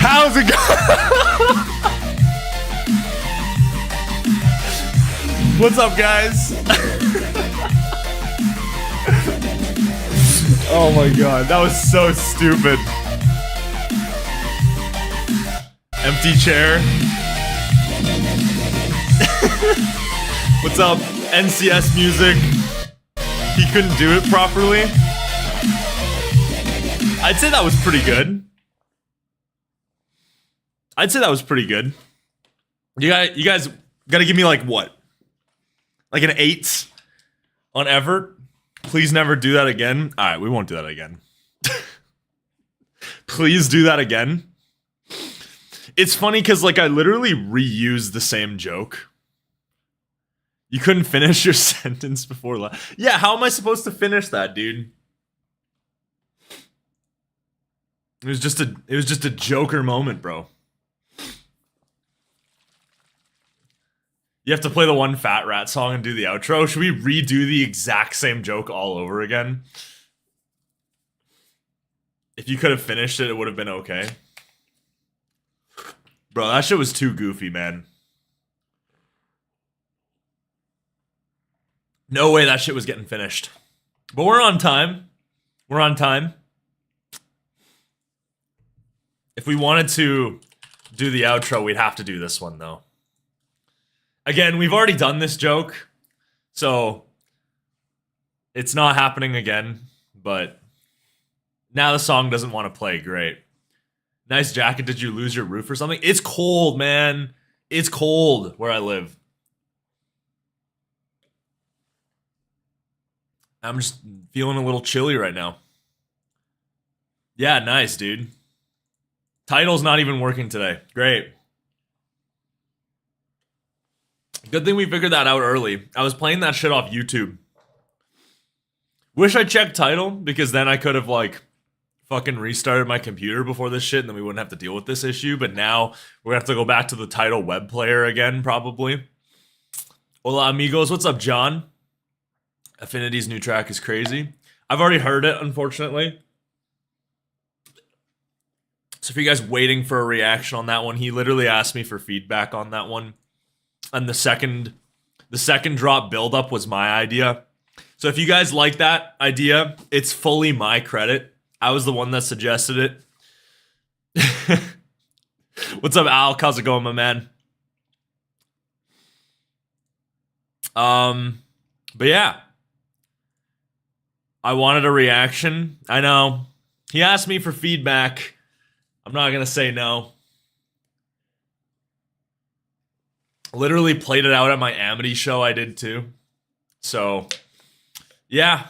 How's it going? What's up, guys? Oh my god, that was so stupid. Empty chair. What's up, NCS Music? He couldn't do it properly. I'd say that was pretty good. I'd say that was pretty good. You guys gotta give me like what? Like an 8 on effort? Please never do that again. Alright, we won't do that again. Please do that again. It's funny because like I literally reused the same joke. You couldn't finish your sentence before yeah, how am I supposed to finish that, dude? It was just a Joker moment, bro. You have to play the one Fat Rat song and do the outro. Should we redo the exact same joke all over again? If you could have finished it, it would have been okay. Bro, that shit was too goofy, man. No way that shit was getting finished. But we're on time. We're on time. If we wanted to do the outro, we'd have to do this one, though. Again, we've already done this joke, so it's not happening again, but now the song doesn't want to play. Great. Nice jacket. Did you lose your roof or something? It's cold, man. It's cold where I live. I'm just feeling a little chilly right now. Yeah, nice, dude. Title's not even working today. Great. Good thing we figured that out early. I was playing that shit off YouTube. Wish I checked title, because then I could have, like, fucking restarted my computer before this shit, and then we wouldn't have to deal with this issue. But now, we're gonna have to go back to the title web player again, probably. Hola, amigos. What's up, John? Affinity's new track is crazy. I've already heard it, unfortunately. So if you guys waiting for a reaction on that one, he literally asked me for feedback on that one. And the second drop buildup was my idea. So if you guys like that idea, it's fully my credit. I was the one that suggested it. What's up, Al? How's it going, my man? But yeah. I wanted a reaction. I know. He asked me for feedback. I'm not gonna say no. Literally played it out at my Amity show I did too. So, yeah.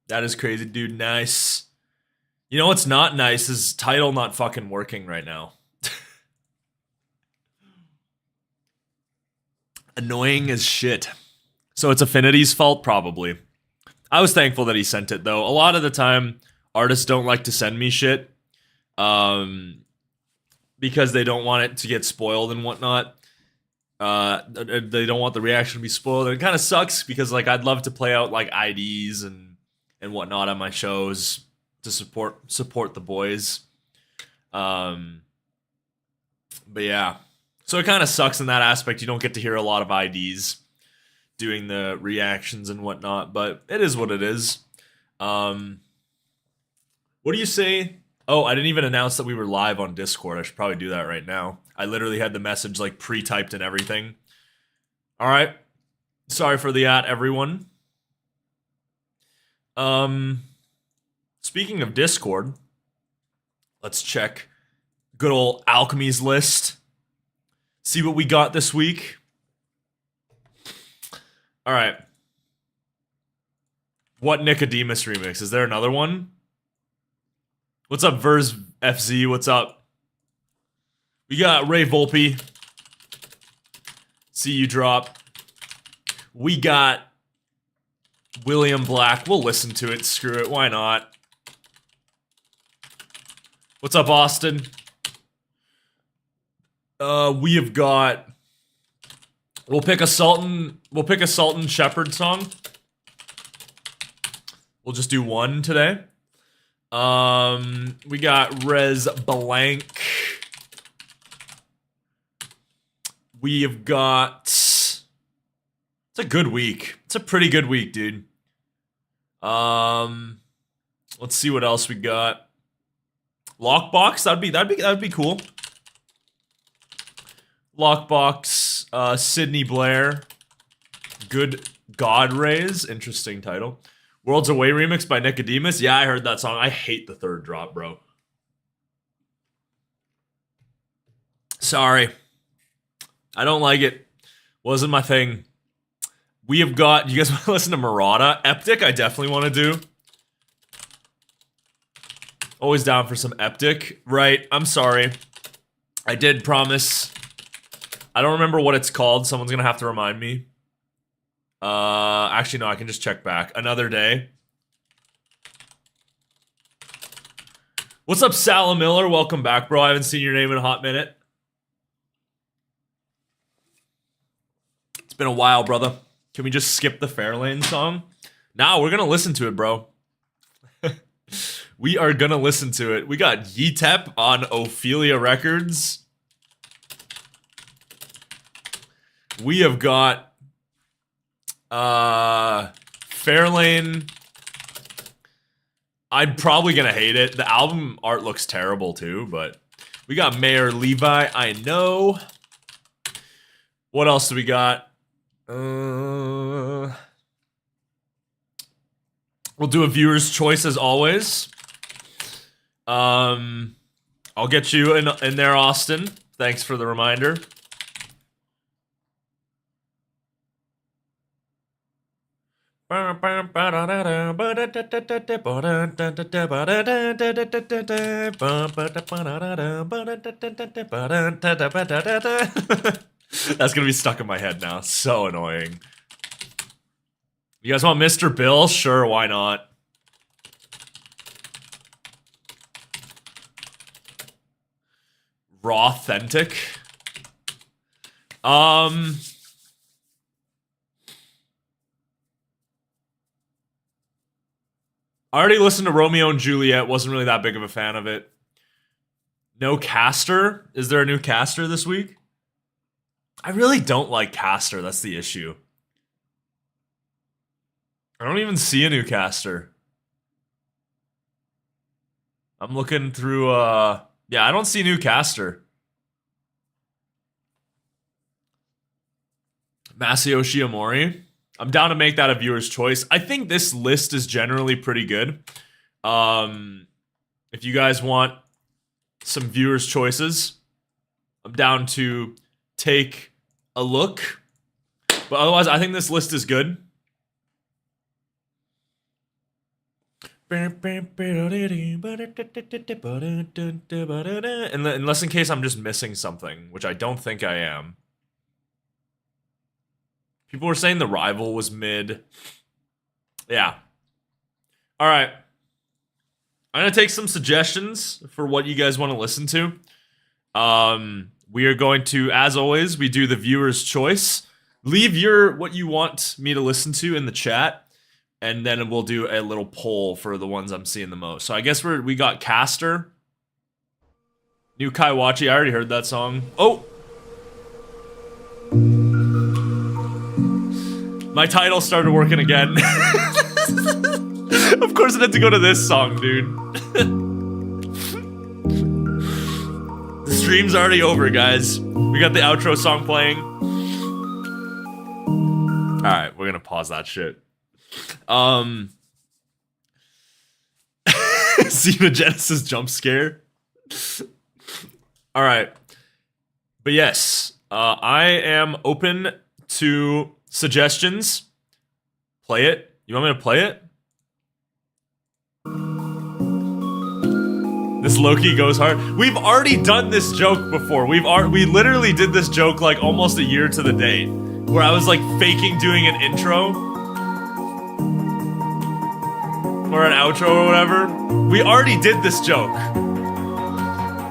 That is crazy, dude. Nice. You know what's not nice is title not fucking working right now. Annoying as shit. So it's Affinity's fault, probably. I was thankful that he sent it, though. A lot of the time, artists don't like to send me shit. Because they don't want it to get spoiled and whatnot. They don't want the reaction to be spoiled. And it kind of sucks because like I'd love to play out like IDs and whatnot on my shows to support the boys. But yeah. So it kind of sucks in that aspect. You don't get to hear a lot of IDs doing the reactions and whatnot, but it is what it is. What do you say? Oh, I didn't even announce that we were live on Discord. I should probably do that right now. I literally had the message like pre-typed and everything. All right. Sorry for the everyone. Speaking of Discord, let's check good old Alchemy's list. See what we got this week. All right. What Nicodemus remix? Is there another one? What's up, Verz FZ? What's up? We got Ray Volpe. See you drop. We got William Black. We'll listen to it. Screw it. Why not? What's up, Austin? We have got. We'll pick a Sultan Shepard song. We'll just do one today. We got Rezz Blanke. We have got. It's a good week. It's a pretty good week, dude. Let's see what else we got. Lockbox. That'd be cool. Lockbox. Sydney Blair. Good God Rays. Interesting title. Worlds Away remix by Nicodemus. Yeah, I heard that song. I hate the third drop, bro. Sorry. I don't like it. Wasn't my thing. We have got... You guys want to listen to Murata? Eptic, I definitely want to do. Always down for some Eptic. Right, I'm sorry. I did promise. I don't remember what it's called. Someone's going to have to remind me. Actually, no, I can just check back. Another day. What's up, Sal Miller? Welcome back, bro. I haven't seen your name in a hot minute. It's been a while, brother. Can we just skip the Fairlane song? Nah, we're gonna listen to it, bro. We are gonna listen to it. We got Ytep on Ophelia Records. We have got Fairlane. I'm probably gonna hate it. The album art looks terrible too, but we got Mayer Levi. I know. What else do we got? We'll do a viewer's choice as always. I'll get you in there, Austin. Thanks for the reminder. That's gonna be stuck in my head now. So annoying. You guys want Mr. Bill? Sure, why not? Rawthentic. I already listened to Romeo and Juliet. Wasn't really that big of a fan of it. No Caster? Is there a new Caster this week? I really don't like Caster. That's the issue. I don't even see a new Caster. I'm looking through, yeah, I don't see new Caster. Masayoshi Amori. I'm down to make that a viewer's choice. I think this list is generally pretty good. If you guys want some viewers' choices, I'm down to take a look. But otherwise, I think this list is good. Unless in case I'm just missing something, which I don't think I am. People were saying The Rival was mid. Yeah. All right. I'm going to take some suggestions for what you guys want to listen to. We are going to, as always, we do the viewer's choice. Leave what you want me to listen to in the chat. And then we'll do a little poll for the ones I'm seeing the most. So I guess we got Caster. New Kaiwachi. I already heard that song. Oh! My title started working again. Of course it had to go to this song, dude. The stream's already over, guys. We got the outro song playing. Alright, we're gonna pause that shit. Xena Genesis jump scare. Alright. But yes, I am open to suggestions. Play it. You want me to play it? This Loki goes hard. We've already done this joke before. We literally did this joke like almost a year to the date, where I was like faking doing an intro or an outro or whatever. We already did this joke.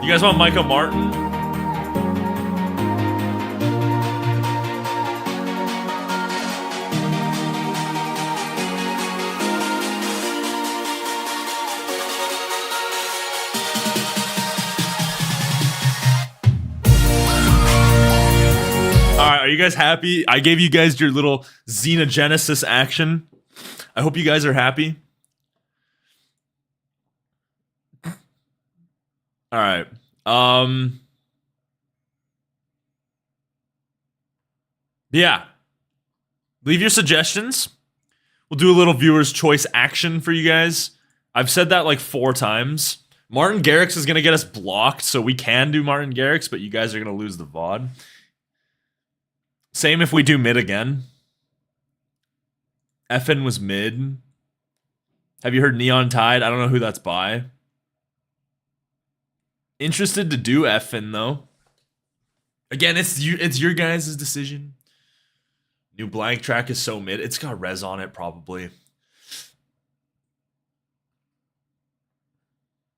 You guys want Micah Martin? Are you guys happy? I gave you guys your little Xenogenesis action. I hope you guys are happy. All right. Yeah. Leave your suggestions. We'll do a little viewer's choice action for you guys. I've said that like 4 times. Martin Garrix is going to get us blocked, so we can do Martin Garrix, but you guys are going to lose the VOD. Same if we do mid again. Effin was mid. Have you heard Neon Tide? I don't know who that's by. Interested to do Effin though. Again, it's your guys' decision. New Blank track is so mid. It's got Rezz on it probably.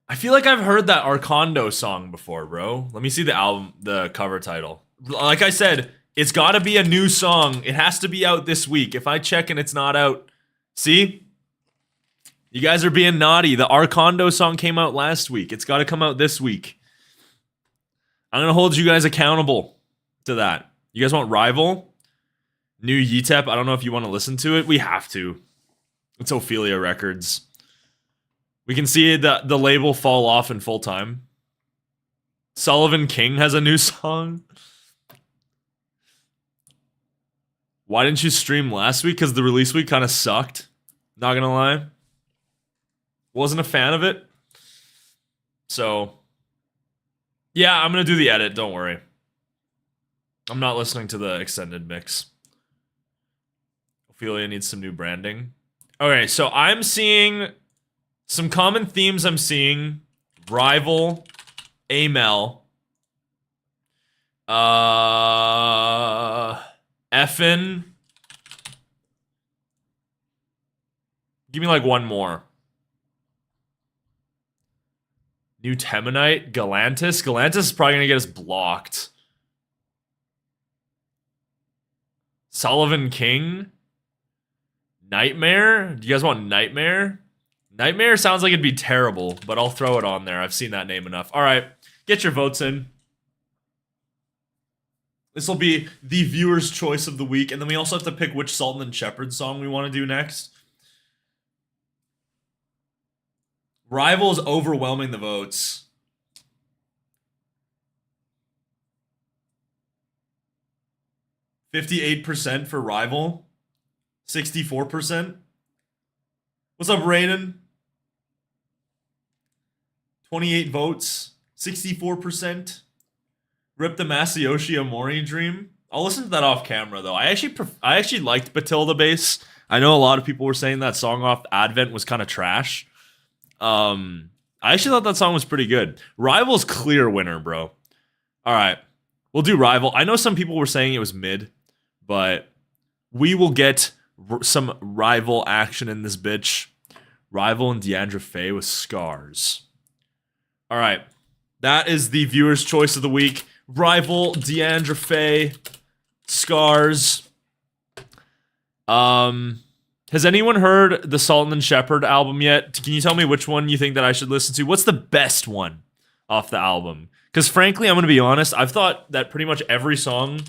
I feel like I've heard that Arcondo song before, bro. Let me see the album, the cover title. Like I said, it's got to be a new song. It has to be out this week. If I check and it's not out, see? You guys are being naughty. The Arcondo song came out last week. It's got to come out this week. I'm going to hold you guys accountable to that. You guys want Rival? New Yetep. I don't know if you want to listen to it. We have to. It's Ophelia Records. We can see the label fall off in full time. Sullivan King has a new song. Why didn't you stream last week? Because the release week kind of sucked. Not gonna lie. Wasn't a fan of it. So, yeah, I'm gonna do the edit. Don't worry. I'm not listening to the extended mix. Ophelia needs some new branding. Okay, so I'm seeing some common themes. I'm seeing Rival, Amel, Effin. Give me like one more. New Temonite, Galantis. Galantis is probably gonna get us blocked. Sullivan King. Nightmare? Do you guys want Nightmare? Nightmare sounds like it'd be terrible, but I'll throw it on there. I've seen that name enough. All right, get your votes in. This will be the viewer's choice of the week, and then we also have to pick which Sultan Shepard song we want to do next. Rival is overwhelming the votes. %58% for Rival. 64%. What's up, Raiden? 28 votes. 64%. Rip the Masayoshi Amori Dream. I'll listen to that off camera though. I actually liked Batilda Bass. I know a lot of people were saying that song off Advent was kind of trash. I actually thought that song was pretty good. Rival's clear winner, bro. All right, we'll do Rival. I know some people were saying it was mid, but we will get some Rival action in this bitch. Rival and Deandra Faye with Scars. All right, that is the viewer's choice of the week. Rival, Deandra Faye, Scars. Has anyone heard the Sultan Shepard album yet? Can you tell me which one you think that I should listen to? What's the best one off the album? Because frankly, I'm going to be honest, I've thought that pretty much every song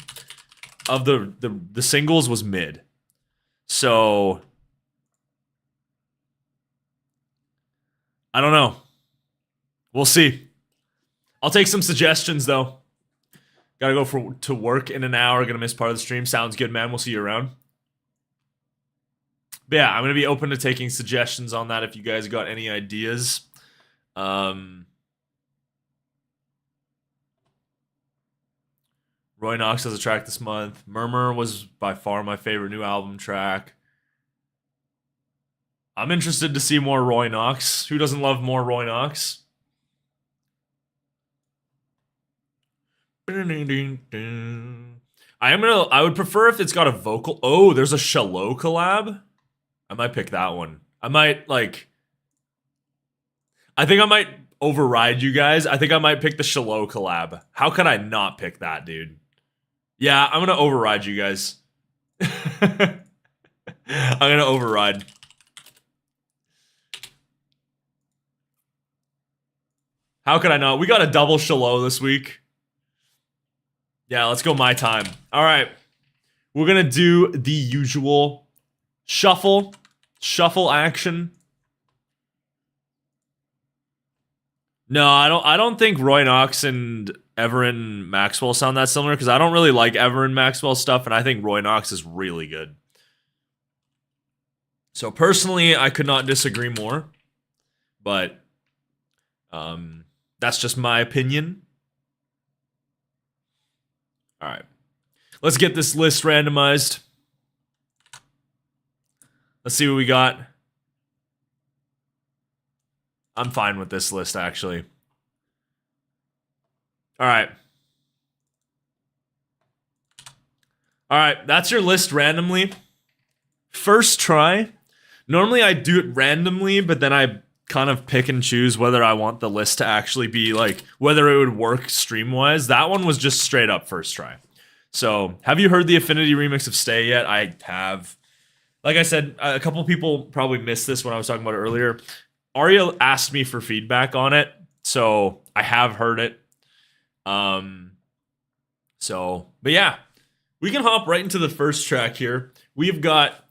of the singles was mid. So, I don't know. We'll see. I'll take some suggestions, though. Gotta go to work in an hour. Gonna miss part of the stream. Sounds good, man. We'll see you around. But yeah, I'm gonna be open to taking suggestions on that if you guys got any ideas. Roy Knox has a track this month. Murmur was by far my favorite new album track. I'm interested to see more Roy Knox. Who doesn't love more Roy Knox? I would prefer if it's got a vocal. Oh, there's a Shallow collab. I might pick that one. I think I might override you guys. I think I might pick the Shallow collab. How could I not pick that, dude? Yeah, I'm gonna override you guys. I'm gonna override. How could I not? We got a double Shallow this week. Yeah, let's go my time. All right. We're going to do the usual shuffle action. No, I don't think Roy Knox and Everin Maxwell sound that similar because I don't really like Everin Maxwell stuff and I think Roy Knox is really good. So personally, I could not disagree more. But that's just my opinion. All right. Let's get this list randomized. Let's see what we got. I'm fine with this list, actually. All right. All right, that's your list randomly. First try. Normally I do it randomly, but then I kind of pick and choose whether I want the list to actually be like, whether it would work stream-wise. That one was just straight up first try. So, have you heard the Affinity remix of Stay yet? I have. Like I said, a couple people probably missed this when I was talking about it earlier. Arya asked me for feedback on it, so I have heard it. But yeah, we can hop right into the first track here. We've got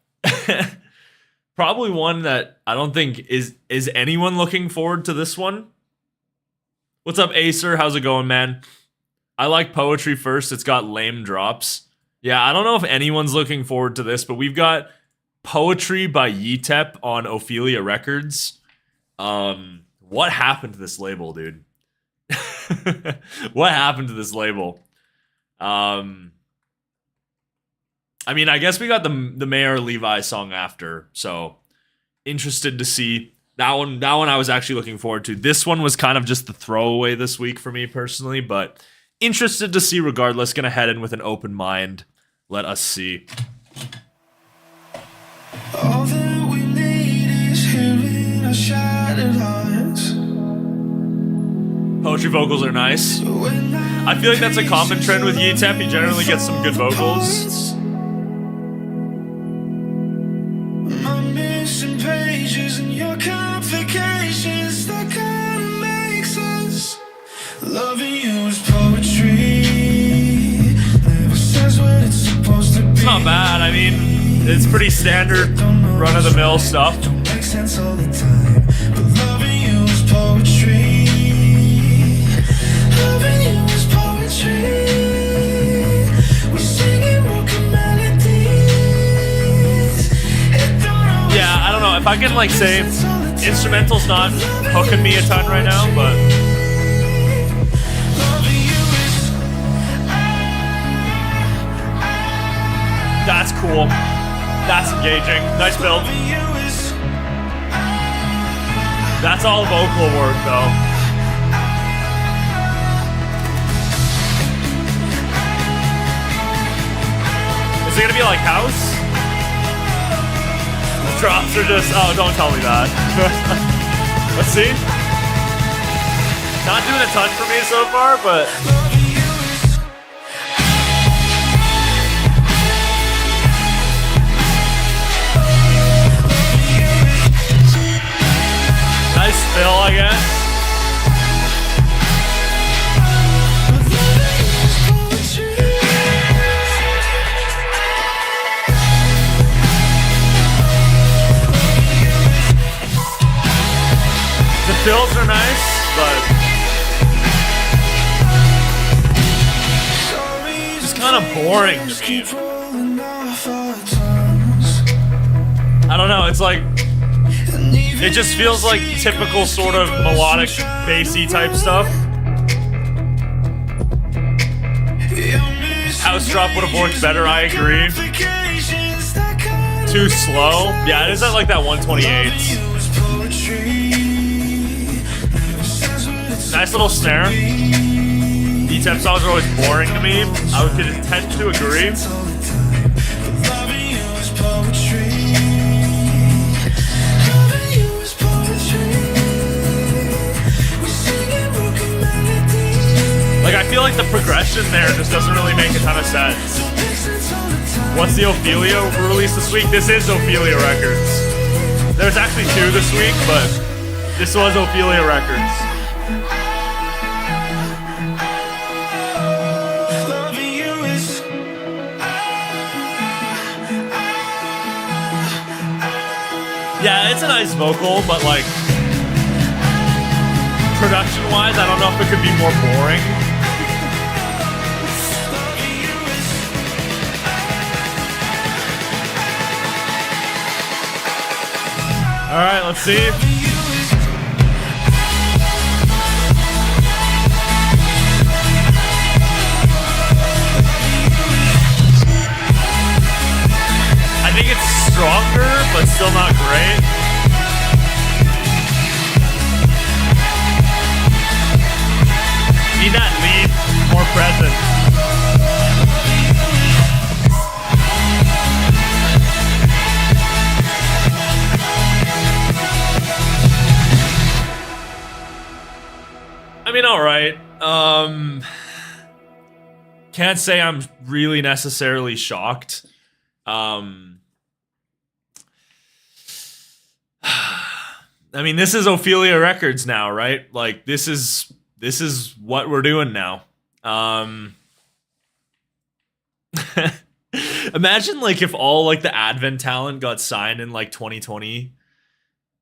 probably one that I don't think is anyone looking forward to this one. What's up, Acer? How's it going, man? I like Poetry first. It's got lame drops. Yeah, I don't know if anyone's looking forward to this, but we've got Poetry by Ytep on Ophelia Records. What happened to this label, dude? What happened to this label? I mean, I guess we got the Mayer Levi song after, so interested to see that one. That one I was actually looking forward to. This one was kind of just the throwaway this week for me personally, but interested to see regardless. Gonna head in with an open mind. Let us see. All that we need is hearing our shattered hearts. Poetry vocals are nice. I feel like that's a common trend with Ytep. He generally gets some good vocals. I'm missing pages and your complications. That kind of makes us. Loving you is poetry. Never says what it's supposed to be. It's not bad. I mean, it's pretty standard run-of-the-mill stuff. Don't make sense all the time. But loving you is poetry. Loving you is poetry. We're singing broken melodies. Yeah, I don't know. If I can, like, say instrumental's not hooking me a ton right now, but that's cool. That's engaging. Nice build. That's all vocal work, though. Is it gonna be like house? The drops are just... Oh, don't tell me that. Let's see. Not doing a ton for me so far, but... Nice fill, I guess. The fills are nice, but it's kind of boring to me. I don't know, it's like it just feels like typical sort of melodic, bassy type stuff. House drop would have worked better, I agree. Too slow. Yeah, it is at like that 128. Nice little snare. EDM songs are always boring to me. I would tend to agree. Loving you is poetry. Loving you is poetry. We sing in broken melodies. Like, I feel like the progression there just doesn't really make a ton of sense. What's the Ophelia release this week? This is Ophelia Records. There's actually 2 this week, but this was Ophelia Records. Loving you is Yeah, it's a nice vocal, but like production-wise, I don't know if it could be more boring. All right, let's see. I think it's stronger, but still not great. Need that lead more present. I mean, all right. Can't say I'm really necessarily shocked. I mean, this is Ophelia Records now, right? Like, this is what we're doing now. Imagine like if all like the Advent talent got signed in like 2020.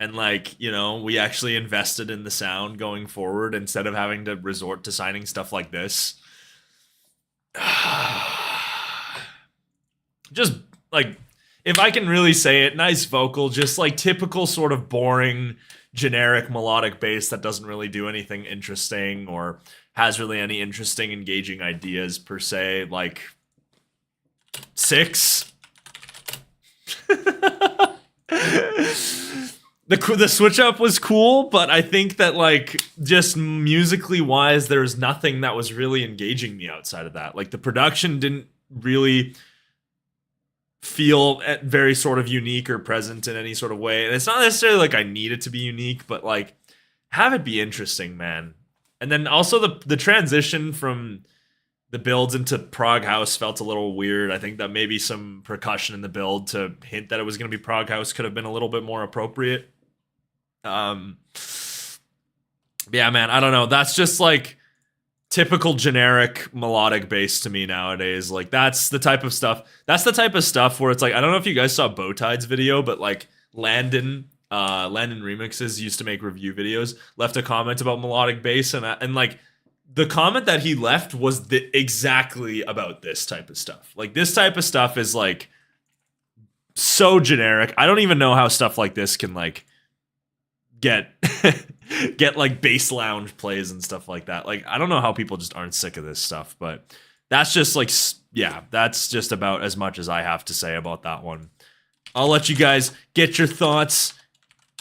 And like, you know, we actually invested in the sound going forward instead of having to resort to signing stuff like this. Just like, if I can really say it, nice vocal, just like typical sort of boring, generic melodic bass that doesn't really do anything interesting or has really any interesting, engaging ideas per se. Like 6. The switch up was cool, but I think that like just musically wise, there's nothing that was really engaging me outside of that. Like the production didn't really feel very sort of unique or present in any sort of way. And it's not necessarily like I need it to be unique, but like have it be interesting, man. And then also the transition from the builds into prog house felt a little weird. I think that maybe some percussion in the build to hint that it was going to be prog house could have been a little bit more appropriate. Yeah, man, I don't know. That's just like typical generic melodic bass to me nowadays. Like that's the type of stuff where it's like, I don't know if you guys saw Bowtide's video, but like Landon Remixes used to make review videos, left a comment about melodic bass, and like the comment that he left was exactly about this type of stuff. Like this type of stuff is like so generic. I don't even know how stuff like this can like get like bass lounge plays and stuff like that. Like I don't know how people just aren't sick of this stuff, but that's just like, yeah, that's just about as much as I have to say about that one. I'll let you guys get your thoughts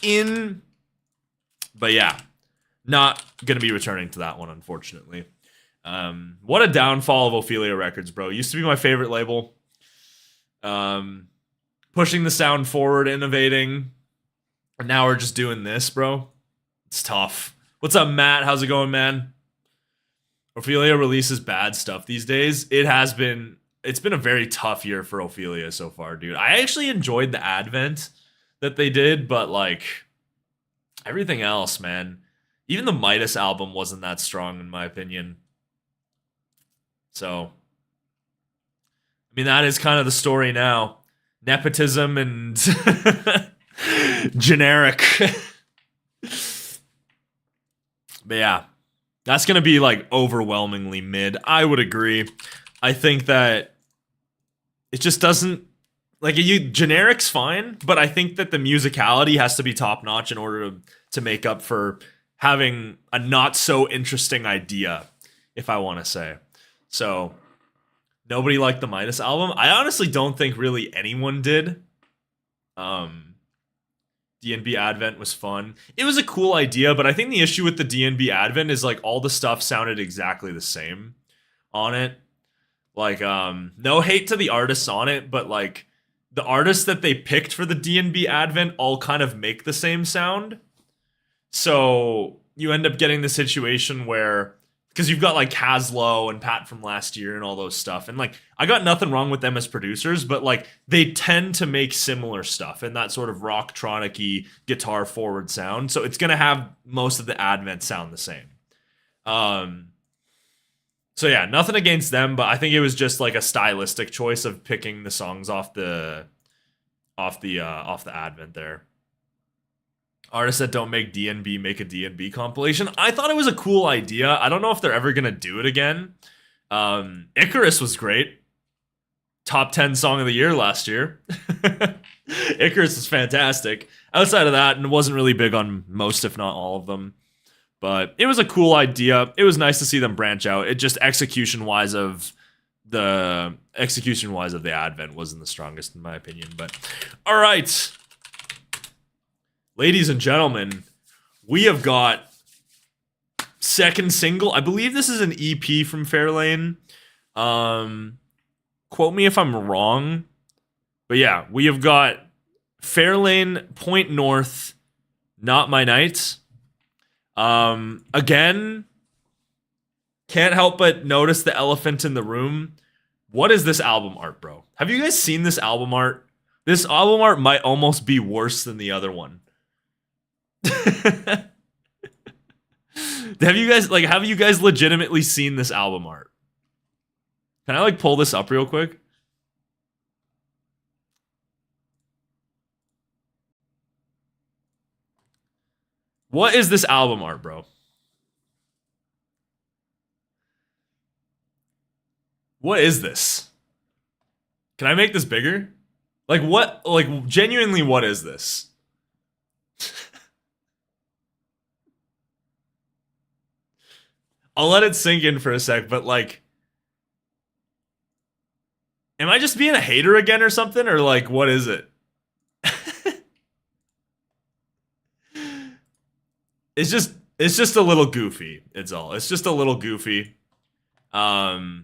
in, but yeah, not gonna be returning to that one, unfortunately. What a downfall of Ophelia Records, bro. Used to be my favorite label. Pushing the sound forward, innovating. And now we're just doing this, bro. It's tough. What's up, Matt? How's it going, man? Ophelia releases bad stuff these days. It's been a very tough year for Ophelia so far, dude. I actually enjoyed the Advent that they did, but like everything else, man. Even the Midas album wasn't that strong in my opinion. So, I mean, that is kind of the story now. Nepotism and generic. But yeah, that's going to be like overwhelmingly mid. I would agree. I think that it just doesn't, like, generic's fine, but I think that the musicality has to be top notch in order to make up for having a not so interesting idea, if I want to say. So nobody liked the Midas album. I honestly don't think really anyone did. DNB Advent was fun. It was a cool idea, but I think the issue with the DNB Advent is like all the stuff sounded exactly the same. on it. Like, no hate to the artists on it, but like the artists that they picked for the D&B Advent all kind of make the same sound. So you end up getting the situation where, because you've got like Kasbo and Pat from last year and all those stuff. And like, I got nothing wrong with them as producers, but like they tend to make similar stuff and that sort of rocktronic-y guitar forward sound. So it's going to have most of the Advent sound the same. So yeah, nothing against them, but I think it was just like a stylistic choice of picking the songs off the Advent there. Artists that don't make DNB make a DNB compilation. I thought it was a cool idea. I don't know if they're ever gonna do it again. Icarus was great. Top 10 song of the year last year. Icarus is fantastic. Outside of that, and wasn't really big on most, if not all of them. But it was a cool idea. It was nice to see them branch out. It just execution-wise of the Advent wasn't the strongest in my opinion. But all right. Ladies and gentlemen, we have got second single. I believe this is an EP from Fairlane. Quote me if I'm wrong. But yeah, we have got Fairlane, Point North, Not My Night. Again, can't help but notice the elephant in the room. What is this album art, bro? Have you guys seen this album art? This album art might almost be worse than the other one. Have you guys legitimately seen this album art? Can I like pull this up real quick? What is this album art, bro? What is this? Can I make this bigger? Like what, like genuinely, what is this? I'll let it sink in for a sec, but like, am I just being a hater again or something? Or like, what is it? It's just a little goofy. It's all. It's just a little goofy. Yeah,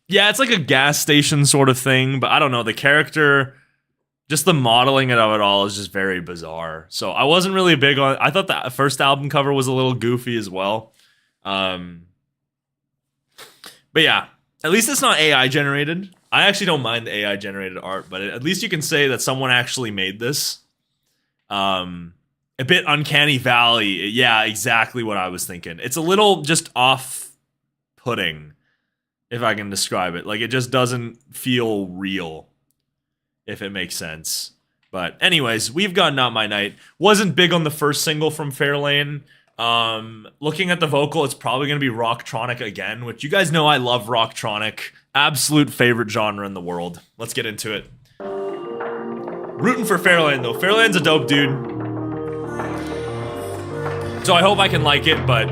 it's like a gas station sort of thing, but I don't know. The character, just the modeling of it all is just very bizarre. So I wasn't really big on. I thought the first album cover was a little goofy as well. But yeah, at least it's not AI generated. I actually don't mind the AI generated art, but at least you can say that someone actually made this. A bit uncanny valley. Yeah, exactly what I was thinking. It's a little just off-putting, if I can describe it. Like, it just doesn't feel real, if it makes sense. But anyways, we've got Not My Night. Wasn't big on the first single from Fairlane. Looking at the vocal, it's probably going to be rocktronic again, which you guys know I love rocktronic. Absolute favorite genre in the world. Let's get into it. Rooting for Fairlane, though. Fairlane's a dope dude. So I hope I can like it, but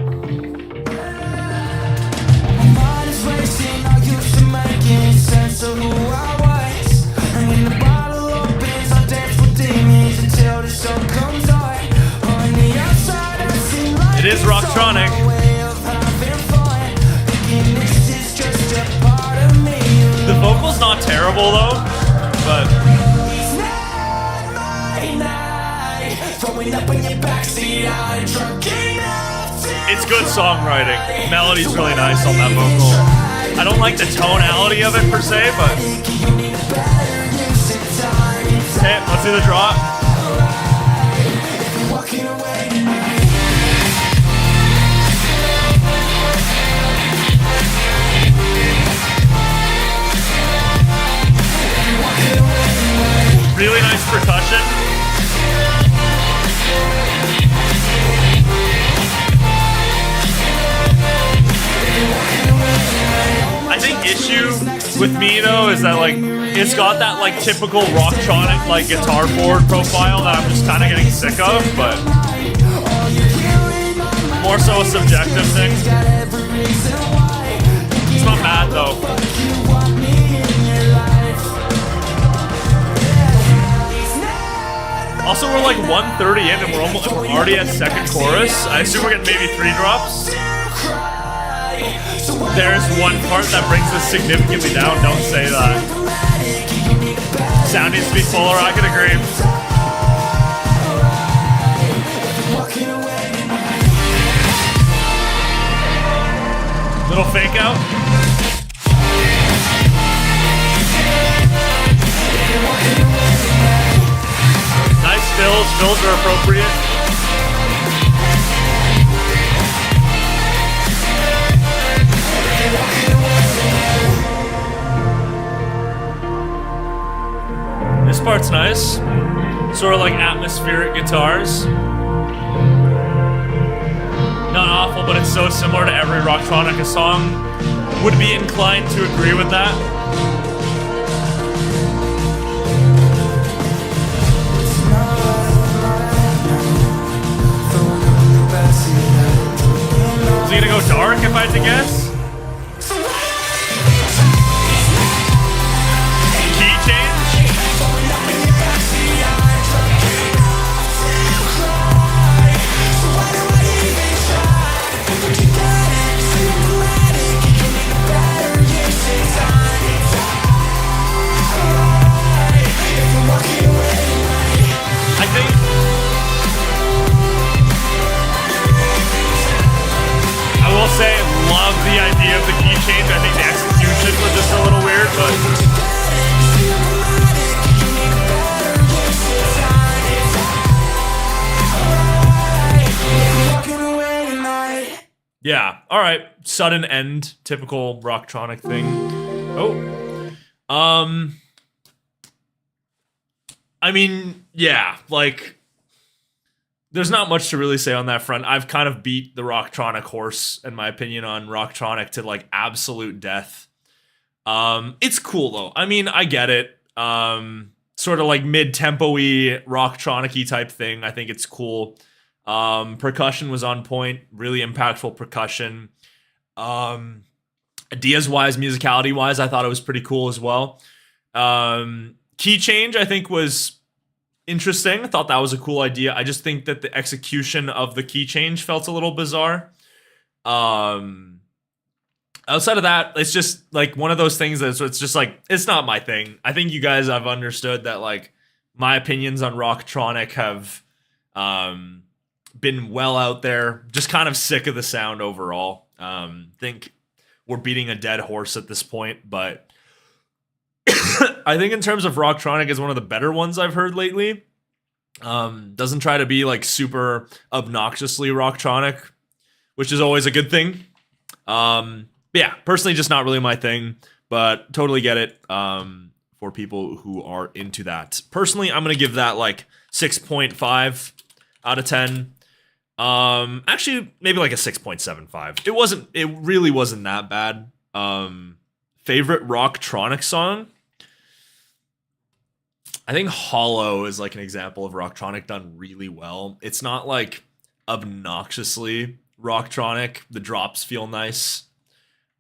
it is rocktronic. The vocal's not terrible though, but it's good songwriting. Melody's really nice on that vocal. I don't like the tonality of it per se, but okay, let's do the drop. Really nice percussion. I think issue with me though is that like it's got that like typical rocktronic like guitar forward profile that I'm just kind of getting sick of, but more so a subjective thing. It's not bad though. Also, we're like 1:30 in and we're already at second chorus. I assume we're getting maybe 3 drops. There's one part that brings us significantly down. Don't say that. Sound needs to be fuller. I can agree. Little fake out. Nice fills. Fills are appropriate. This part's nice. Sort of like atmospheric guitars. Not awful, but it's so similar to every Rocktronica song. Would be inclined to agree with that. Is he gonna go dark if I had to guess? Key change? I think I will say, love the idea of the key change. I think the execution was just a little weird, but yeah. All right. Sudden end, typical Rocktronic thing. Oh. I mean, yeah, like, there's not much to really say on that front. I've kind of beat the Rocktronic horse, in my opinion, on Rocktronic to, like, absolute death. It's cool, though. I mean, I get it. Sort of, like, mid-tempo-y, Rocktronic-y type thing. I think it's cool. Percussion was on point. Really impactful percussion. Ideas-wise, musicality-wise, I thought it was pretty cool as well. Key change, I think, was interesting. I thought that was a cool idea. I just think that the execution of the key change felt a little bizarre. Outside of that, it's just like one of those things that it's just like, it's not my thing. I think you guys have understood that, like, my opinions on Rocktronic have been well out there. Just kind of sick of the sound overall. Think we're beating a dead horse at this point, but I think in terms of Rocktronic is one of the better ones I've heard lately. Doesn't try to be like super obnoxiously Rocktronic, which is always a good thing. But yeah, personally just not really my thing, but totally get it for people who are into that. Personally, I'm going to give that like 6.5 out of 10. Actually, maybe like a 6.75. It really wasn't that bad. Favorite Rocktronic song? I think Hollow is like an example of Rocktronic done really well. It's not like obnoxiously Rocktronic. The drops feel nice.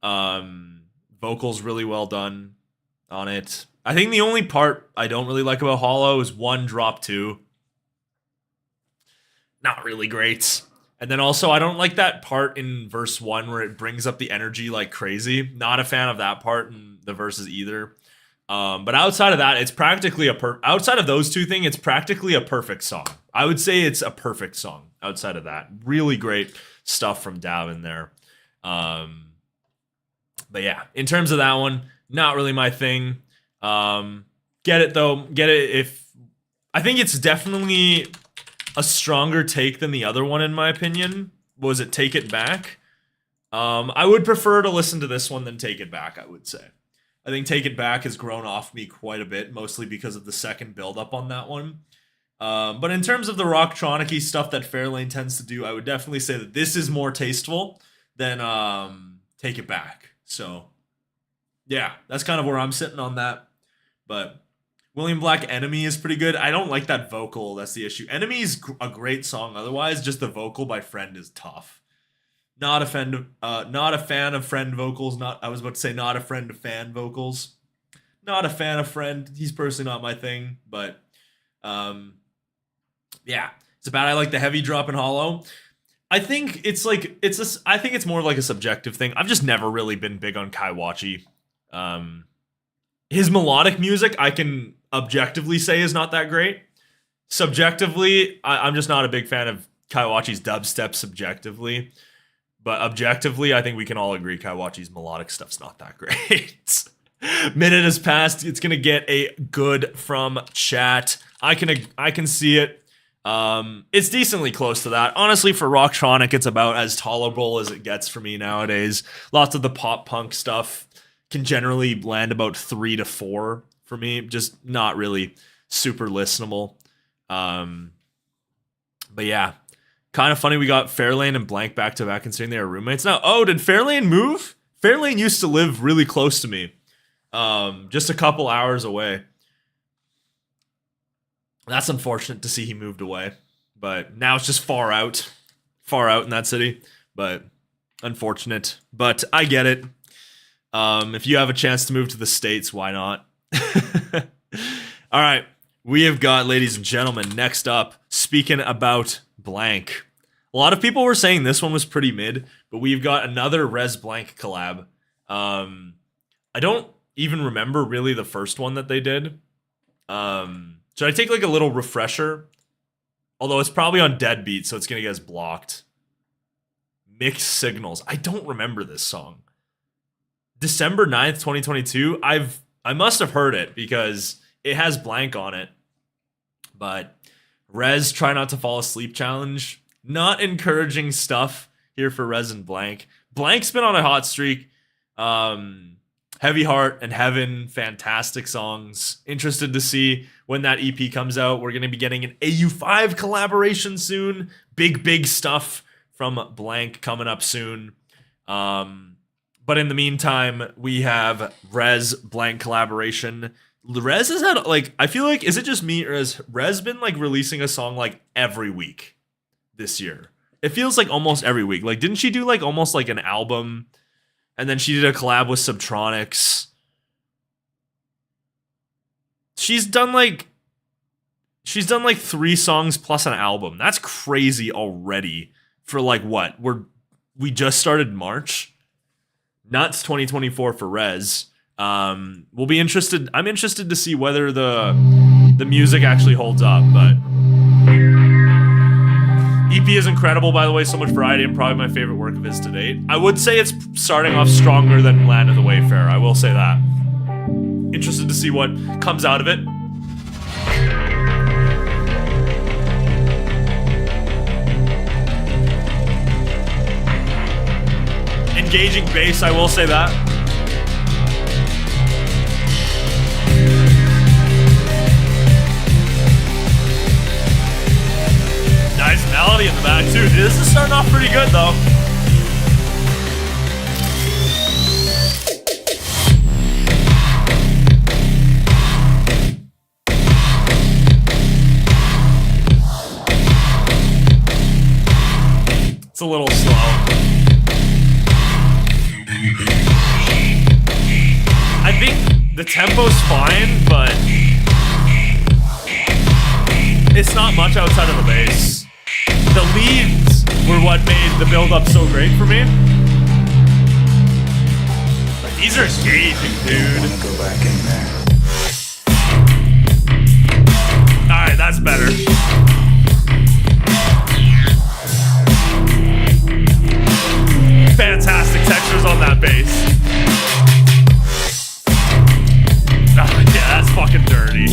Vocals really well done on it. I think the only part I don't really like about Hollow is 1 drop 2. Not really great. And then also, I don't like that part in verse 1 where it brings up the energy like crazy. Not a fan of that part in the verses either. But outside of that, it's practically outside of those two things, it's practically a perfect song. I would say it's a perfect song outside of that. Really great stuff from Dav in there. But yeah, in terms of that one, not really my thing. Get it though. Get it if... I think it's definitely a stronger take than the other one, in my opinion. Was it Take It Back? I would prefer to listen to this one than Take It Back, I would say. I think Take It Back has grown off me quite a bit, mostly because of the second build-up on that one. But in terms of the Rocktronic-y stuff that Fairlane tends to do, I would definitely say that this is more tasteful than Take It Back. So, yeah, that's kind of where I'm sitting on that. But William Black, Enemy is pretty good. I don't like that vocal. That's the issue. Enemy is a great song. Otherwise, just the vocal by Friend is tough. Not a fan of Friend vocals. I was about to say not a friend of fan vocals. Not a fan of Friend. He's personally not my thing. But, yeah. It's about I like the heavy drop in Hollow. I think it's like I think it's more of like a subjective thing. I've just never really been big on Kaiwachi. His melodic music, I can objectively say, is not that great. Subjectively, I'm just not a big fan of Kaiwachi's dubstep subjectively. But objectively, I think we can all agree Kaiwachi's melodic stuff's not that great. Minute has passed. It's gonna get a good from chat. I can see it. It's decently close to that. Honestly, for Rocktronic, it's about as tolerable as it gets for me nowadays. Lots of the pop punk stuff can generally land about 3 to 4 for me. Just not really super listenable. But yeah, kind of funny. We got Fairlane and Blanke back to back, considering they are roommates now. Oh, did Fairlane move? Fairlane used to live really close to me, just a couple hours away. That's unfortunate to see he moved away, but now it's just far out in that city, but unfortunate, but I get it. If you have a chance to move to the States, why not? All right, we have got, ladies and gentlemen, next up, speaking about Blanke. A lot of people were saying this one was pretty mid, but we've got another Rezz Blanke collab. I don't even remember really the first one that they did. Should I take like a little refresher? Although it's probably on Deadbeat, so it's gonna get us blocked. Mixed Signals. I don't remember this song. December 9th, 2022. I must have heard it because it has Blanke on it. But Rezz Try Not to Fall Asleep challenge. Not encouraging stuff here for Rezz and Blanke. Blanke's been on a hot streak. Heavy Heart and Heaven, fantastic songs. Interested to see when that EP comes out. We're going to be getting an AU5 collaboration soon. Big stuff from Blanke coming up soon. But in the meantime, we have Rezz Blanke collaboration. Rezz has had, like, I feel like, is it just me or has Rezz been like releasing a song like every week this year? It feels like almost every week. Like, didn't she do like almost like an album? And then she did a collab with Subtronics. She's done like 3 songs plus an album. That's crazy already for like what? We just started March. Nuts 2024 for Rezz. We'll be interested. I'm interested to see whether the music actually holds up, but EP is incredible, by the way. So much variety and probably my favorite work of his to date. I would say it's starting off stronger than Land of the Wayfarer. I will say that. Interested to see what comes out of it. Engaging bass, I will say that. Nice melody in the back too. This is starting off pretty good though. It's a little slow. I think the tempo's fine, but it's not much outside of the bass. The leads were what made the build-up so great for me. Like, these are engaging, dude. Alright, that's better. Fantastic textures on that bass. Oh, yeah, that's fucking dirty.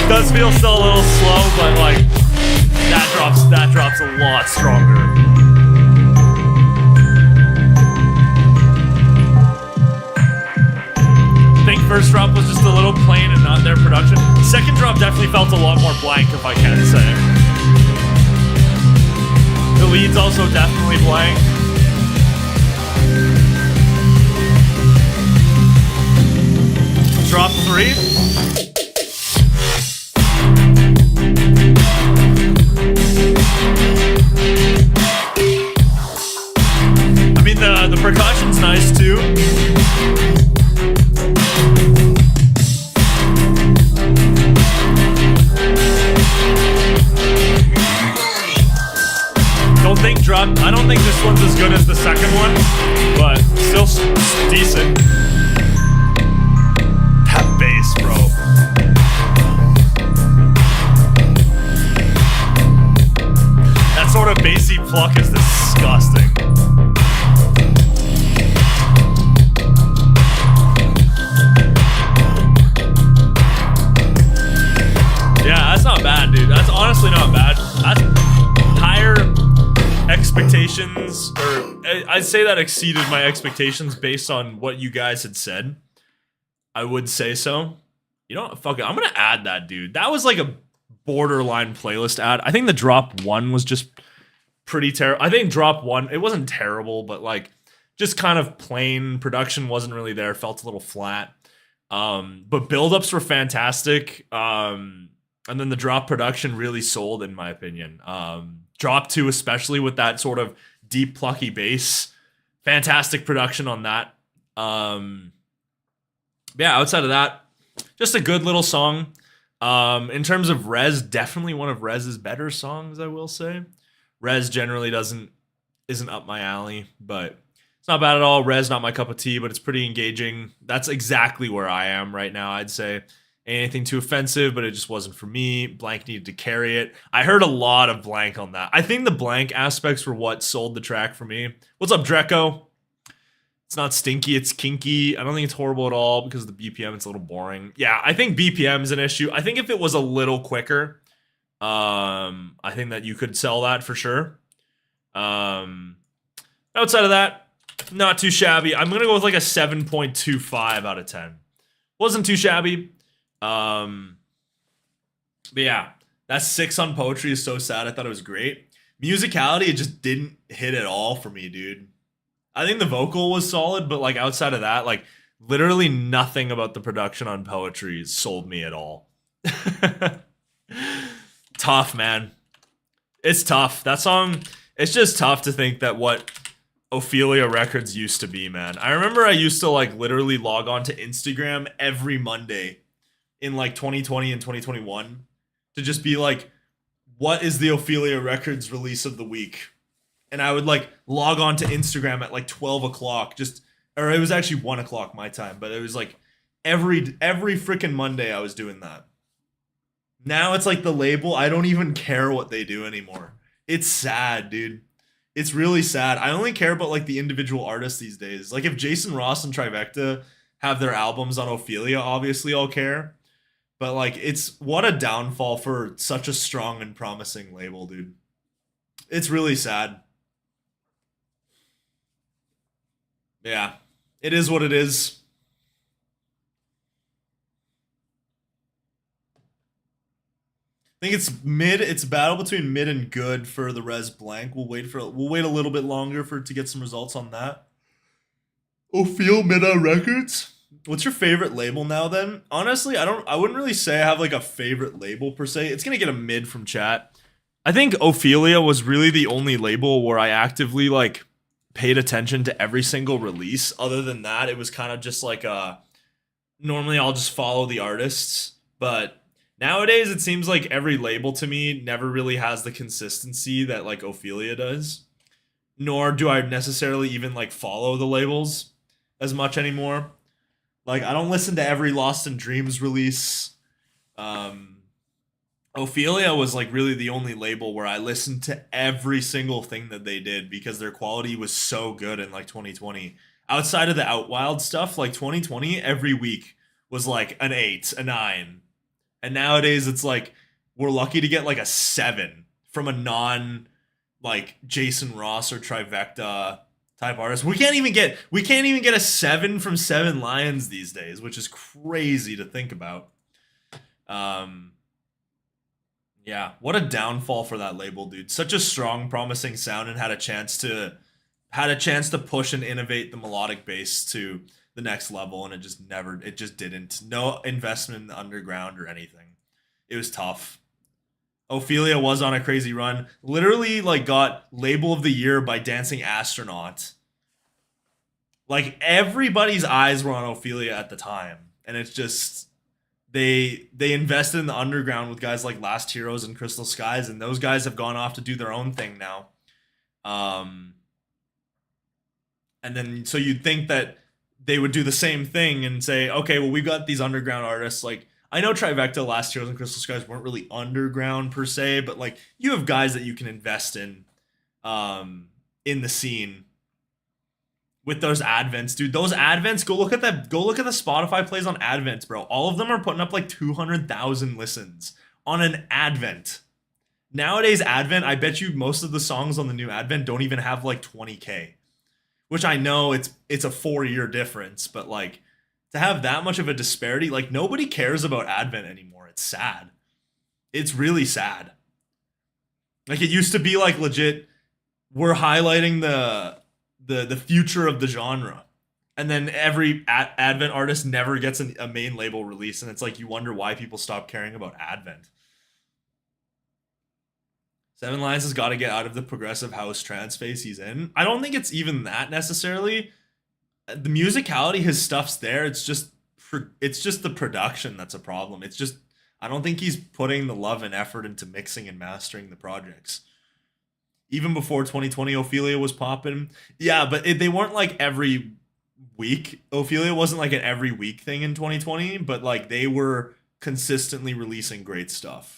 Does feel still a little slow, but like that drops a lot stronger. I think first drop was just a little plain and not their production. Second drop definitely felt a lot more Blanke, if I can say. The lead's also definitely Blanke. Drop 3. I mean, the percussion's nice too. pluck is disgusting. Yeah, that's not bad, dude. That's honestly not bad. That's higher expectations, or I'd say that exceeded my expectations based on what you guys had said. I would say so. You know what? Fuck it. I'm gonna add that, dude. That was like a borderline playlist ad. I think the drop one was just pretty terrible. I think drop one, it wasn't terrible, but like just kind of plain. Production wasn't really there. Felt a little flat. But build-ups were fantastic. And then the drop production really sold, in my opinion. Drop 2, especially with that sort of deep, plucky bass. Fantastic production on that. Yeah, outside of that, just a good little song. In terms of Rezz, definitely one of Rezz's better songs, I will say. Rezz generally isn't up my alley, but it's not bad at all. Rezz, not my cup of tea, but it's pretty engaging. That's exactly where I am right now, I'd say. Anything too offensive, but it just wasn't for me. Blanke needed to carry it. I heard a lot of Blanke on that. I think the Blanke aspects were what sold the track for me. What's up, Dreco? It's not stinky, it's kinky. I don't think it's horrible at all because of the BPM, it's a little boring. Yeah, I think BPM is an issue. I think if it was a little quicker, I think that you could sell that for sure. Outside of that, not too shabby. I'm going to go with like a 7.25 out of 10. Wasn't too shabby. But yeah, that 6 on poetry is so sad. I thought it was great. Musicality, it just didn't hit at all for me, dude. I think the vocal was solid, but like outside of that, like literally nothing about the production on poetry sold me at all. Tough, man. It's tough. That song, it's just tough to think that what Ophelia Records used to be, man. I remember I used to like literally log on to Instagram every Monday in like 2020 and 2021 to just be like, what is the Ophelia Records release of the week? And I would like log on to Instagram at like 12 o'clock, or it was actually 1 o'clock my time, but it was like every freaking Monday I was doing that. Now it's like the label, I don't even care what they do anymore. It's sad, dude. It's really sad. I only care about like the individual artists these days. Like if Jason Ross and Trivecta have their albums on Ophelia, obviously I'll care. But like it's what a downfall for such a strong and promising label, dude. It's really sad. Yeah, it is what it is. I think it's mid. It's a battle between mid and good for the Rezz Blanke. We'll wait a little bit longer to get some results on that. Ophelia Records. What's your favorite label now then? Honestly, I wouldn't really say I have like a favorite label per se. It's gonna get a mid from chat. I think Ophelia was really the only label where I actively like paid attention to every single release. Other than that, it was kind of just like normally I'll just follow the artists, but nowadays it seems like every label to me never really has the consistency that like Ophelia does. Nor do I necessarily even like follow the labels as much anymore. Like I don't listen to every Lost in Dreams release. Ophelia was like really the only label where I listened to every single thing that they did because their quality was so good in like 2020. Outside of the Outwild stuff, like 2020, every week was like an 8, a 9. And nowadays it's like we're lucky to get like a 7 from a non like Jason Ross or Trivecta type artist. We can't even get a 7 from 7 Lions these days, which is crazy to think about. Yeah, what a downfall for that label, dude. Such a strong, promising sound and had a chance to push and innovate the melodic bass to the next level, and it just didn't. No investment in the underground or anything. It was tough. Ophelia was on a crazy run. Literally, like, got label of the year by Dancing Astronaut. Like, everybody's eyes were on Ophelia at the time, and it's just they invested in the underground with guys like Last Heroes and Crystal Skies, and those guys have gone off to do their own thing now. And then so you'd think that they would do the same thing and say, okay, well, we've got these underground artists. Like, I know Trivecta, Last Heroes, and Crystal Skies weren't really underground per se, but like you have guys that you can invest in in the scene with those advents, dude. Those advents, go look at the Spotify plays on advents, bro. All of them are putting up like 200,000 listens on an advent. Nowadays, advent, I bet you most of the songs on the new advent don't even have like 20K, which I know it's a 4-year difference, but like to have that much of a disparity, like nobody cares about advent anymore. It's sad. It's really sad. Like it used to be like legit, we're highlighting the future of the genre, and then every advent artist never gets a main label release, and it's like you wonder why people stop caring about advent. Seven Lions has got to get out of the progressive house trance phase he's in. I don't think it's even that necessarily. The musicality, his stuff's there. It's just the production that's a problem. It's just, I don't think he's putting the love and effort into mixing and mastering the projects. Even before 2020, Ophelia was popping. Yeah, but they weren't like every week. Ophelia wasn't like an every week thing in 2020, but like they were consistently releasing great stuff.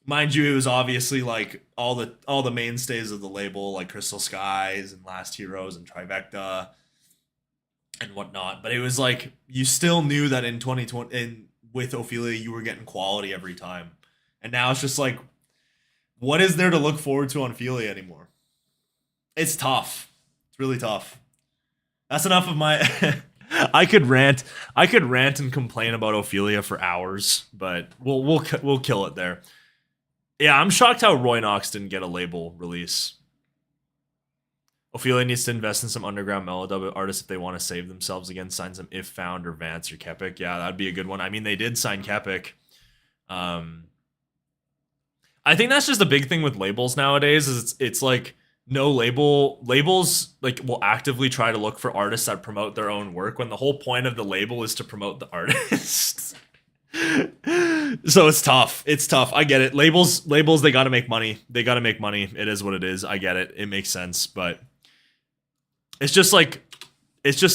Mind you, it was obviously like all the mainstays of the label, like Crystal Skies and Last Heroes and Trivecta and whatnot. But it was like you still knew that in 2020, with Ophelia, you were getting quality every time. And now it's just like, what is there to look forward to on Ophelia anymore? It's tough. It's really tough. That's enough of my. I could rant and complain about Ophelia for hours, but we'll kill it there. Yeah, I'm shocked how Roy Knox didn't get a label release. Ophelia needs to invest in some underground melodub artists if they want to save themselves again. Sign some If Found or Vance or Kepik. Yeah, that'd be a good one. I mean, they did sign Kepik. I think that's just a big thing with labels nowadays. Is it's like no labels like will actively try to look for artists that promote their own work when the whole point of the label is to promote the artists. So it's tough. I get it. Labels, they got to make money. It is what it is. I get it. It makes sense, but it's just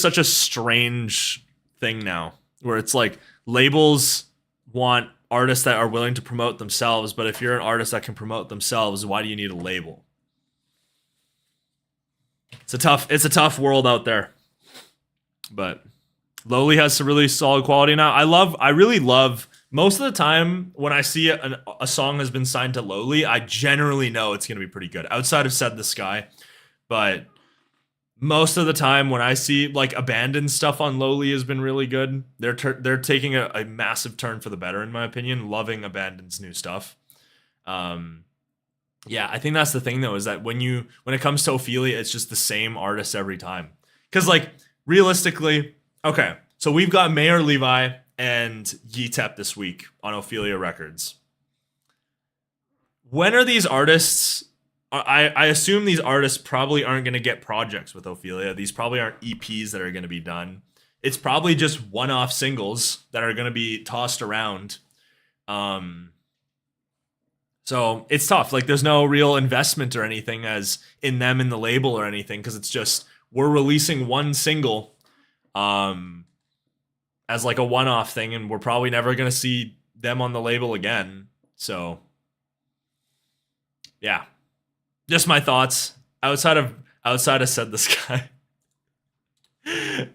such a strange thing now where it's like labels want artists that are willing to promote themselves, but if you're an artist that can promote themselves, why do you need a label? It's a tough world out there. But Lowly has some really solid quality now. I really love, most of the time when I see a song has been signed to Lowly, I generally know it's going to be pretty good. Outside of Said the Sky. But most of the time when I see like Abandoned stuff on Lowly has been really good. They're taking a massive turn for the better in my opinion. Loving Abandoned's new stuff. Yeah, I think that's the thing though, is that when it comes to Ophelia, it's just the same artist every time. Because like realistically, okay, so we've got Mayer Levi and Ytep this week on Ophelia Records. When are these artists? I assume these artists probably aren't going to get projects with Ophelia. These probably aren't EPs that are going to be done. It's probably just one-off singles that are going to be tossed around. So it's tough. Like there's no real investment or anything as in them in the label or anything, because it's just we're releasing one single as like a one-off thing, and we're probably never going to see them on the label again. So yeah. Just my thoughts outside of Said the Sky.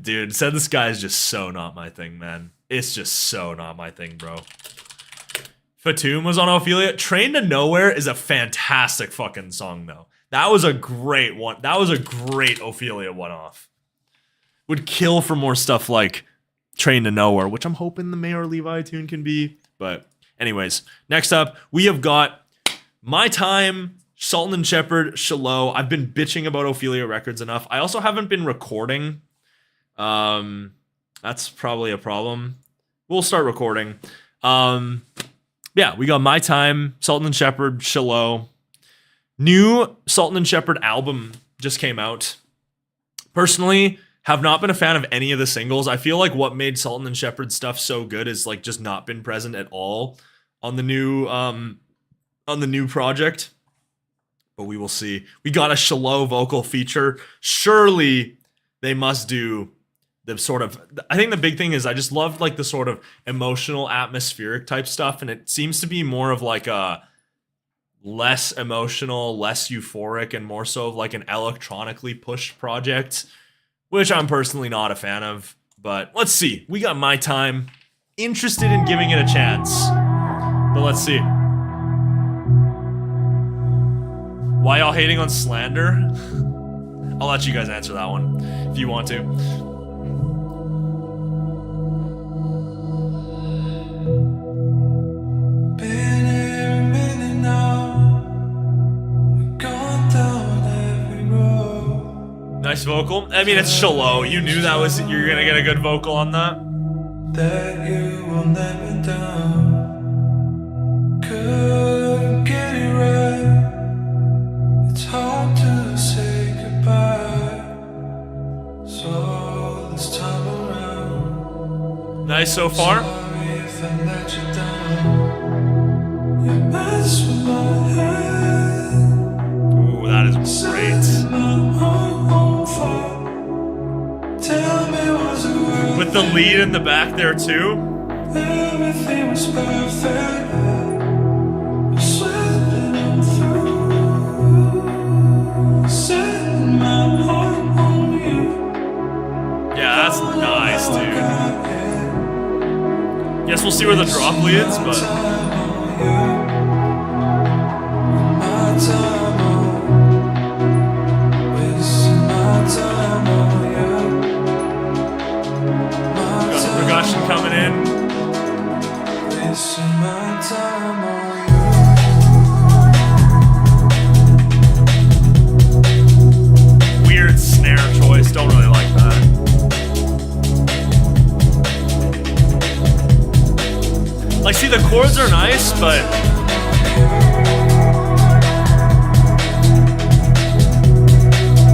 Dude, Said the Sky is just so not my thing, man. It's just so not my thing, bro. Fatum was on Ophelia. Train to Nowhere is a fantastic fucking song, though. That was a great one. That was a great Ophelia one-off. Would kill for more stuff like Train to Nowhere, which I'm hoping the Maor Levi tune can be. But anyways, next up, we have got My Time, Sultan Shepard, Shiloh. I've been bitching about Ophelia Records enough. I also haven't been recording. That's probably a problem. We'll start recording. Yeah, we got My Time, Sultan Shepard, Shiloh. New Sultan Shepard album just came out. Personally, have not been a fan of any of the singles. I feel like what made Sultan Shepard stuff so good is like just not been present at all on the new project. But we will see. We got a Shiloh vocal feature. Surely they must do the sort of, I think the big thing is I just love like the sort of emotional atmospheric type stuff. And it seems to be more of like less emotional, less euphoric, and more so of like an electronically pushed project, which I'm personally not a fan of. But let's see. We got My Time. Interested in giving it a chance. But let's see. Why y'all hating on Slander? I'll let you guys answer that one if you want to. Nice vocal. I mean, it's Shallow. You knew that was you're gonna get a good vocal on that. That you will never down. Couldn't get it right. It's hard to say goodbye. So this time around. Nice so far. Sorry if I let you down. You mess with my head. Ooh, that is great. With the lead in the back there too. Everything was perfect. Slipping through. Setting my heart on you. Yeah, that's nice, dude. Guess we'll see where the drop leads, but percussion coming in. Weird snare choice, don't really like that. Like, see, the chords are nice, but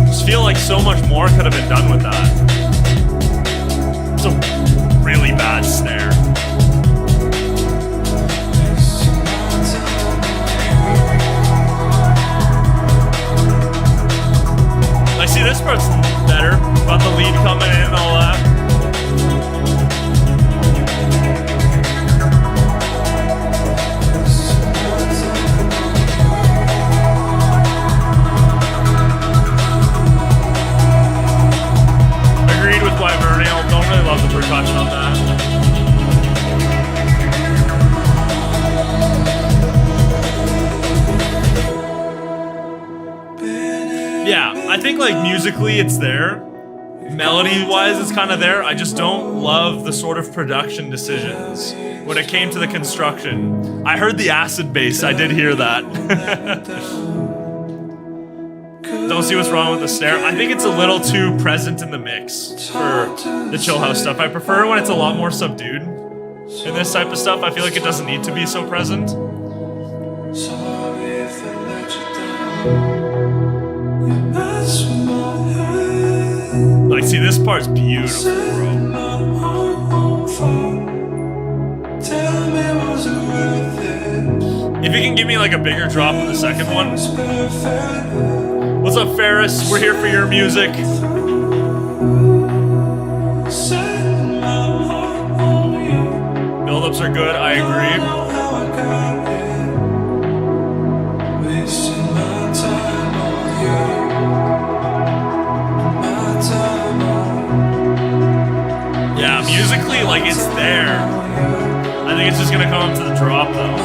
just feel like so much more could have been done with that. It's a really bad snare. I see this part's better. Got the lead coming in and all that. Agreed with Wyvernial. Don't really love the percussion on that. Yeah, I think like musically it's there. Melody-wise it's kind of there. I just don't love the sort of production decisions when it came to the construction. I heard the acid bass. I did hear that. Don't see what's wrong with the snare. I think it's a little too present in the mix for the chill house stuff. I prefer when it's a lot more subdued. In this type of stuff, I feel like it doesn't need to be so present. Like, see, this part's beautiful, bro. If you can give me like a bigger drop in the second one. What's up, Ferris? We're here for your music. Build-ups are good, I agree. Yeah, musically, like, it's there. I think it's just gonna come up to the drop, though.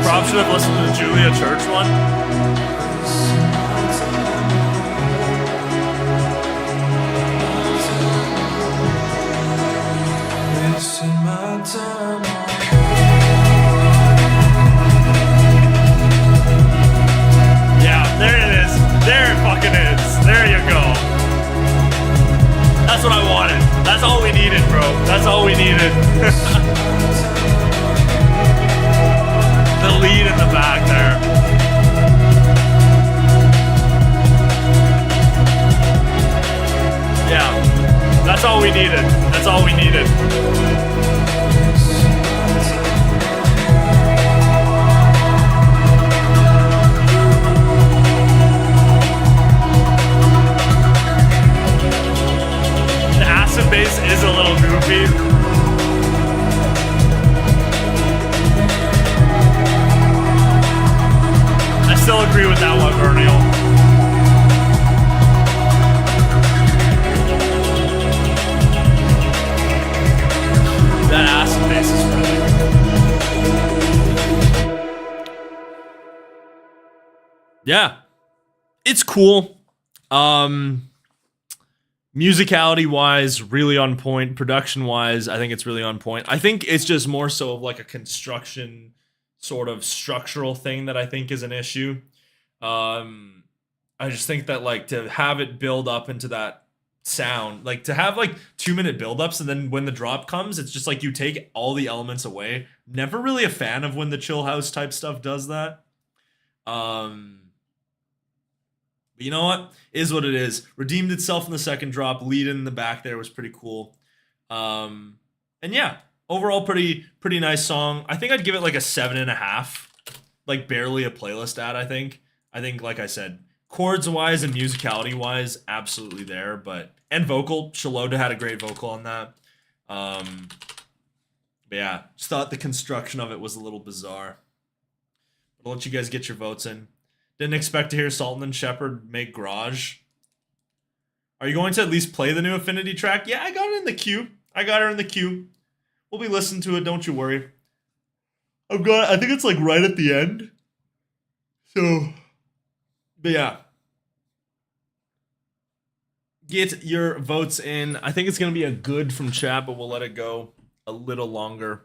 Probably should have listened to the Julia Church one. Yeah, there it is. There it fucking is. There you go. That's what I wanted. That's all we needed, bro. That's all we needed. The lead in the back there. Yeah, that's all we needed. That's all we needed. The acid bass is a yeah, it's cool. Musicality wise, really on point. Production wise, I think it's really on point. I think it's just more so of like a construction sort of structural thing that I think is an issue. I just think that like to have it build up into that sound, like to have like 2-minute buildups and then when the drop comes, it's just like you take all the elements away. Never really a fan of when the chill house type stuff does that. But you know what? Is what it is. Redeemed itself in the second drop. Lead in the back there was pretty cool. And yeah, overall pretty nice song. I think I'd give it like a 7.5. Like barely a playlist ad, I think. I think, like I said, chords wise and musicality wise, absolutely there. But and vocal, Shalota had a great vocal on that. But yeah, just thought the construction of it was a little bizarre. I'll let you guys get your votes in. Didn't expect to hear Sultan Shepard make Garage. Are you going to at least play the new Affinity track? Yeah, I got it in the queue. I got her in the queue. We'll be listening to it, don't you worry. I think it's like right at the end. So, but yeah. Get your votes in. I think it's going to be a good from chat, but we'll let it go a little longer.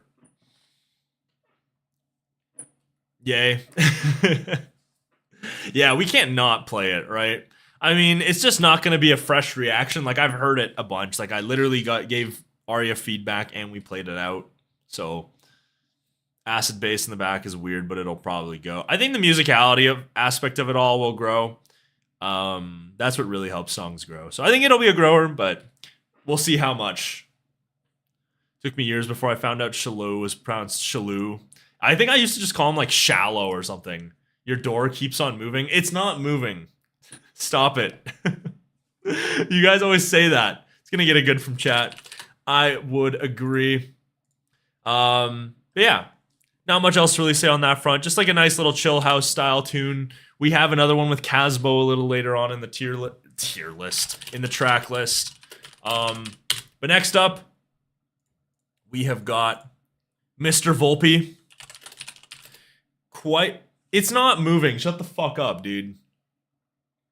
Yay. Yeah, we can't not play it, right? I mean, it's just not going to be a fresh reaction. Like, I've heard it a bunch. Like, I literally gave Arya feedback and we played it out. So, acid bass in the back is weird, but it'll probably go. I think the musicality aspect of it all will grow. That's what really helps songs grow. So, I think it'll be a grower, but we'll see how much. Took me years before I found out Shalou was pronounced Shalou. I think I used to just call him, like, Shallow or something. Your door keeps on moving. It's not moving. Stop it. You guys always say that. It's going to get a good from chat. I would agree. But yeah, not much else to really say on that front. Just like a nice little chill house style tune. We have another one with Kasbo a little later on in the tier list, in the track list. But next up, we have got Mr. Volpe. It's not moving. Shut the fuck up, dude.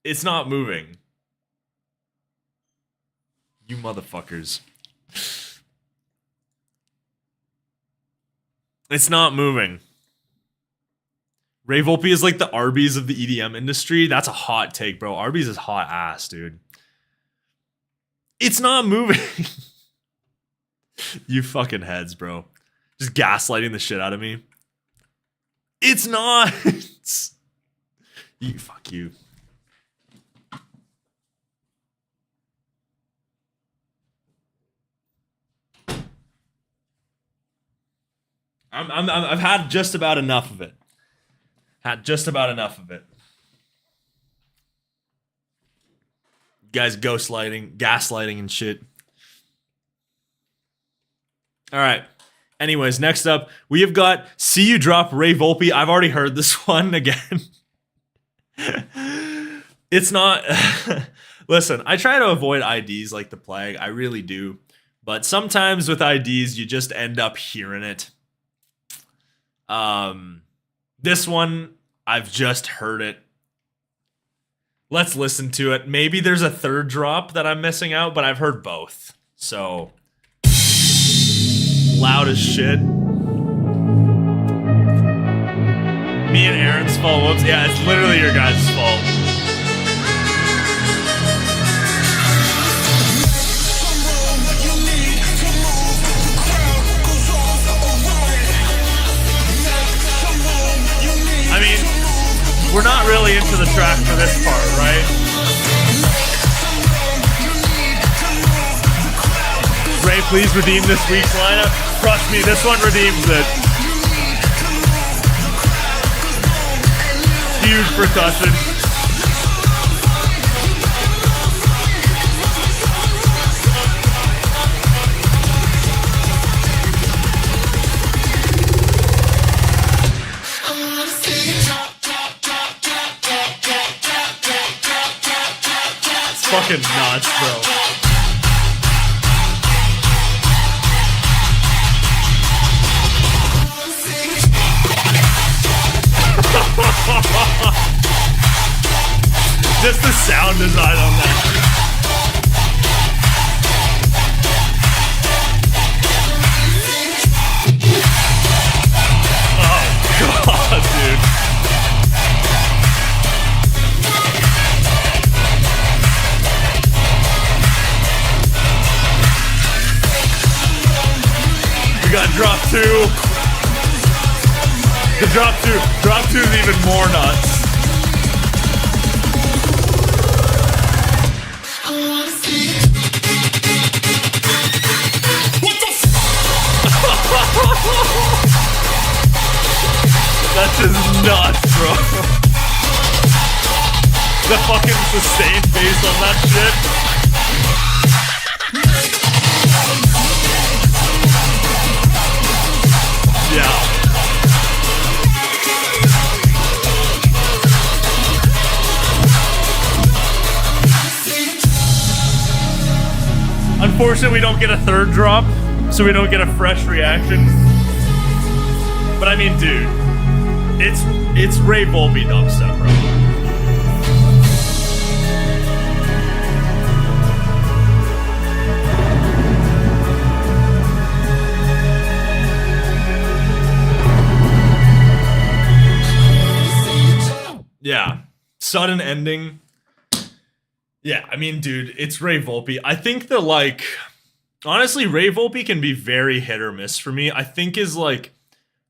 It's not moving. You motherfuckers. It's not moving. Ray Volpe is like the Arby's of the EDM industry. That's a hot take, bro. Arby's is hot ass, dude. It's not moving. You fucking heads, bro. Just gaslighting the shit out of me. It's not. Fuck you. I've had just about enough of it. You guys gaslighting and shit. All right. Anyways, next up, we have got See You Drop Ray Volpe. I've already heard this one again. It's not... Listen, I try to avoid IDs like the plague. I really do. But sometimes with IDs, you just end up hearing it. This one, I've just heard it. Let's listen to it. Maybe there's a third drop that I'm missing out, but I've heard both. So... loud as shit. Me and Aaron's fault. Whoops. Yeah, it's literally your guys' fault. I mean, we're not really into the track for this part, right? Ray, please redeem this week's lineup. Trust me, this one redeems it. Huge percussion. It's fucking nuts, bro. Just the sound design on that. Oh god, dude. We got drop 2. The drop 2 is even more nuts. That's just nuts, bro. The fucking sustained bass on that shit. Yeah. Unfortunately, we don't get a third drop, so we don't get a fresh reaction. But I mean, dude, it's Ray Volpe dubstep, bro. Yeah, sudden ending. Yeah, I mean, dude, it's Ray Volpe. I think that, like, honestly, Ray Volpe can be very hit or miss for me. I think his, like,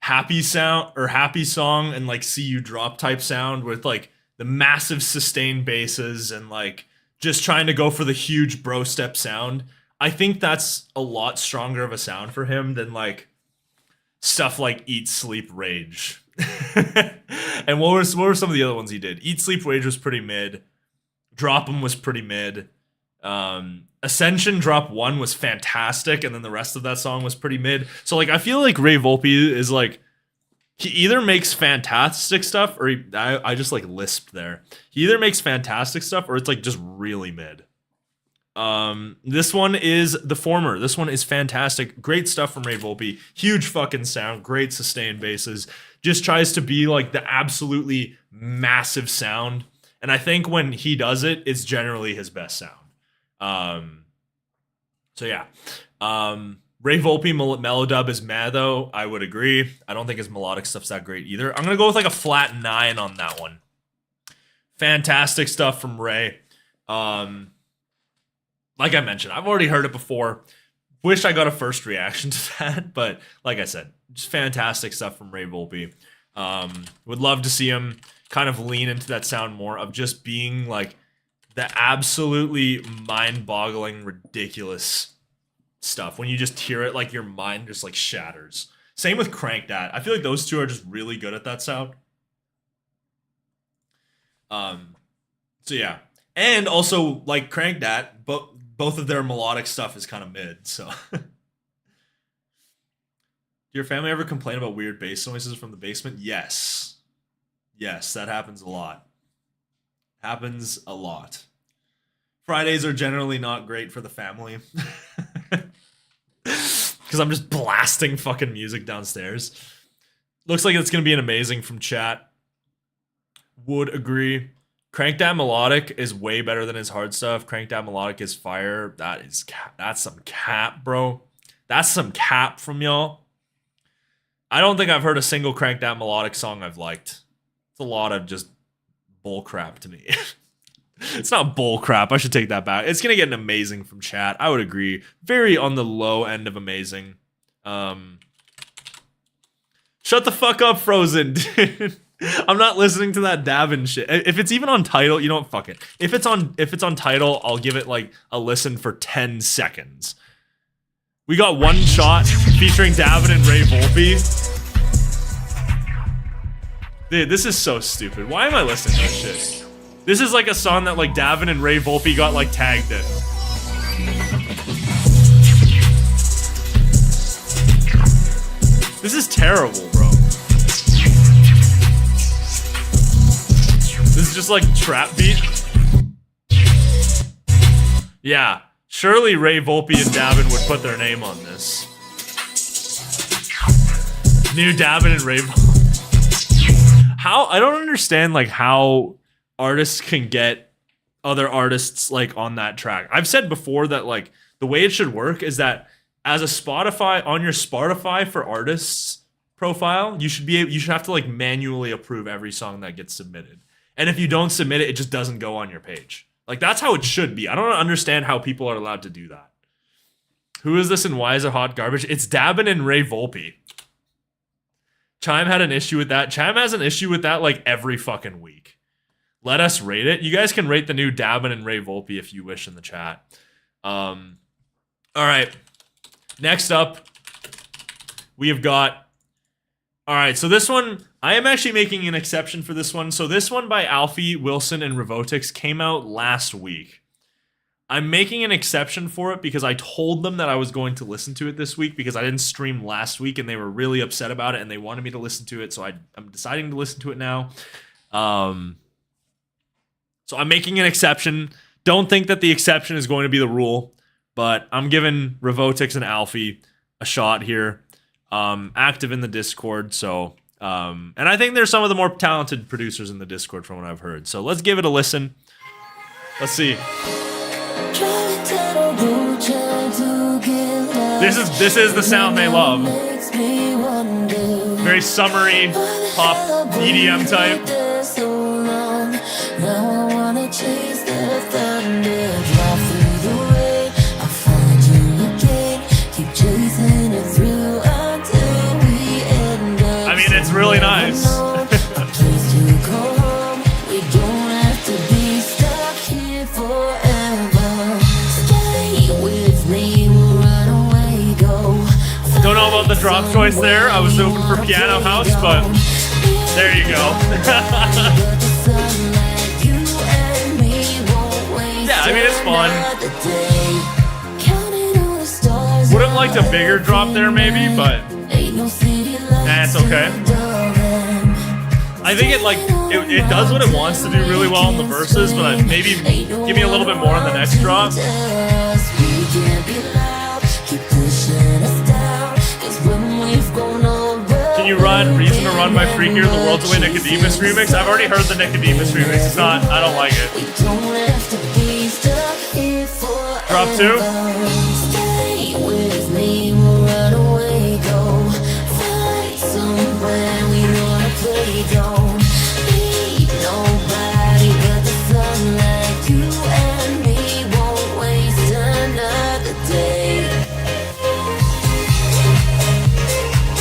happy sound or happy song and, like, see you drop type sound with, like, the massive sustained basses and, like, just trying to go for the huge bro step sound. I think that's a lot stronger of a sound for him than, like, stuff like Eat, Sleep, Rage. And what were some of the other ones he did? Eat, Sleep, Rage was pretty mid. Drop 'em was pretty mid. Ascension Drop 1 was fantastic, and then the rest of that song was pretty mid. So, like, I feel like Ray Volpe is, like, he either makes fantastic stuff, or I just, like, lisped there. He either makes fantastic stuff, or it's, like, just really mid. This one is the former. This one is fantastic. Great stuff from Ray Volpe. Huge fucking sound. Great sustained basses. Just tries to be, like, the absolutely massive sound. And I think when he does it, it's generally his best sound. So yeah. Ray Volpe melodub is mad though. I would agree. I don't think his melodic stuff's that great either. I'm gonna go with like a flat 9 on that one. Fantastic stuff from Ray. Like I mentioned, I've already heard it before. Wish I got a first reaction to that, but like I said, just fantastic stuff from Ray Volpe. Would love to see him kind of lean into that sound more of just being like the absolutely mind-boggling, ridiculous stuff. When you just hear it, like your mind just like shatters. Same with Crank Dat. I feel like those two are just really good at that sound. So yeah. And also like Crank Dat, but both of their melodic stuff is kind of mid, so. Did your family ever complain about weird bass noises from the basement? Yes. Yes, that happens a lot. Happens a lot. Fridays are generally not great for the family. Because I'm just blasting fucking music downstairs. Looks like it's going to be an amazing from chat. Would agree. Crank Dat Melodic is way better than his hard stuff. Crank Dat Melodic is fire. That's some cap, bro. That's some cap from y'all. I don't think I've heard a single Crank Dat Melodic song I've liked. It's a lot of just bull crap to me. It's not bull crap. I should take that back. It's going to get an amazing from chat. I would agree. Very on the low end of amazing. Shut the fuck up, Frozen, dude. I'm not listening to that Davin shit. If it's even on Tidal, you know what? Fuck it. If it's on Tidal, I'll give it like a listen for 10 seconds. We got One Shot featuring Davin and Ray Volpe. Dude, this is so stupid. Why am I listening to this shit? This is like a song that like Davin and Ray Volpe got like tagged in. This is terrible, bro. This is just like trap beat. Yeah, surely Ray Volpe and Davin would put their name on this. New Davin and Ray Volpe. How? I don't understand like how artists can get other artists like on that track. I've said before that like the way it should work is that as a Spotify on your Spotify for artists profile, you should have to like manually approve every song that gets submitted. And if you don't submit it, it just doesn't go on your page. Like that's how it should be. I don't understand how people are allowed to do that. Who is this and why is it hot garbage? It's Dabin and Ray Volpe. Chime had an issue with that. Chime has an issue with that like every fucking week. Let us rate it. You guys can rate the new Dabin and Ray Volpe if you wish in the chat. All right. Next up, we have got... All right, so this one, I am actually making an exception for this one. So this one by Alfie, Wilson, and Rtics came out last week. I'm making an exception for it because I told them that I was going to listen to it this week because I didn't stream last week and they were really upset about it and they wanted me to listen to it. So I'm deciding to listen to it now. So I'm making an exception. Don't think that the exception is going to be the rule, but I'm giving Rtics and Alfie a shot here. Active in the Discord, so and I think there's some of the more talented producers in the Discord from what I've heard. So let's give it a listen. Let's see. This is the sound they love. Very summery, pop, EDM type. I mean, it's really nice. Don't know about the drop choice there. I was hoping for Piano House, but there you go. Yeah, I mean, it's fun. Would have liked a bigger drop there maybe, but it's okay. I think it does what it wants to do really well in the verses, but maybe give me a little bit more in the next drop. Can you run Reason to Run by Freakier, the World's Away Nicodemus remix? I've already heard the Nicodemus remix. It's not, I don't like it. Drop 2.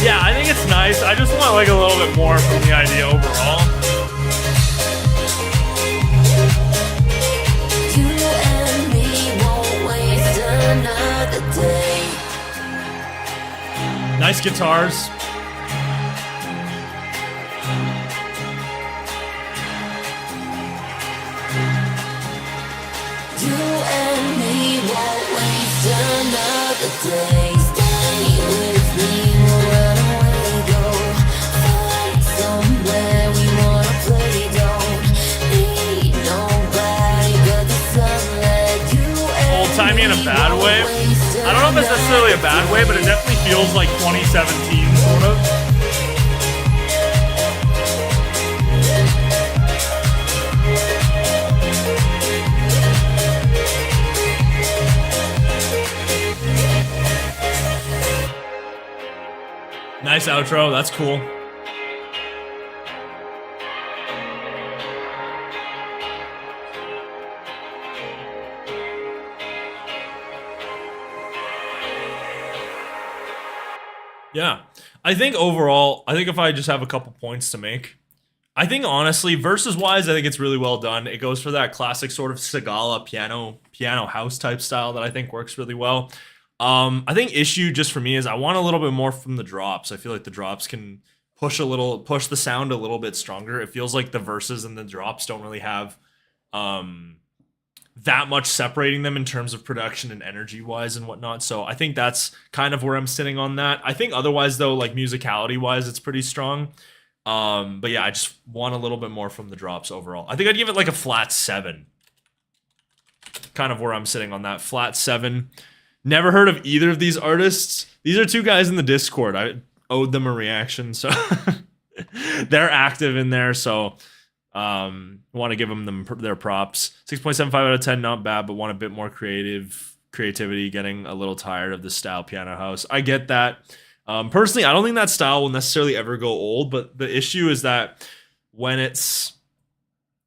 Yeah, I think it's nice. I just want like a little bit more from the idea overall. Nice guitars. You and me won't waste another day. Stay with me, we'll run away, go find somewhere we wanna play. Don't need nobody but the sunlight. You and old-timey in a bad way. I don't know if it's necessarily a bad way, but it definitely feels like 2017 sort of. Nice outro, that's cool. Yeah, I think overall, if I just have a couple points to make, I think honestly, verses wise, I think it's really well done. It goes for that classic sort of Segala piano house type style that I think works really well. I think issue just for me is I want a little bit more from the drops. I feel like the drops can push the sound a little bit stronger. It feels like the verses and the drops don't really have that much separating them in terms of production and energy wise and whatnot. So I think that's kind of where I'm sitting on that. I think otherwise though, like musicality wise, it's pretty strong. But yeah, I just want a little bit more from the drops overall. I think I'd give it like a flat 7. Kind of where I'm sitting on that flat 7. Never heard of either of these artists. These are two guys in the Discord. I owed them a reaction, so they're active in there. So Want to give them their props. 6.75 out of 10, not bad, but want a bit more creativity. Getting a little tired of the style piano house. I get that. Personally, I don't think that style will necessarily ever go old, but the issue is that when it's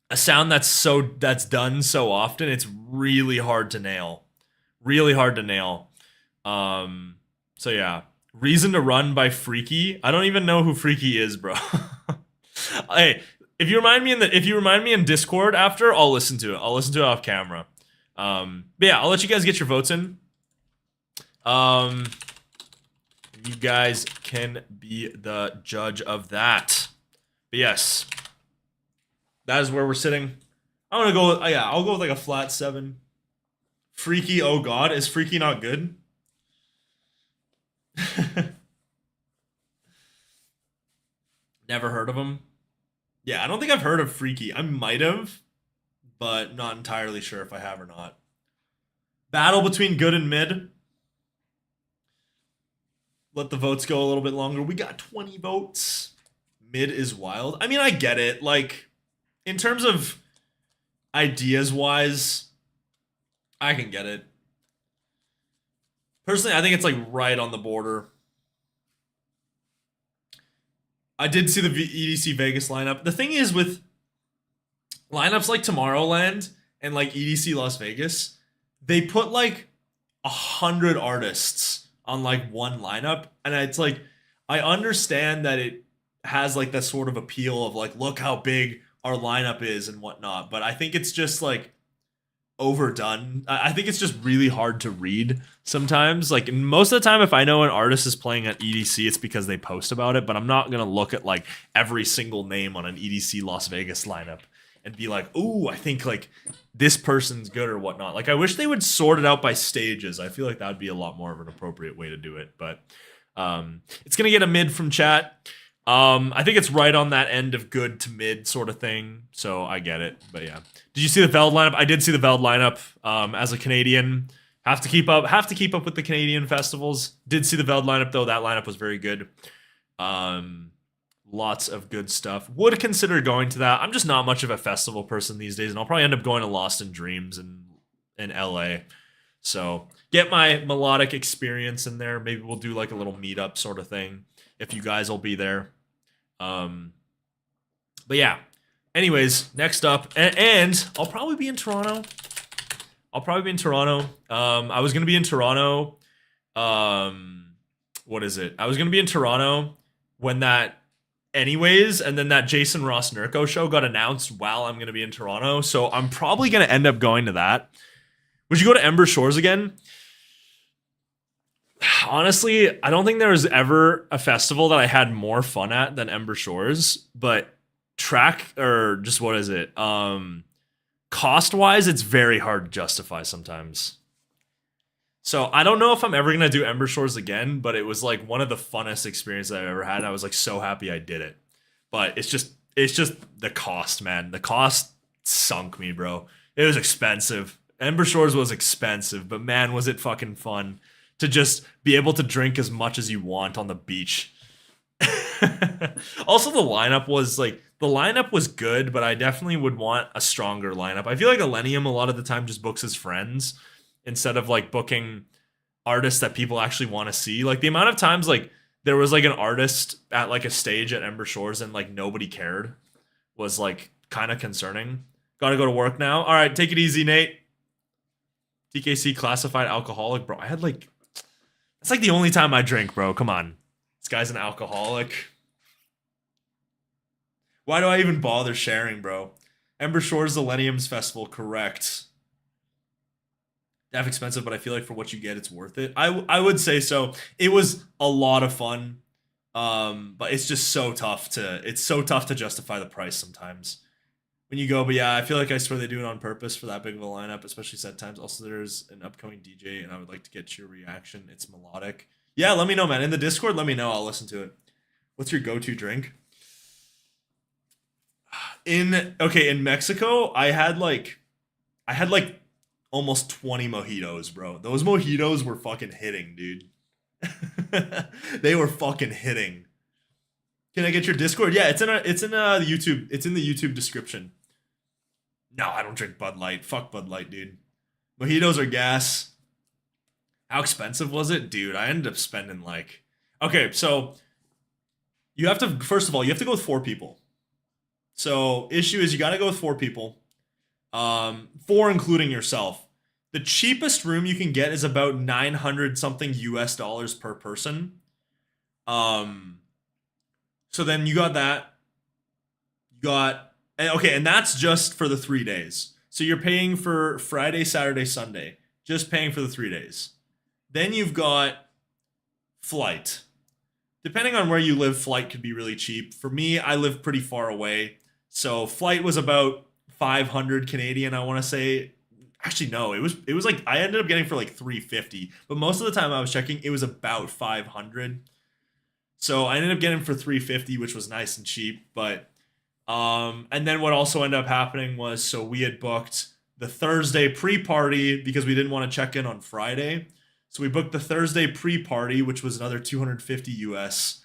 a sound that's done so often, it's really hard to nail. Really hard to nail. So yeah. Reason to Run by Freaky. I don't even know who Freaky is, bro. Hey, if you remind me in Discord after, I'll listen to it. I'll listen to it off camera. But yeah, I'll let you guys get your votes in. You guys can be the judge of that. But yes, that is where we're sitting. I'm gonna go with, yeah, I'll go with like a flat 7. Freaky, oh god, is Freaky not good? Never heard of him. Yeah, I don't think I've heard of Freaky. I might have, but not entirely sure if I have or not. Battle between good and mid. Let the votes go a little bit longer. We got 20 votes. Mid is wild. I mean, I get it. Like, in terms of ideas-wise, I can get it. Personally, I think it's like right on the border. I did see the EDC Vegas lineup. The thing is with lineups like Tomorrowland and like EDC Las Vegas, they put like 100 artists on like one lineup, and it's like, I understand that it has like that sort of appeal of like, look how big our lineup is and whatnot, but I think it's just like overdone. I think it's just really hard to read sometimes. Like most of the time, if I know an artist is playing at EDC, it's because they post about it, but I'm not gonna look at like every single name on an EDC Las Vegas lineup and be like, ooh, I think like this person's good or whatnot. Like I wish they would sort it out by stages. I feel like that would be a lot more of an appropriate way to do it, but it's gonna get a mid from chat. I think it's right on that end of good to mid sort of thing, so I get it. But yeah, did you see the Veld lineup? I did see the Veld lineup. As a Canadian, have to keep up with the Canadian festivals. Did see the Veld lineup though. That lineup was very good. Lots of good stuff. Would consider going to that. I'm just not much of a festival person these days, and I'll probably end up going to Lost in Dreams in LA. So get my melodic experience in there. Maybe we'll do like a little meetup sort of thing if you guys will be there. But yeah. Anyways, next up, and I'll probably be in Toronto. I was gonna be in Toronto. What is it? I was gonna be in Toronto when that. Anyways, and then that Jason Ross Nurko show got announced while I'm gonna be in Toronto, so I'm probably gonna end up going to that. Would you go to Ember Shores again? Honestly, I don't think there was ever a festival that I had more fun at than Ember Shores, but cost-wise, it's very hard to justify sometimes. So I don't know if I'm ever gonna do Ember Shores again, but it was like one of the funnest experiences I've ever had, and I was like so happy I did it. But it's just the cost, man. The cost sunk me, bro. It was expensive. Ember Shores was expensive, but man, was it fucking fun to just be able to drink as much as you want on the beach. Also, the lineup was good, but I definitely would want a stronger lineup. I feel like Illenium a lot of the time just books his friends instead of like booking artists that people actually want to see. Like the amount of times like there was like an artist at like a stage at Ember Shores and like nobody cared was like kind of concerning. Gotta go to work now. All right, take it easy, Nate. TKC classified alcoholic, bro. It's like the only time I drink, bro. Come on. This guy's an alcoholic. Why do I even bother sharing, bro? Ember Shores Illenium's festival, correct. That's expensive, but I feel like for what you get, it's worth it. I would say so. It was a lot of fun, but it's just so tough to justify the price sometimes when you go. But yeah, I feel like I swear they do it on purpose for that big of a lineup, especially set times. Also, there's an upcoming DJ, and I would like to get your reaction. It's melodic. Yeah, let me know, man. In the Discord, let me know. I'll listen to it. What's your go-to drink? In Mexico, I had like almost 20 mojitos, bro. Those mojitos were fucking hitting, dude. They were fucking hitting. Can I get your Discord? Yeah, it's in the YouTube. It's in the YouTube description. No, I don't drink Bud Light. Fuck Bud Light, dude. Mojitos are gas. How expensive was it? Dude, I ended up spending like... Okay, so you have to, first of all, you have to go with 4 people. So issue is you got to go with 4 people. 4 including yourself. The cheapest room you can get is about 900 something US dollars per person. So then you got that. You got, okay, and that's just for the 3 days. So you're paying for Friday, Saturday, Sunday. Just paying for the 3 days. Then you've got flight. Depending on where you live, flight could be really cheap. For me, I live pretty far away. So flight was about 500 Canadian, I want to say. Actually, no, it was like, I ended up getting for like 350. But most of the time I was checking, it was about 500. So I ended up getting for 350, which was nice and cheap. But, and then what also ended up happening was, so we had booked the Thursday pre-party because we didn't want to check in on Friday. So we booked the Thursday pre-party, which was another 250 US.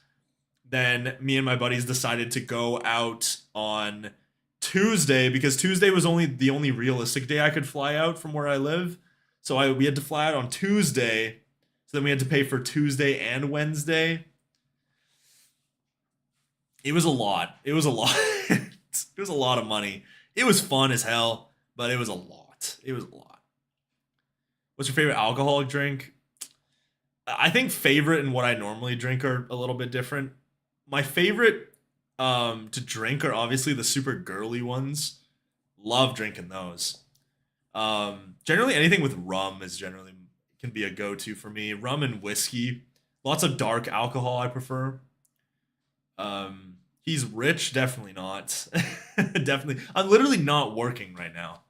Then me and my buddies decided to go out on Tuesday because Tuesday was the only realistic day I could fly out from where I live. So we had to fly out on Tuesday. So then we had to pay for Tuesday and Wednesday. It was a lot. It was a lot. It was a lot of money. It was fun as hell, but it was a lot. It was a lot. What's your favorite alcoholic drink? I think favorite and what I normally drink are a little bit different. My favorite to drink are obviously the super girly ones. Love drinking those. Generally anything with rum can be a go-to for me. Rum and whiskey. Lots of dark alcohol I prefer. He's rich, definitely not. Definitely. I'm literally not working right now.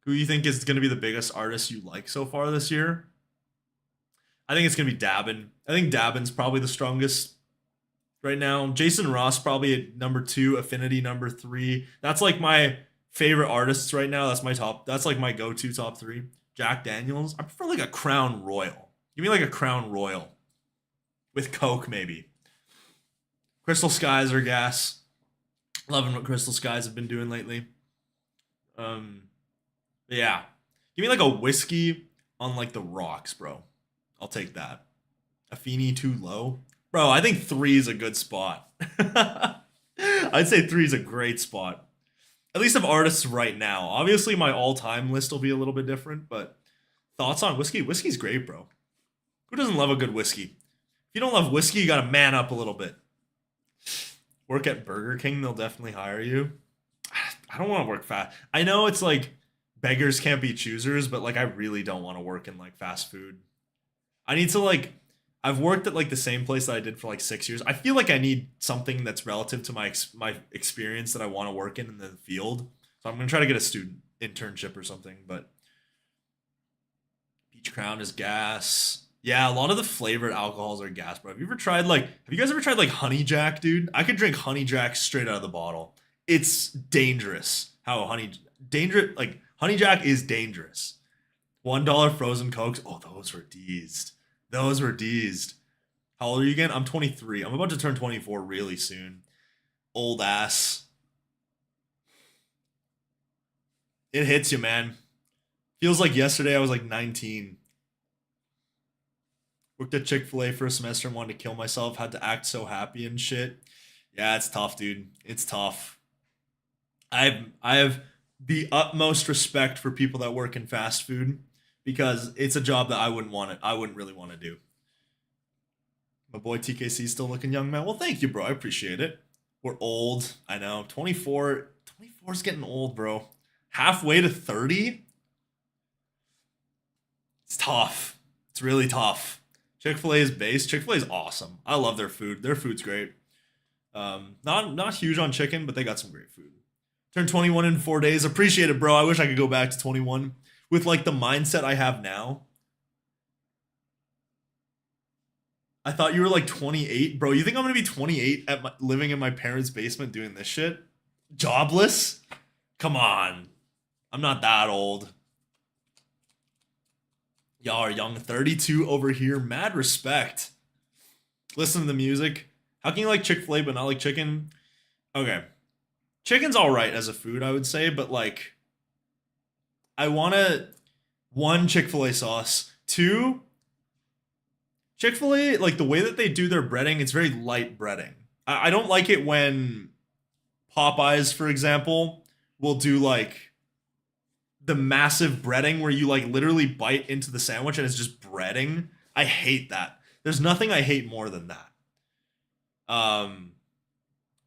Who do you think is going to be the biggest artist you like so far this year? I think it's going to be Dabin. I think Dabin's probably the strongest right now. Jason Ross probably at number 2, Affinity number 3. That's like my favorite artists right now. That's like my go-to top 3. Jack Daniels. I prefer like a Crown Royal. Give me like a Crown Royal. With Coke maybe. Crystal Skies are gas. Loving what Crystal Skies have been doing lately. Yeah. Give me like a whiskey on like the rocks, bro. I'll take that. Affinity too low. Bro, I think 3 is a good spot. I'd say 3 is a great spot. At least of artists right now. Obviously, my all-time list will be a little bit different, but thoughts on whiskey? Whiskey's great, bro. Who doesn't love a good whiskey? If you don't love whiskey, you gotta man up a little bit. Work at Burger King, they'll definitely hire you. I don't want to work fast. I know it's like beggars can't be choosers, but like I really don't want to work in like fast food. I need to like, I've worked at like the same place that I did for like 6 years. I feel like I need something that's relative to my experience that I want to work in the field. So I'm gonna try to get a student internship or something. But Peach Crown is gas. Yeah, a lot of the flavored alcohols are gas, bro. Have you guys ever tried like Honey Jack, dude? I could drink Honey Jack straight out of the bottle. It's dangerous. Honey Jack is dangerous. $1 frozen Cokes. Oh, those were deezed. Those were deezed. How old are you again? I'm 23. I'm about to turn 24 really soon. Old ass. It hits you, man. Feels like yesterday I was like 19. Worked at Chick-fil-A for a semester and wanted to kill myself. Had to act so happy and shit. Yeah, it's tough, dude. It's tough. I have the utmost respect for people that work in fast food because it's a job that I wouldn't really want to do. My boy TKC still looking young, man. Well, thank you, bro. I appreciate it. We're old. I know. 24 is getting old, bro. Halfway to 30? It's tough. It's really tough. Chick-fil-A is base. Chick-fil-A is awesome. I love their food. Their food's great. Not huge on chicken, but they got some great food. Turned 21 in 4 days. Appreciate it, bro. I wish I could go back to 21 with like the mindset I have now. I thought you were like 28, bro. You think I'm gonna be 28 living in my parents' basement doing this shit? Jobless? Come on. I'm not that old. Y'all are young. 32 over here. Mad respect. Listen to the music. How can you like Chick-fil-A but not like chicken? Okay. Chicken's all right as a food, I would say, but like, I want to, one, Chick-fil-A sauce. Two, Chick-fil-A, like the way that they do their breading, it's very light breading. I don't like it when Popeyes, for example, will do like the massive breading where you like literally bite into the sandwich and it's just breading. I hate that. There's nothing I hate more than that.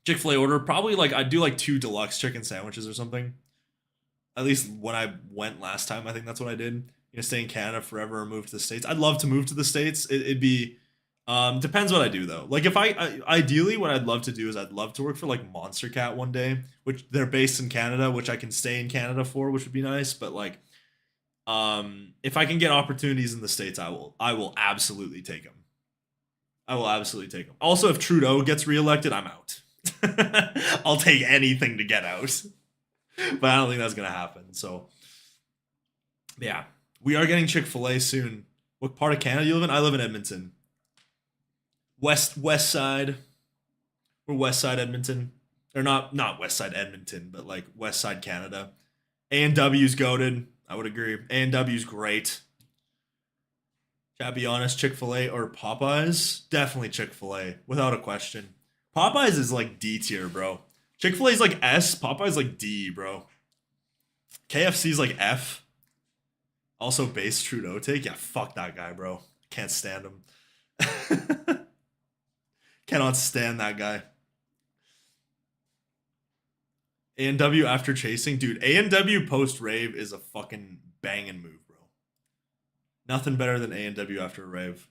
Chick-fil-A order, probably like I'd do like 2 deluxe chicken sandwiches or something. At least when I went last time, I think that's what I did. You know, stay in Canada forever or move to the States. I'd love to move to the States. It'd be depends what I do though. Like if I ideally what I'd love to do is I'd love to work for like Monster Cat one day, which they're based in Canada, which I can stay in Canada for, which would be nice. But like if I can get opportunities in the States, I will absolutely take them. I will absolutely take them. Also, if Trudeau gets reelected, I'm out. I'll take anything to get out. But I don't think that's gonna happen. So yeah. We are getting Chick-fil-A soon. What part of Canada do you live in? I live in Edmonton. West side. We're west side Edmonton. Or not west side Edmonton, but like west side Canada. A&W's goated. I would agree. A&W's great. Should I be honest, Chick-fil-A or Popeyes? Definitely Chick-fil-A, without a question. Popeyes is like D tier, bro. Chick-fil-A is like S. Popeyes like D, bro. KFC's like F. Also, base Trudeau take. Yeah, fuck that guy, bro. Can't stand him. Cannot stand that guy. A&W after chasing. Dude, A&W post-rave is a fucking banging move, bro. Nothing better than A&W after a rave.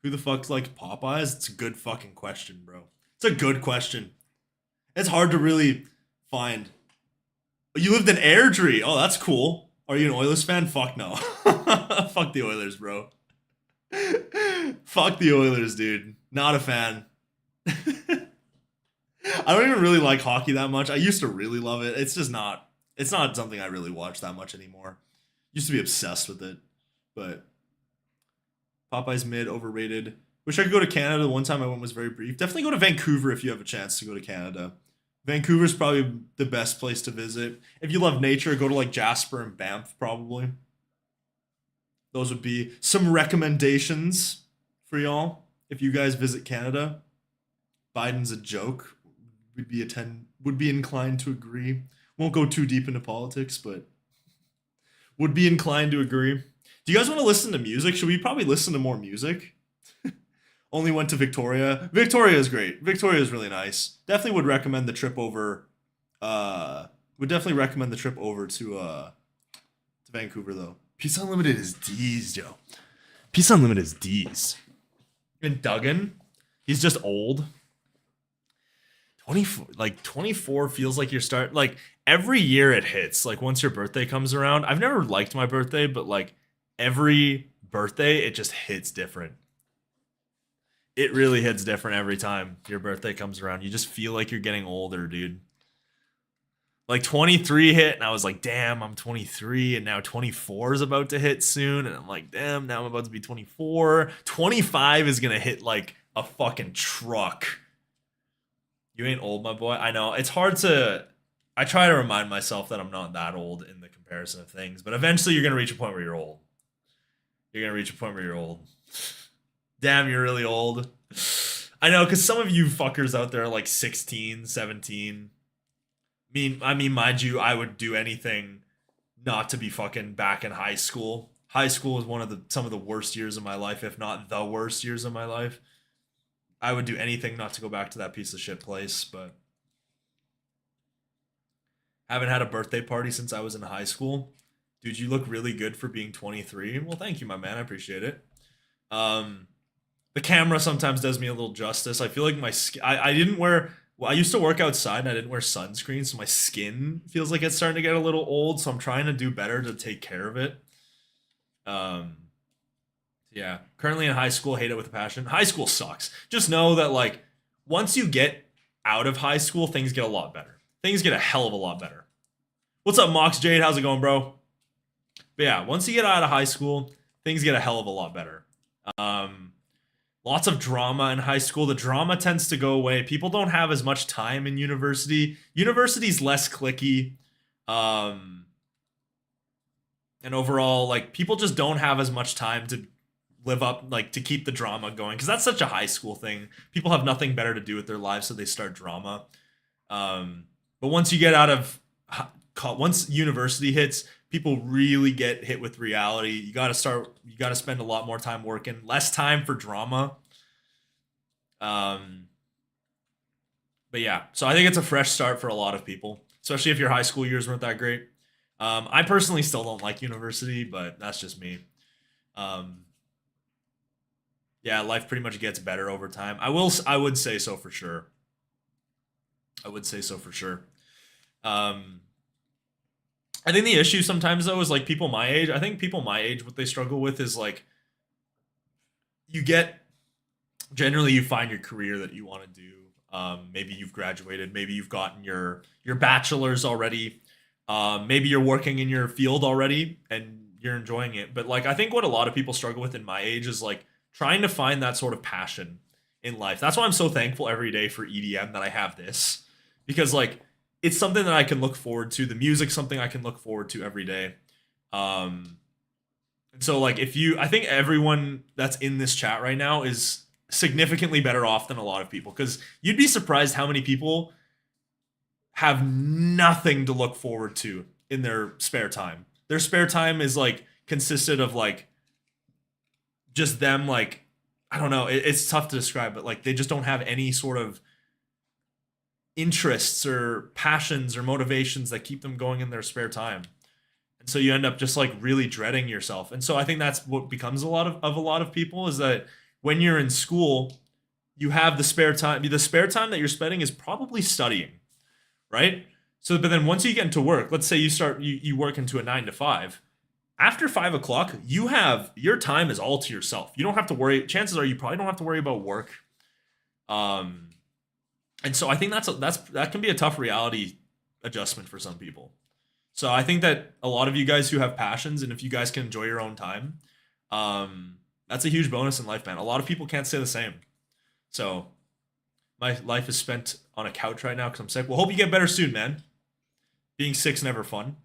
Who the fuck's like Popeyes? It's a good fucking question, bro. It's a good question. It's hard to really find. You lived in Airdrie. Oh, that's cool. Are you an Oilers fan? Fuck no. Fuck the Oilers, bro. Fuck the Oilers, dude. Not a fan. I don't even really like hockey that much. I used to really love it. It's just not. It's not something I really watch that much anymore. Used to be obsessed with it, but Popeye's mid, overrated. Wish I could go to Canada. The one time I went was very brief. Definitely go to Vancouver if you have a chance to go to Canada. Vancouver's probably the best place to visit. If you love nature, go to like Jasper and Banff probably. Those would be some recommendations for y'all if you guys visit Canada. Biden's a joke. Would be inclined to agree. Won't go too deep into politics, but would be inclined to agree. Do you guys want to listen to music? Should we probably listen to more music? Only went to Victoria. Victoria is great. Victoria is really nice. Definitely would recommend the trip over. Would definitely recommend the trip over to Vancouver though. Peace Unlimited is D's, Joe. Peace Unlimited is D's. And Duggan, he's just old. 24 feels like you're like every year it hits. Like once your birthday comes around, I've never liked my birthday, but like every birthday it just hits different. It really hits different every time your birthday comes around. You just feel like you're getting older, dude. Like 23 hit, and I was like, damn, I'm 23, and now 24 is about to hit soon, and I'm like, damn, now I'm about to be 24. 25 is gonna hit like a fucking truck. You ain't old, my boy. I know, it's hard to... I try to remind myself that I'm not that old in the comparison of things, but eventually you're gonna reach a point where you're old. You're gonna reach a point where you're old. Damn, you're really old. I know, because some of you fuckers out there are like 16, 17. I mean, mind you, I would do anything not to be fucking back in high school. High school was some of the worst years of my life, if not the worst years of my life. I would do anything not to go back to that piece of shit place, but haven't had a birthday party since I was in high school. Dude, you look really good for being 23. Well, thank you, my man. I appreciate it. The camera sometimes does me a little justice. I feel like my skin... I didn't wear... Well, I used to work outside and I didn't wear sunscreen, so my skin feels like it's starting to get a little old, so I'm trying to do better to take care of it. Yeah. Currently in high school, hate it with a passion. High school sucks. Just know that, like, once you get out of high school, things get a lot better. Things get a hell of a lot better. What's up, Mox Jade? How's it going, bro? But yeah, once you get out of high school, things get a hell of a lot better. lots of drama in high school. The drama tends to go away. People don't have as much time in university. University's less cliquey. And overall, like, people just don't have as much time to live up, like, to keep the drama going, because that's such a high school thing. People have nothing better to do with their lives, so they start drama. But once you get out of, once university hits, people really get hit with reality. You got to spend a lot more time working, less time for drama. But yeah, so I think it's a fresh start for a lot of people, especially if your high school years weren't that great. I personally still don't like university, but that's just me. Yeah, life pretty much gets better over time. I would say so for sure. I would say so for sure. I think the issue sometimes though is like people my age. I think people my age, what they struggle with is like, generally you find your career that you want to do. Maybe you've graduated, maybe you've gotten your bachelor's already. Maybe you're working in your field already and you're enjoying it. But like, I think what a lot of people struggle with in my age is like trying to find that sort of passion in life. That's why I'm so thankful every day for EDM that I have this, because like, it's something that I can look forward to. The music's something I can look forward to every day. And so like, I think everyone that's in this chat right now is significantly better off than a lot of people, because you'd be surprised how many people have nothing to look forward to in their spare time. Their spare time is like consisted of like just them, like, I don't know, it's tough to describe, but like they just don't have any sort of interests or passions or motivations that keep them going in their spare time. And so you end up just like really dreading yourself. And so I think that's what becomes a lot of people, is that when you're in school, you have the spare time. The spare time that you're spending is probably studying, right? So, but then once you get into work, let's say you work into a 9 to 5. After 5 o'clock, your time is all to yourself. You don't have to worry. Chances are you probably don't have to worry about work. And so I think that can be a tough reality adjustment for some people. So I think that a lot of you guys who have passions, and if you guys can enjoy your own time, that's a huge bonus in life, man. A lot of people can't say the same. So my life is spent on a couch right now because I'm sick. Well, hope you get better soon, man. Being sick's never fun.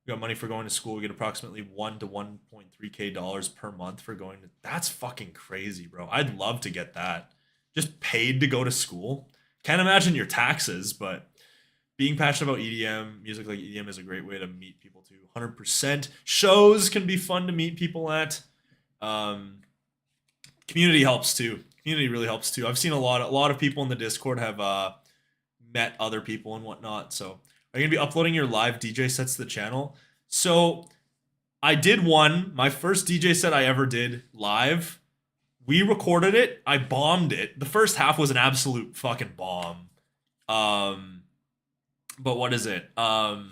We got money for going to school. We get approximately $1 to $1.3K per month for going to. That's fucking crazy, bro. I'd love to get that. Just paid to go to school. Can't imagine your taxes, but being passionate about EDM, music like EDM, is a great way to meet people too. 100%. Shows can be fun to meet people at. Community helps too. Community really helps too. I've seen a lot of people in the Discord have met other people and whatnot. So are you gonna be uploading your live DJ sets to the channel? So I did one. My first DJ set I ever did live. We recorded it. I bombed it. The first half was an absolute fucking bomb. But what is it? The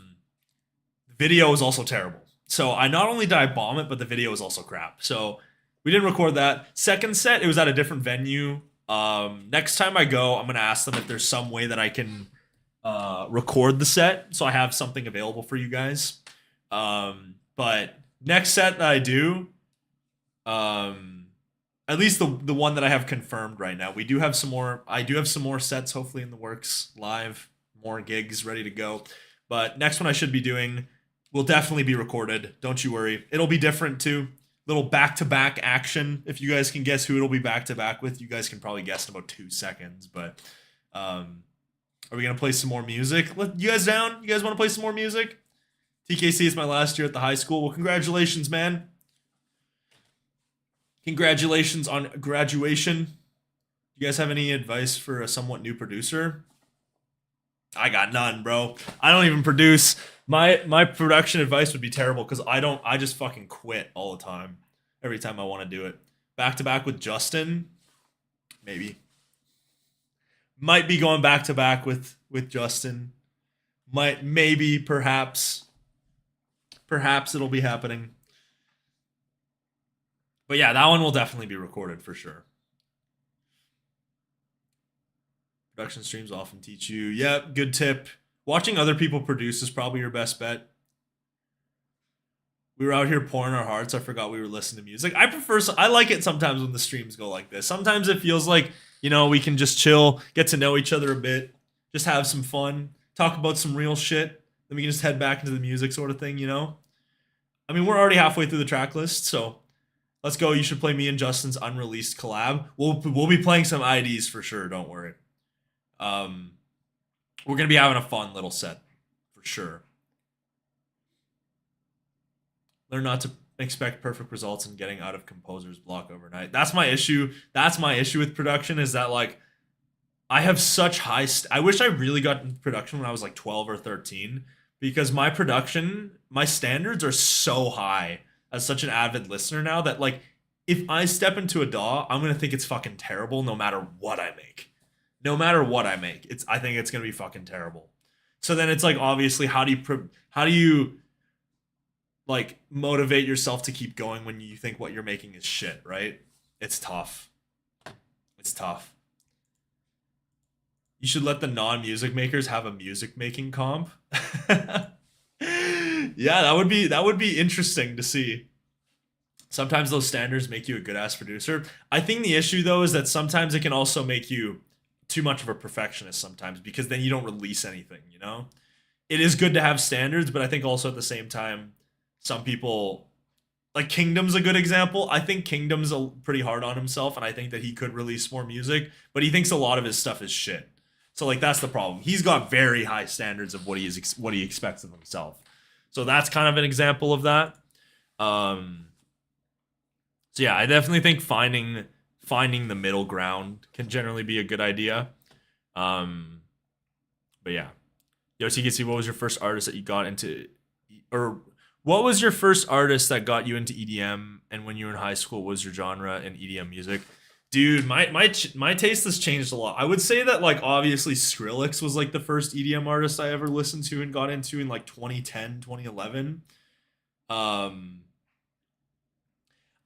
video was also terrible. So I not only did I bomb it, but the video was also crap. So we didn't record that. Second set, it was at a different venue. Next time I go, I'm gonna ask them if there's some way that I can record the set, so I have something available for you guys. But next set that I do, at least the one that I have confirmed right now, we do have some more. I do have some more sets hopefully in the works, live, more gigs ready to go. But next one I should be doing will definitely be recorded. Don't you worry. It'll be different too. Little back-to-back action. If you guys can guess who it'll be back-to-back with, you guys can probably guess in about 2 seconds. But are we gonna play some more music? You guys down? You guys want to play some more music? TKC is my last year at the high school. Well, congratulations, man. Congratulations on graduation. You guys have any advice for a somewhat new producer? I got none, bro. I don't even produce. My production advice would be terrible because I just fucking quit all the time. Every time I want to do it. Back to back with Justin? Maybe. Might be going back to back with Justin. Maybe, perhaps. Perhaps it'll be happening. But yeah, that one will definitely be recorded for sure. Production streams often teach you. Yep, good tip. Watching other people produce is probably your best bet. We were out here pouring our hearts. I forgot we were listening to music. I like it sometimes when the streams go like this. Sometimes it feels like, we can just chill, get to know each other a bit, just have some fun, talk about some real shit. Then we can just head back into the music sort of thing, I mean, we're already halfway through the track list, so let's go. You should play me and Justin's unreleased collab. We'll be playing some IDs for sure, don't worry. We're going to be having a fun little set for sure. Learn not to expect perfect results and getting out of composer's block overnight. That's my issue. That's my issue with production is that like I have such high I wish I really got into production when I was like 12 or 13 because my standards are so high as such an avid listener now that like if I step into a DAW, I'm going to think it's fucking terrible no matter what I make. No matter what I make. I think it's going to be fucking terrible. So then it's like obviously how do you like motivate yourself to keep going when you think what you're making is shit, right? It's tough. It's tough. You should let the non-music makers have a music making comp. Yeah, that would be interesting to see. Sometimes those standards make you a good ass producer. I think the issue though is that sometimes it can also make you too much of a perfectionist sometimes because then you don't release anything, It is good to have standards, but I think also at the same time some people, like Kingdom's a good example. I think Kingdom's pretty hard on himself, and I think that he could release more music, but he thinks a lot of his stuff is shit. So like that's the problem. He's got very high standards of what he expects of himself. So that's kind of an example of that. So yeah, I definitely think finding the middle ground can generally be a good idea. But yeah, Yo, TKC, what was your first artist that you got into, or what was your first artist that got you into EDM? And when you were in high school, what was your genre in EDM music? Dude, my taste has changed a lot. I would say that like obviously Skrillex was like the first EDM artist I ever listened to and got into in like 2010, 2011.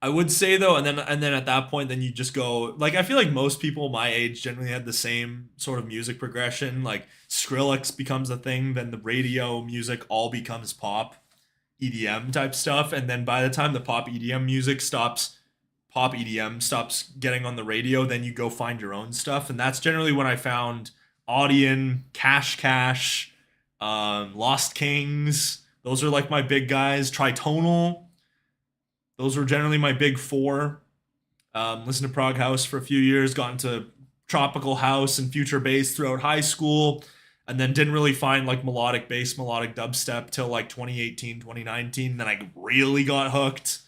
I would say though, and then at that point, then you just go like I feel like most people my age generally had the same sort of music progression. Like Skrillex becomes a thing, then the radio music all becomes pop, EDM type stuff, and then by the time the pop EDM stops getting on the radio, then you go find your own stuff, and that's generally when I found Audion, Cash, Lost Kings. Those are like my big guys. Tritonal. Those were generally my big four. Listened to Prog House for a few years, got into Tropical House and Future Bass throughout high school, and then didn't really find like melodic bass, melodic dubstep till like 2018, 2019. Then I really got hooked,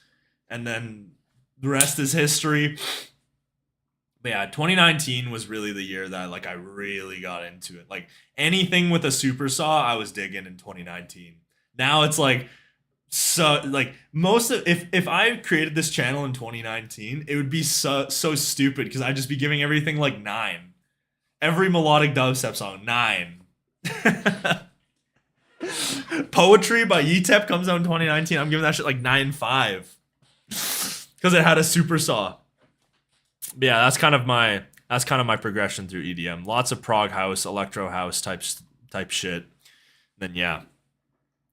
and then the rest is history. But yeah, 2019 was really the year that like I really got into it. Like anything with a super saw, I was digging in 2019. Now it's like so like most of if I created this channel in 2019, it would be so stupid because I'd just be giving everything like 9. Every melodic dubstep song 9. Poetry by Ytep comes out in 2019. I'm giving that shit like 9.5 because it had a super saw. But yeah, that's kind of my progression through EDM. Lots of prog house, electro house type shit. Then yeah.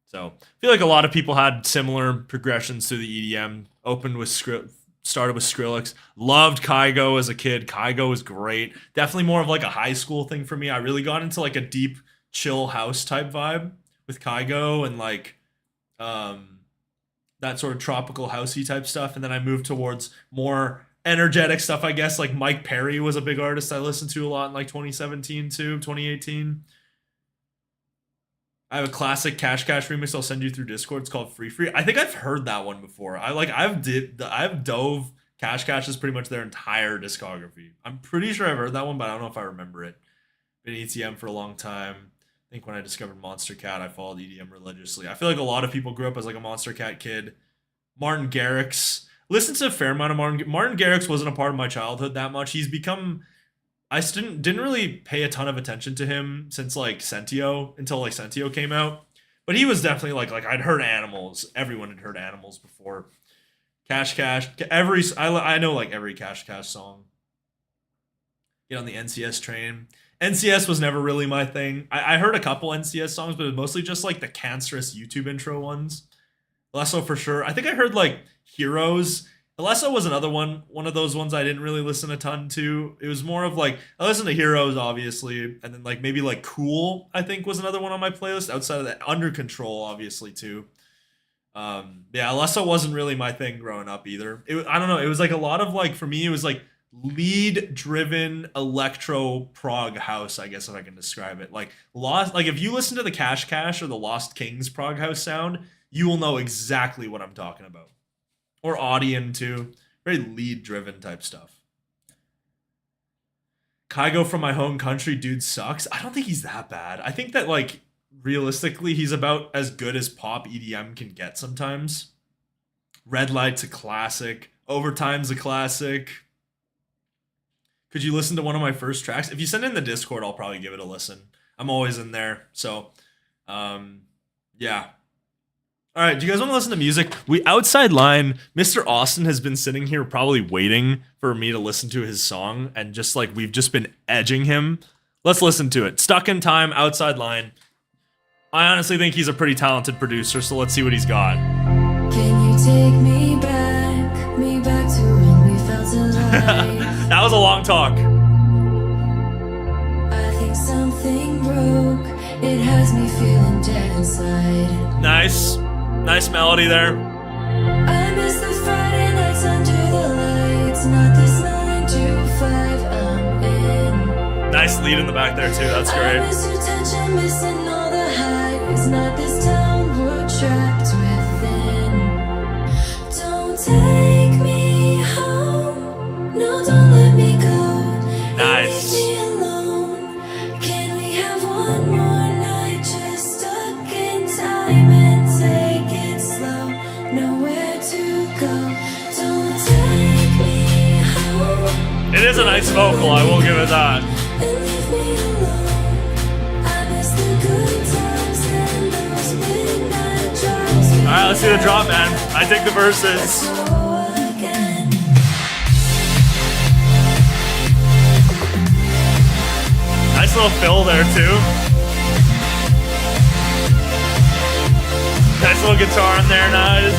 So I feel like a lot of people had similar progressions through the EDM. Started with Skrillex. Loved Kygo as a kid. Kygo was great. Definitely more of like a high school thing for me. I really got into like a deep, chill house type vibe with Kygo and like that sort of tropical housey type stuff. And then I moved towards more energetic stuff, I guess. Like Mike Perry was a big artist I listened to a lot in like 2017 too, 2018. I have a classic Cash remix I'll send you through Discord. It's called Free Free. I think I've heard that one before. I've dove Cash's pretty much their entire discography. I'm pretty sure I've heard that one, but I don't know if I remember it. Been EDM for a long time. I think when I discovered Monster Cat, I followed EDM religiously. I feel like a lot of people grew up as like a Monster Cat kid. Martin Garrix. Listened to a fair amount of Martin Garrix wasn't a part of my childhood that much. He's become... I didn't really pay a ton of attention to him since like Sentio, until like Sentio came out. But he was definitely like I'd heard Animals. Everyone had heard Animals before. Cash. I know like every Cash song. Get on the NCS train. NCS was never really my thing. I heard a couple NCS songs, but it was mostly just like the cancerous YouTube intro ones. Alesso for sure. I think I heard like Heroes. Alesso was another one of those ones I didn't really listen a ton to. It was more of like I listened to Heroes obviously, and then like maybe like Cool I think was another one on my playlist outside of that. Under Control obviously too. Yeah, Alesso wasn't really my thing growing up either. I don't know. It was like a lot of like for me it was like lead driven electro prog house, I guess if I can describe it. Like lost like if you listen to the Cash or the Lost Kings prog house sound, you will know exactly what I'm talking about. Or Audion too. Very lead driven type stuff. Kygo from my home country, dude sucks. I don't think he's that bad. I think that like realistically he's about as good as pop EDM can get sometimes. Red Light's a classic. Overtime's a classic. Could you listen to one of my first tracks? If you send in the Discord, I'll probably give it a listen. I'm always in there. So, yeah. All right, do you guys want to listen to music? We outside line, Mr. Austin has been sitting here probably waiting for me to listen to his song, and just like we've just been edging him. Let's listen to it. Stuck in Time, Outside Line. I honestly think he's a pretty talented producer, so let's see what he's got. Can you take me back to when we felt alive? That was a long talk. I think something broke. It has me feeling dead inside. Nice melody there. I miss the Friday nights under the lights. Not this 9 to 5 I'm in. Nice lead in the back there too. That's I great. miss your tension, missing all the highs. Not this town we're trapped within. Don't take me home. No, don't let me go. Nice. Leave me alone. Can we have one more night just stuck in time and take it slow? Nowhere to go. Don't take me home. It is a nice vocal, I will give it that. And leave me alone. I miss the good times and those midnight drives. Alright, let's see the drop, man. I take the verses. Go again. Nice little fill there too. Nice little guitar in there, nice.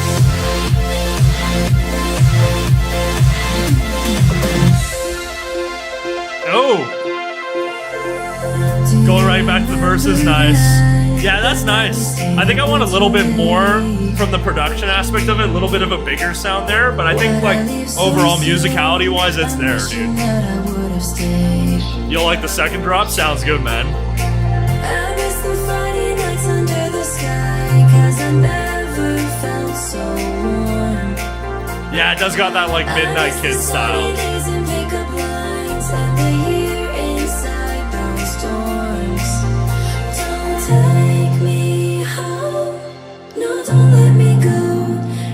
Oh! Going right back to the verses, nice. Yeah, that's nice. I think I want a little bit more from the production aspect of it, a little bit of a bigger sound there, but I think like overall musicality wise, it's there, dude. You'll like the second drop? Sounds good, man. I miss the Friday nights under the sky, 'cause I never felt so warm. Yeah, it does got that like Midnight Kid style. Sunny days and pickup lines and the year inside those storms. Don't take me home. No, don't let me go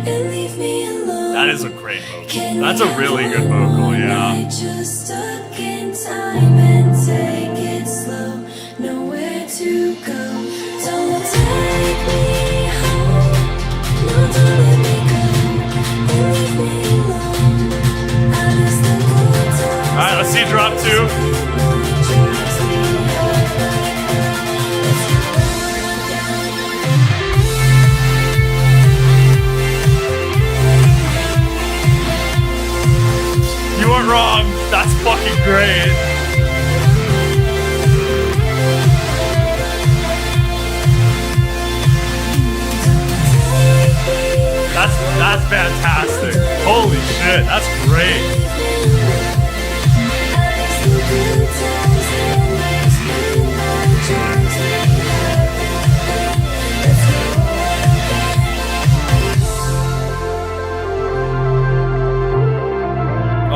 and leave me alone. That is a great vocal. Can That's we a really have good one vocal, more yeah. night just stuck in time and take it slow. Nowhere to go. Don't take me home. No, don't let me go and leave me alone. I miss the good times. Alright, let's see drop two. You weren't wrong. That's fucking great. That's fantastic. Holy shit, that's great.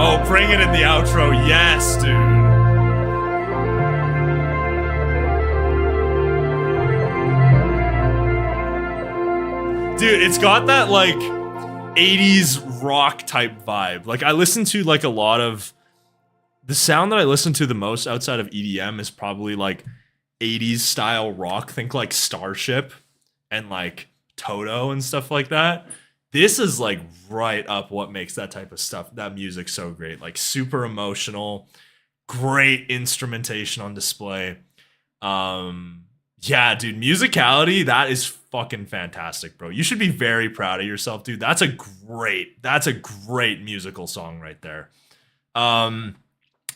Oh, bring it in the outro. Yes, dude. Dude, it's got that like 80s rock type vibe. Like I listen to like a lot of the sound that I listen to the most outside of EDM is probably like 80s style rock. Think like Starship and like Toto and stuff like that. This is like right up what makes that type of stuff, that music so great. Like super emotional, great instrumentation on display. Yeah, dude, musicality, that is fucking fantastic, bro. You should be very proud of yourself, dude. That's a great musical song right there. I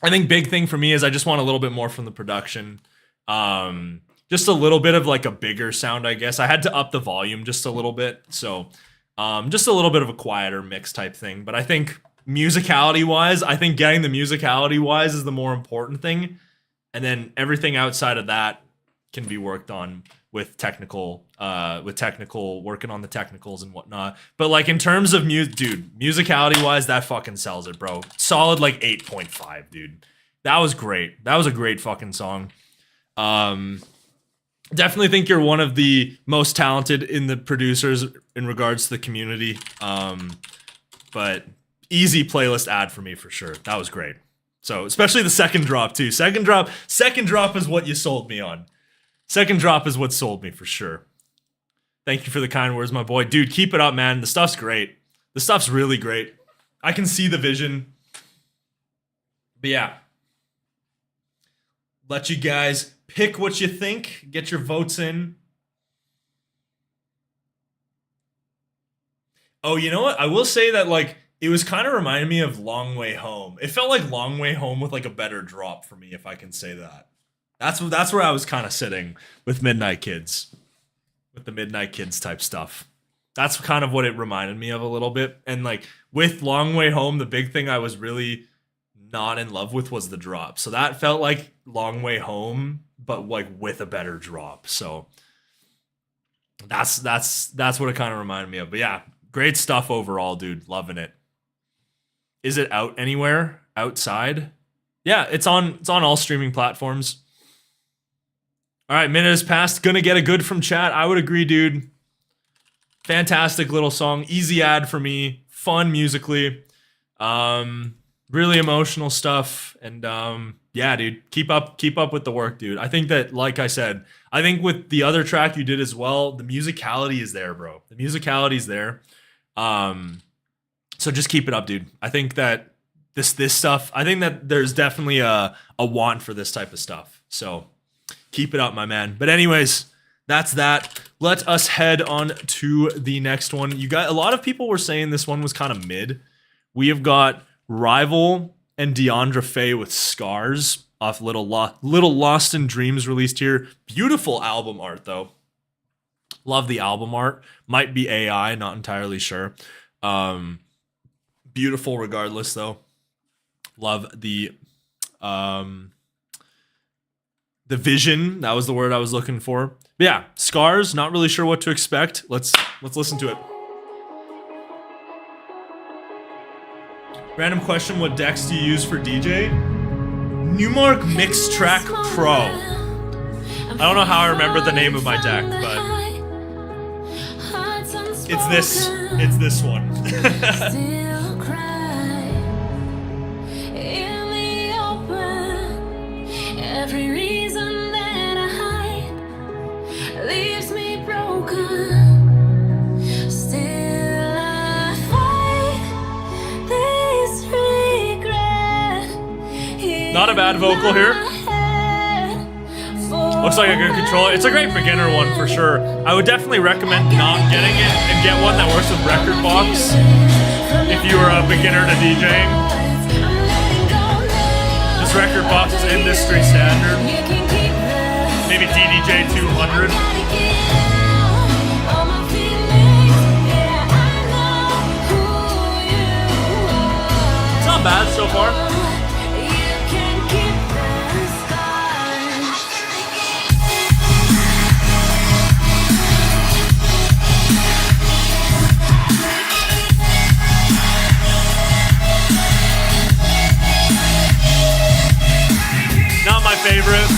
think big thing for me is I just want a little bit more from the production. Just a little bit of like a bigger sound, I guess. I had to up the volume just a little bit. So just a little bit of a quieter mix type thing. But I think musicality-wise, I think getting the musicality-wise is the more important thing. And then everything outside of that can be worked on with technical, working on the technicals and whatnot. But like in terms of musicality wise, that fucking sells it, bro. Solid like 8.5, dude. That was great. That was a great fucking song. Definitely think you're one of the most talented in the producers in regards to the community. But easy playlist ad for me for sure. That was great. So especially the second drop too. Second drop is what you sold me on. Second drop is what sold me for sure. Thank you for the kind words, my boy. Dude, keep it up, man. The stuff's great. The stuff's really great. I can see the vision. But yeah. Let you guys pick what you think. Get your votes in. Oh, you know what? I will say that, like, it was kind of reminding me of Long Way Home. It felt like Long Way Home with, like, a better drop for me, if I can say that. That's where I was kind of sitting with Midnight Kids. With the Midnight Kids type stuff. That's kind of what it reminded me of a little bit. And, like, with Long Way Home, the big thing I was really not in love with was the drop. So that felt like Long Way Home, but, like, with a better drop. So that's what it kind of reminded me of. But, yeah, great stuff overall, dude. Loving it. Is it out anywhere outside? Yeah, it's on all streaming platforms. All right, minute has passed. Gonna get a good from chat. I would agree, dude. Fantastic little song. Easy ad for me. Fun musically. Really emotional stuff. And yeah, dude, keep up with the work, dude. I think that, like I said, I think with the other track you did as well, the musicality is there, bro. The musicality is there. So just keep it up, dude. I think that this stuff, I think that there's definitely a want for this type of stuff. So keep it up, my man. But anyways, that's that. Let us head on to the next one. You got a lot of people were saying this one was kind of mid. We have got Rival and Deandra Faye with Scars off Little Lost in Dreams released here. Beautiful album art though. Love the album art. Might be AI, not entirely sure. Beautiful regardless though. Love the vision. That was the word I was looking for. But yeah, Scars, not really sure what to expect. Let's listen to it. Random question, what decks do you use for DJ? Newmark Mix Track Pro. I don't know how I remember the name of my deck, but it's this one. Every reason that I hide leaves me broken. Still I fight this regret. Not a bad vocal here. Looks like a good controller. It's a great beginner one for sure. I would definitely recommend not getting it and get one that works with Rekordbox if you are a beginner to DJing. Rekordbox is industry standard. Maybe DDJ 200. It's not bad so far. Not my favorite.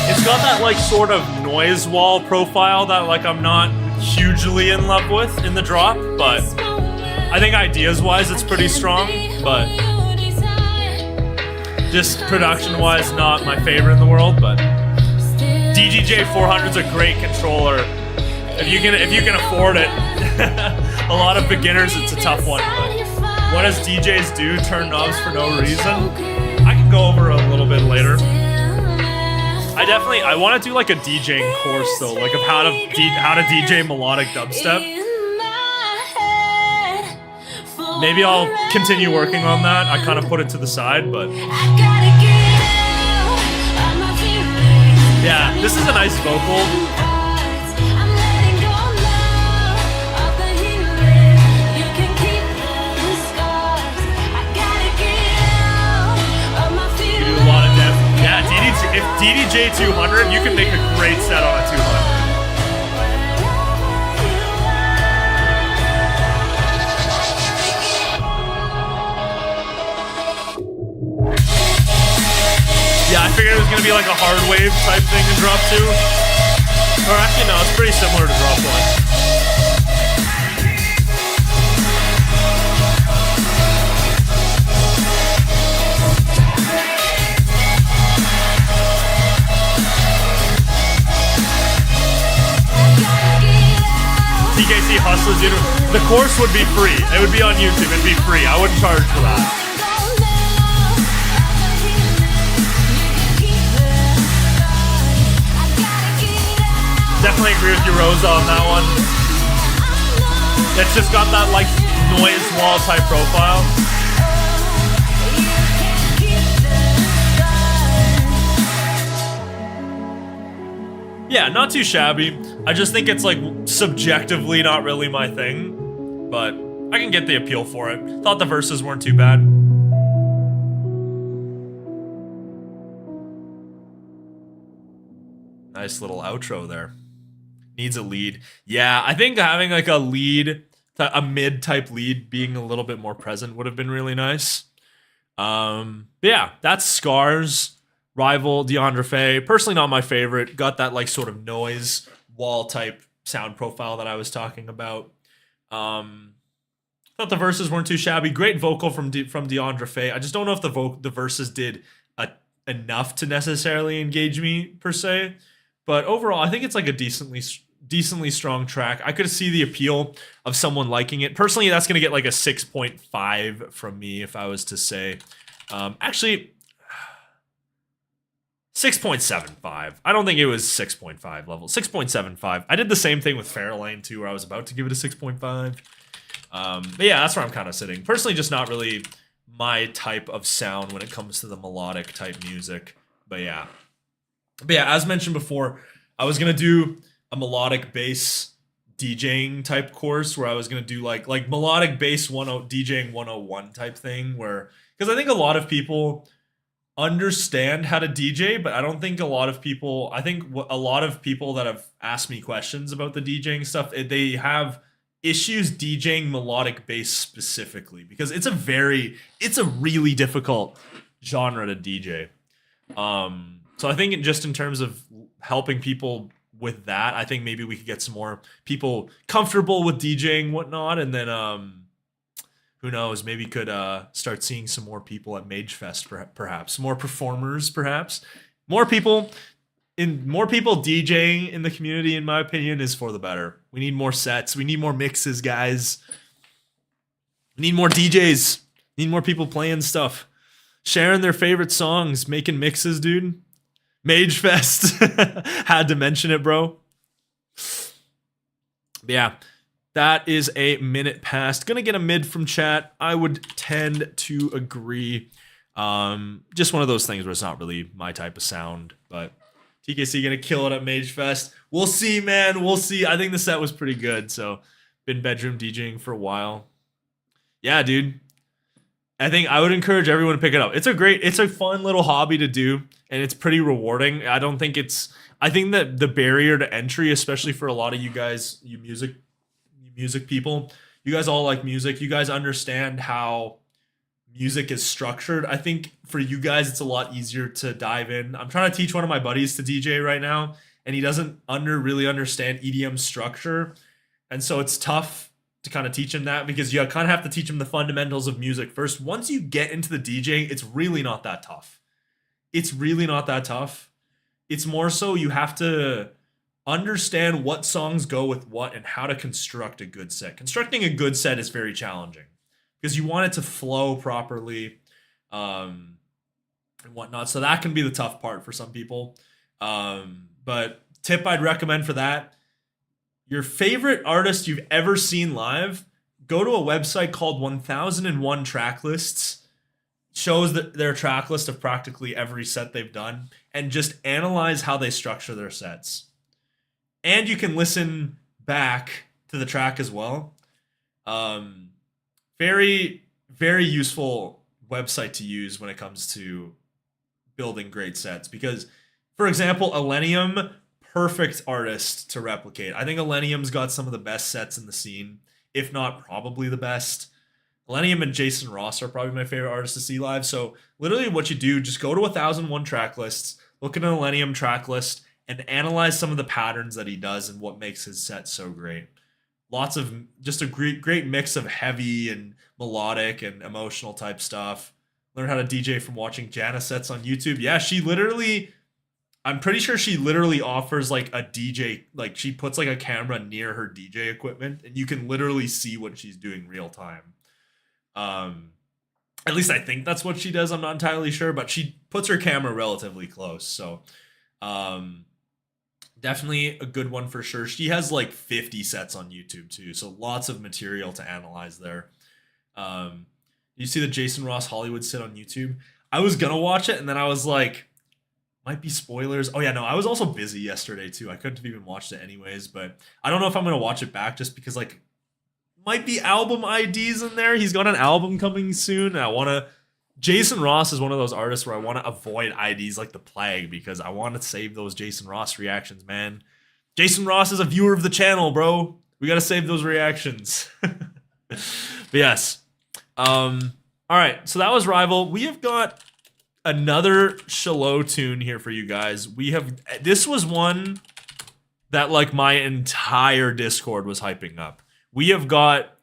It's got that like sort of noise wall profile that like I'm not hugely in love with in the drop, but I think ideas wise it's pretty strong, but just production wise not my favorite in the world, but DJJ 400 is a great controller. If you can afford it. a lot of beginners, it's a tough one. But what does DJs do? Turn knobs for no reason? I can go over a little bit later. I want to do like a DJing course though, like of how to DJ melodic dubstep. Maybe I'll continue working on that. I kind of put it to the side, but yeah, this is a nice vocal. You do a lot of depth. Yeah, if DDJ 200, you can make a great set on a 200. Yeah, I figured it was gonna be like a hard wave type thing in drop 2. Or actually no, it's pretty similar to drop 1. TKC Hustlers, the course would be free. It would be on YouTube, it'd be free. I wouldn't charge for that. Definitely agree with you, Rosa, on that one. It's just got that like noise wall type profile. Yeah, not too shabby. I just think it's like subjectively not really my thing, but I can get the appeal for it. Thought the verses weren't too bad. Nice little outro there. Needs a lead. Yeah, I think having like a lead, a mid type lead being a little bit more present would have been really nice. But yeah, that's Scars, Rival, Deandra Faye. Personally not my favorite. Got that like sort of noise wall type sound profile that I was talking about. Thought the verses weren't too shabby. Great vocal from Deandra Faye. I just don't know if the verses did enough to necessarily engage me per se. But overall, I think it's like a decently strong track. I could see the appeal of someone liking it. Personally, that's going to get like a 6.5 from me if I was to say. Actually, 6.75. I don't think it was 6.5 level. 6.75. I did the same thing with Fairlane too, where I was about to give it a 6.5. But yeah, that's where I'm kind of sitting. Personally, just not really my type of sound when it comes to the melodic type music. But yeah, as mentioned before, I was gonna do a melodic bass DJing type course where I was gonna do like melodic bass DJing 101 type thing, where because I think a lot of people understand how to DJ, but I don't think a lot of people. I think a lot of people that have asked me questions about the DJing stuff, they have issues DJing melodic bass specifically because it's a really difficult genre to DJ. So I think just in terms of helping people with that, I think maybe we could get some more people comfortable with DJing and whatnot, and then who knows, maybe could start seeing some more people at MageFest, perhaps more performers, perhaps more people DJing in the community. In my opinion, is for the better. We need more sets. We need more mixes, guys. We need more DJs. We need more people playing stuff, sharing their favorite songs, making mixes, dude. MageFest. Had to mention it, bro. But yeah, that is a minute past. Gonna get a mid from chat. I would tend to agree. Just one of those things where it's not really my type of sound, but TKC gonna kill it at MageFest. We'll see, man. We'll see. I think the set was pretty good, so been bedroom DJing for a while. Yeah, dude. I think I would encourage everyone to pick it up. It's a fun little hobby to do, and it's pretty rewarding. I think that the barrier to entry, especially for a lot of you guys, you music people, you guys all like music. You guys understand how music is structured. I think for you guys, it's a lot easier to dive in. I'm trying to teach one of my buddies to DJ right now, and he doesn't really understand EDM structure. And so it's tough to kind of teach him that because you kind of have to teach him the fundamentals of music first. Once you get into the DJing, it's really not that tough. It's more so you have to understand what songs go with what and how to construct a good set. Constructing a good set is very challenging because you want it to flow properly and whatnot. So that can be the tough part for some people. But tip I'd recommend for that, your favorite artist you've ever seen live, go to a website called 1001 Tracklists. Shows their track list of practically every set they've done and just analyze how they structure their sets. And you can listen back to the track as well. Very, very useful website to use when it comes to building great sets. Because, for example, Illenium, perfect artist to replicate. I think Illenium's got some of the best sets in the scene, if not probably the best. Illenium and Jason Ross are probably my favorite artists to see live. So literally what you do, just go to 1001 track lists, look at an Illenium track list, and analyze some of the patterns that he does and what makes his set so great. Lots of, just a great mix of heavy and melodic and emotional type stuff. Learn how to DJ from watching Jana sets on YouTube. Yeah, I'm pretty sure she literally offers like a DJ, like she puts like a camera near her DJ equipment and you can literally see what she's doing real time. At least I think that's what she does. I'm not entirely sure, but she puts her camera relatively close. So, definitely a good one for sure. She has like 50 sets on YouTube too. So lots of material to analyze there. You see the Jason Ross Hollywood set on YouTube? I was gonna watch it and then I was like, might be spoilers. Oh yeah, no, I was also busy yesterday too. I couldn't have even watched it anyways, but I don't know if I'm gonna watch it back just because like, might be album IDs in there. He's got an album coming soon. And Jason Ross is one of those artists where I want to avoid IDs like the plague because I want to save those Jason Ross reactions, man. Jason Ross is a viewer of the channel, bro. We got to save those reactions. But yes. All right. So that was Rival. We have got another Shallow tune here for you guys. This was one that like my entire Discord was hyping up. We have got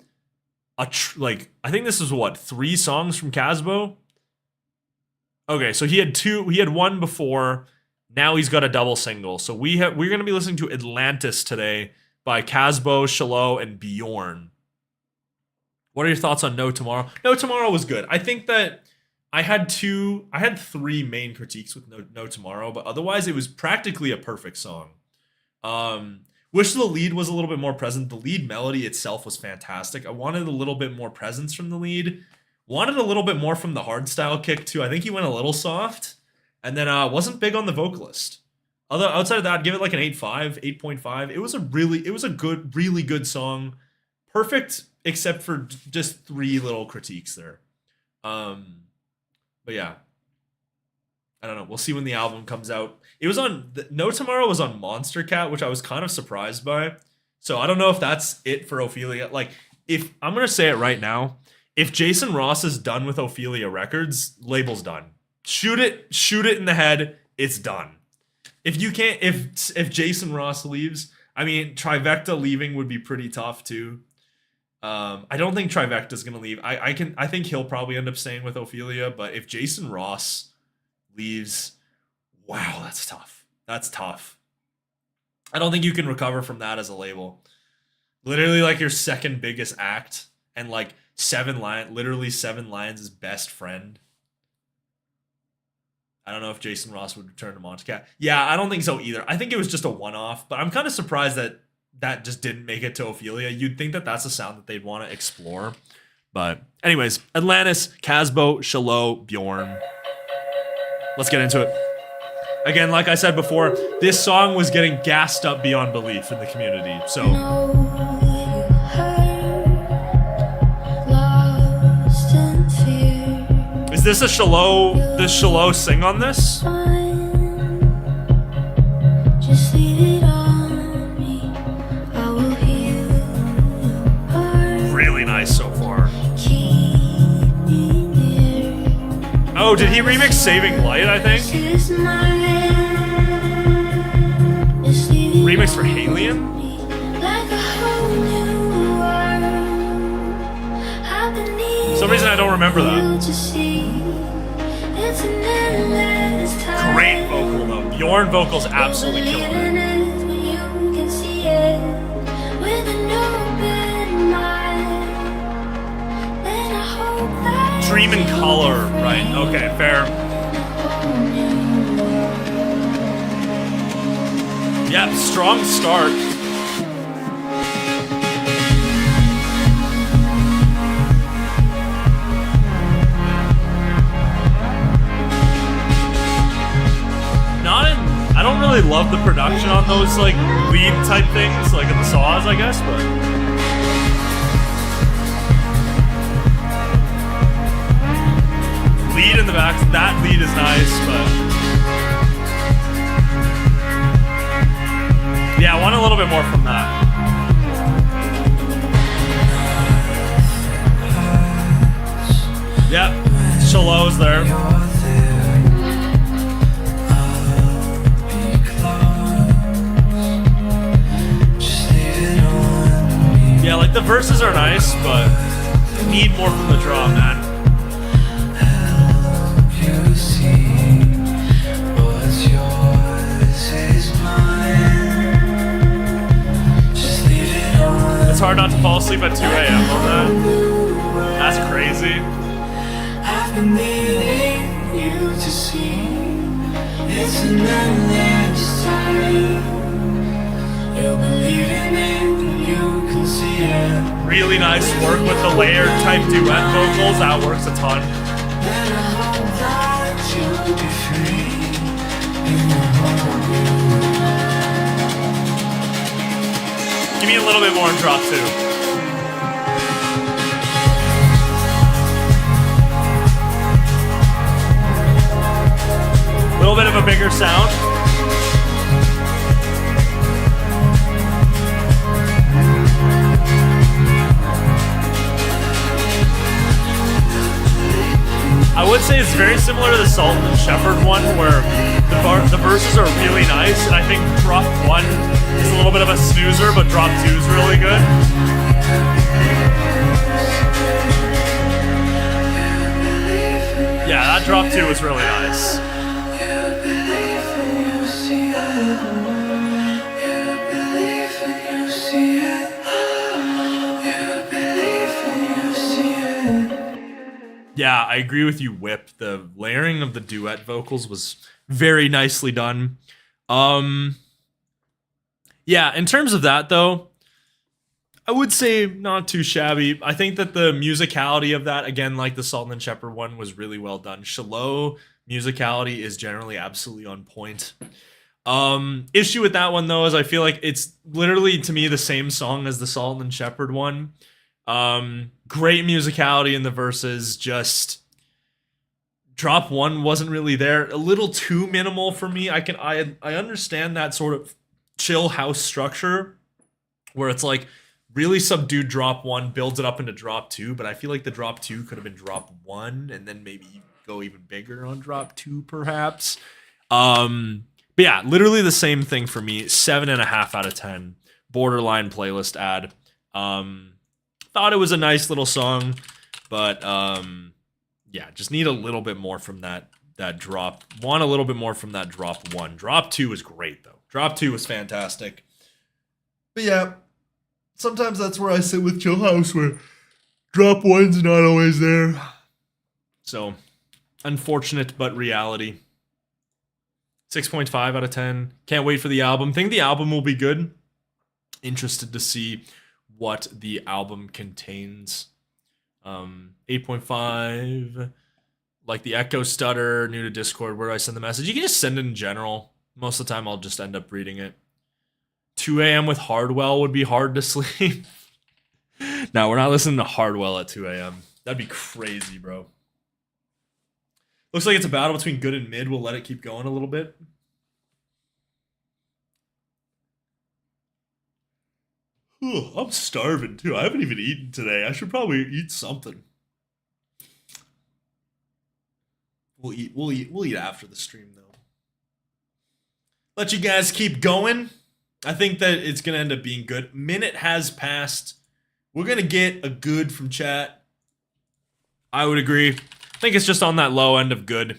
I think this is what, 3 songs from Casbo? Okay, so he had one before, now he's got a double single. So we're going to be listening to Atlantis today by Casbo, Shallow, and Bjorn. What are your thoughts on No Tomorrow? No Tomorrow was good. I think that I had 3 main critiques with No Tomorrow, but otherwise it was practically a perfect song. Wish the lead was a little bit more present. The lead melody itself was fantastic. I wanted a little bit more presence from the lead. Wanted a little bit more from the hardstyle kick too. I think he went a little soft. And then wasn't big on the vocalist. Although outside of that, I'd give it like an 8.5, 8.5. It was a really good song. Perfect, except for just 3 little critiques there. But yeah. I don't know. We'll see when the album comes out. It was on No Tomorrow was on Monster Cat, which I was kind of surprised by. So I don't know if that's it for Ophelia. Like, if I'm gonna say it right now, if Jason Ross is done with Ophelia Records, label's done. Shoot it in the head. It's done. If Jason Ross leaves, I mean, Trivecta leaving would be pretty tough too. I don't think Trivecta's gonna leave. I think he'll probably end up staying with Ophelia, but if Jason Ross leaves, wow, that's tough. That's tough. I don't think you can recover from that as a label. Literally like your second biggest act and like 7 Lions' best friend. I don't know if Jason Ross would return to Montecat. Yeah, I don't think so either. I think it was just a one-off, but I'm kind of surprised that just didn't make it to Ophelia. You'd think that that's a sound that they'd want to explore. But anyways, Atlantis, Casbo, Shallow, Bjorn. Let's get into it. Again, like I said before, this song was getting gassed up beyond belief in the community. So is this a Shallow? Does Shallow sing on this? Just leave it on me. I will heal your Really nice so far. keep me near. Oh, did he remix Saving Light, I think? Kiss my hand. Just leave it Remix for on Halion? me like a whole new world. I've been needing For some reason I don't remember that. you to see. It's an endless time. Great vocal though. Bjorn vocals absolutely killing it. it with an open mind. And I hope that Dream in Color, right? Okay, fair. Yeah, strong start. I don't really love the production on those like lead type things, like in the saws, I guess, but lead in the back, that lead is nice, but yeah, I want a little bit more from that. Yep, Shalow's there. Yeah, like the verses are nice, but need more from the draw, man. It's hard not to fall asleep at 2 a.m. on that. That's crazy. I've been needing you to see. It's an endless time. You believe in it, you can see it. Really nice work with the layered type duet vocals. That works a ton. Then I hope that you'll be free in your home. Give me a little bit more in drop 2. A little bit of a bigger sound. I would say it's very similar to the Sultan Shepard one, where the verses are really nice, and I think drop 1 is a little bit of a snoozer, but drop 2 is really good. Yeah, that drop 2 was really nice. Yeah, I agree with you, Whip. The layering of the duet vocals was very nicely done. Yeah, in terms of that, though, I would say not too shabby. I think that the musicality of that, again, like the Sultan Shepard one, was really well done. Shallow musicality is generally absolutely on point. Issue with that one, though, is I feel like it's literally, to me, the same song as the Sultan Shepard one. Great musicality in the verses, just drop 1 wasn't really there. A little too minimal for me. I understand that sort of chill house structure where it's like really subdued drop 1, builds it up into drop 2, but I feel like the drop 2 could have been drop 1 and then maybe go even bigger on drop 2 perhaps. But yeah, literally the same thing for me. 7.5 out of 10. Borderline playlist ad. Thought it was a nice little song, but yeah, just need a little bit more from that drop. Want a little bit more from that drop 1. Drop 2 was great though. Drop 2 was fantastic. But yeah, sometimes that's where I sit with Chill House, where drop 1's not always there. So, unfortunate but reality. 6.5 out of 10. Can't wait for the album. Think the album will be good. Interested to see what the album contains. 8.5. Like the echo stutter, new to Discord. Where do I send the message? You can just send it in general. Most of the time I'll just end up reading it. 2 a.m. with Hardwell would be hard to sleep. No, we're not listening to Hardwell at 2 a.m. That'd be crazy, bro. Looks like it's a battle between good and mid. We'll let it keep going a little bit. Ooh, I'm starving too. I haven't even eaten today. I should probably eat something. We'll eat after the stream though. Let you guys keep going. I think that it's gonna end up being good. Minute has passed. We're gonna get a good from chat. I would agree. I think it's just on that low end of good.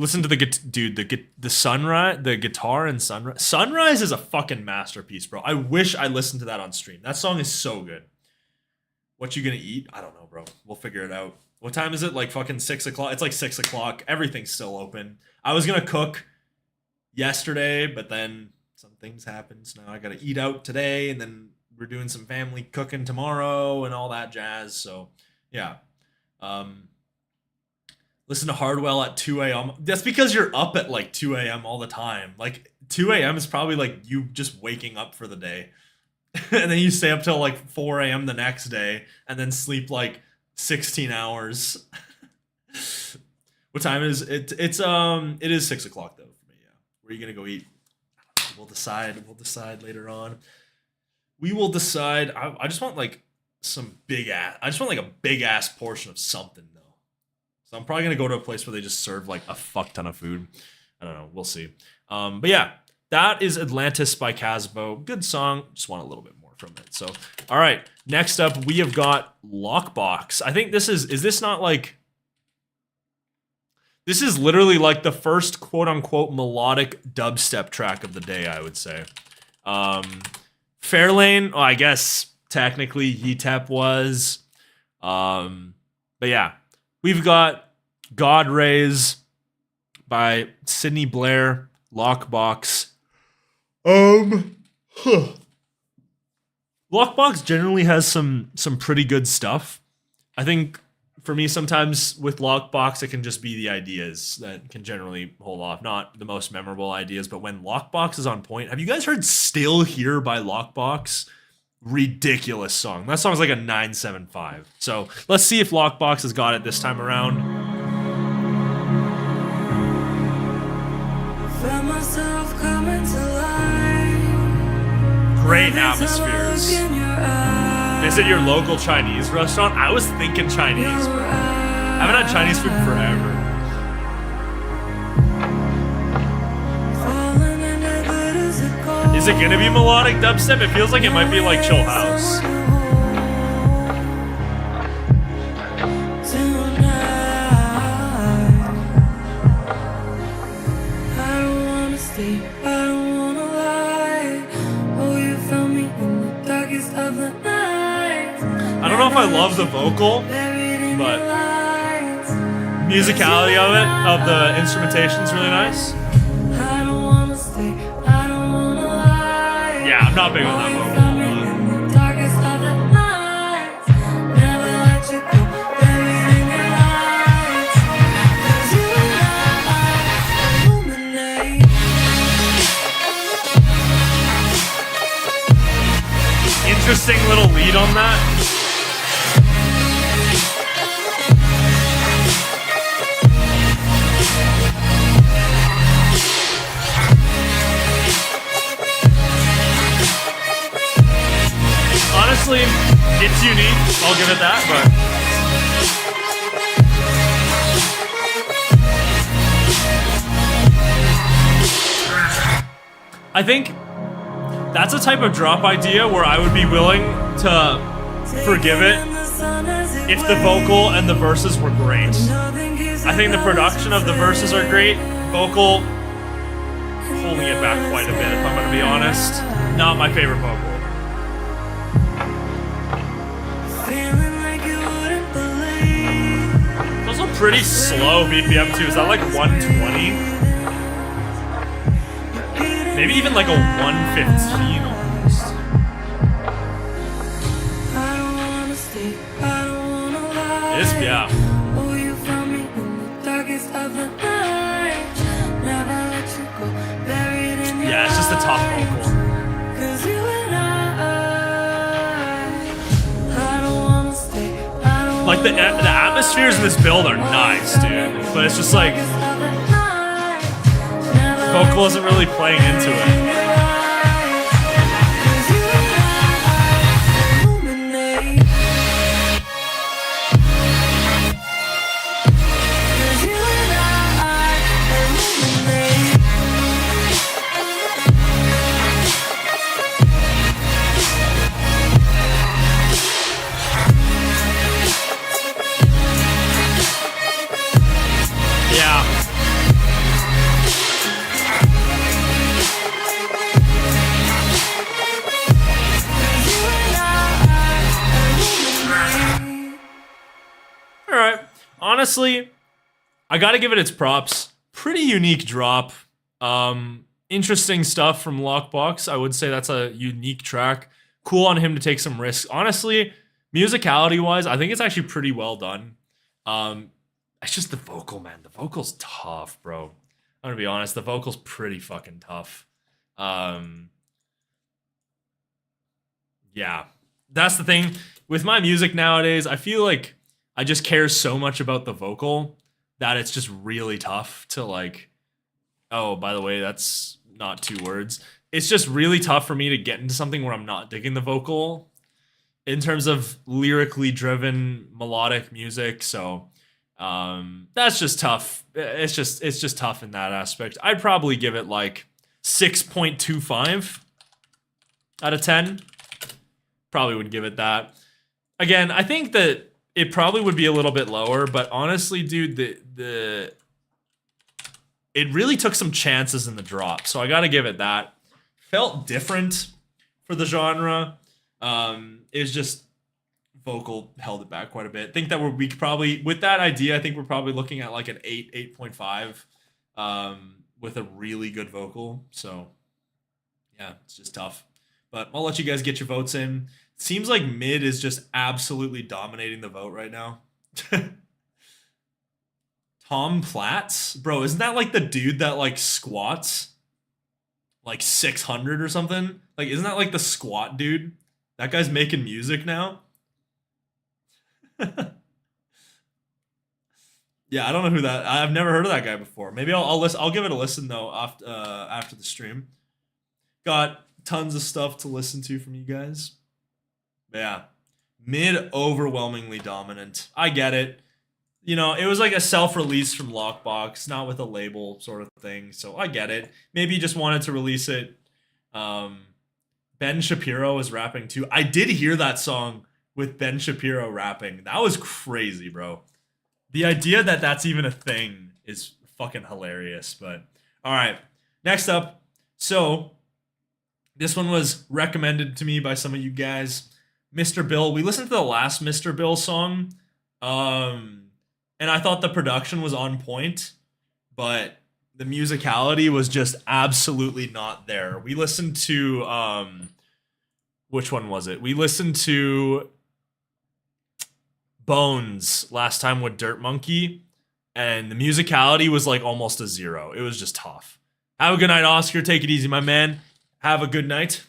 Listen to the sunrise, the guitar in Sunrise. Sunrise is a fucking masterpiece, bro. I wish I listened to that on stream. That song is so good. What you gonna eat? I don't know, bro. We'll figure it out. What time is it? Like fucking 6 o'clock? It's like 6 o'clock. Everything's still open. I was gonna cook yesterday, but then some things happened. So now I gotta eat out today, and then we're doing some family cooking tomorrow and all that jazz. So yeah. Listen to Hardwell at 2 a.m. That's because you're up at like 2 a.m. all the time. Like 2 a.m. is probably like you just waking up for the day. And then you stay up till like 4 a.m. the next day and then sleep like 16 hours. What time is it? It is 6 o'clock though for me, yeah. Where are you gonna go eat? We'll decide later on. We will decide. I just want like some big ass. I just want like a big ass portion of something though. So I'm probably gonna go to a place where they just serve like a fuck ton of food. I don't know. We'll see. But yeah, that is Atlantis by Casbo. Good song. Just want a little bit more from it. So all right. Next up, we have got Lockbox. I think this is this not like. This is literally like the first quote unquote melodic dubstep track of the day, I would say. Fairlane, I guess technically Ytep was. But yeah, we've got God Rezz by Sydney Blair, Lockbox. Lockbox generally has some pretty good stuff. I think for me, sometimes with Lockbox, it can just be the ideas that can generally hold off. Not the most memorable ideas, but when Lockbox is on point. Have you guys heard Still Here by Lockbox? Ridiculous song. That song's like a 975. So let's see if Lockbox has got it this time around. Felt myself coming to life. Great atmospheres. Visit your local Chinese restaurant. I was thinking Chinese, bro. I haven't had Chinese food forever. Is it gonna be melodic dubstep? It feels like it might be like Chill House. I don't know if I love the vocal, but musicality of it, of the instrumentation is really nice. Yeah, I'm not big on that vocal. Interesting little lead on that. Honestly, it's unique. I'll give it that, but I think that's a type of drop idea where I would be willing to forgive it if the vocal and the verses were great. I think the production of the verses are great. Vocal, holding it back quite a bit if I'm gonna be honest. Not my favorite vocal. It's also pretty slow BPM too. Is that like 120? Maybe even like a 115 almost. This, yeah. Yeah, it's just the top vocal. Like the atmospheres in this build are nice, dude. But it's just like vocal isn't really playing into it. Yeah. honestly, I gotta give it its props. Pretty unique drop. Interesting stuff from Lockbox. I would say that's a unique track. Cool on him to take some risks. Honestly, musicality-wise, I think it's actually pretty well done. It's just the vocal, man. The vocal's tough, bro. I'm gonna be honest. The vocal's pretty fucking tough. Yeah. That's the thing. With my music nowadays, I feel like I just care so much about the vocal that it's just really tough to like, oh, by the way, that's not 2 words. It's just really tough for me to get into something where I'm not digging the vocal in terms of lyrically driven melodic music. So that's just tough. It's just tough in that aspect. I'd probably give it like 6.25 out of 10. Probably would give it that. Again, I think that it probably would be a little bit lower, but honestly, dude, it really took some chances in the drop, so I gotta give it that. Felt different for the genre. It's just vocal held it back quite a bit. I think that we could probably, with that idea, I think we're probably looking at like an 8.5 with a really good vocal. So yeah, it's just tough. But I'll let you guys get your votes in. Seems like mid is just absolutely dominating the vote right now. Tom Platts? Bro, isn't that like the dude that like squats like 600 or something? Like, isn't that like the squat dude? That guy's making music now? Yeah, I don't know who that. I've never heard of that guy before. Maybe I'll listen. I'll give it a listen though after the stream. Got tons of stuff to listen to from you guys. Yeah, mid overwhelmingly dominant. I get it. You know, it was like a self-release from Lockbox, not with a label sort of thing. So I get it. Maybe you just wanted to release it. Ben Shapiro is rapping too. I did hear that song with Ben Shapiro rapping. That was crazy, bro. The idea that that's even a thing is fucking hilarious. But all right, next up. So this one was recommended to me by some of you guys. Mr. Bill. We listened to the last Mr. Bill song. And I thought the production was on point, but the musicality was just absolutely not there. We listened to, which one was it? We listened to Bones last time with Dirt Monkey, and the musicality was like almost a 0. It was just tough. Have a good night, Oscar. Take it easy, my man. Have a good night.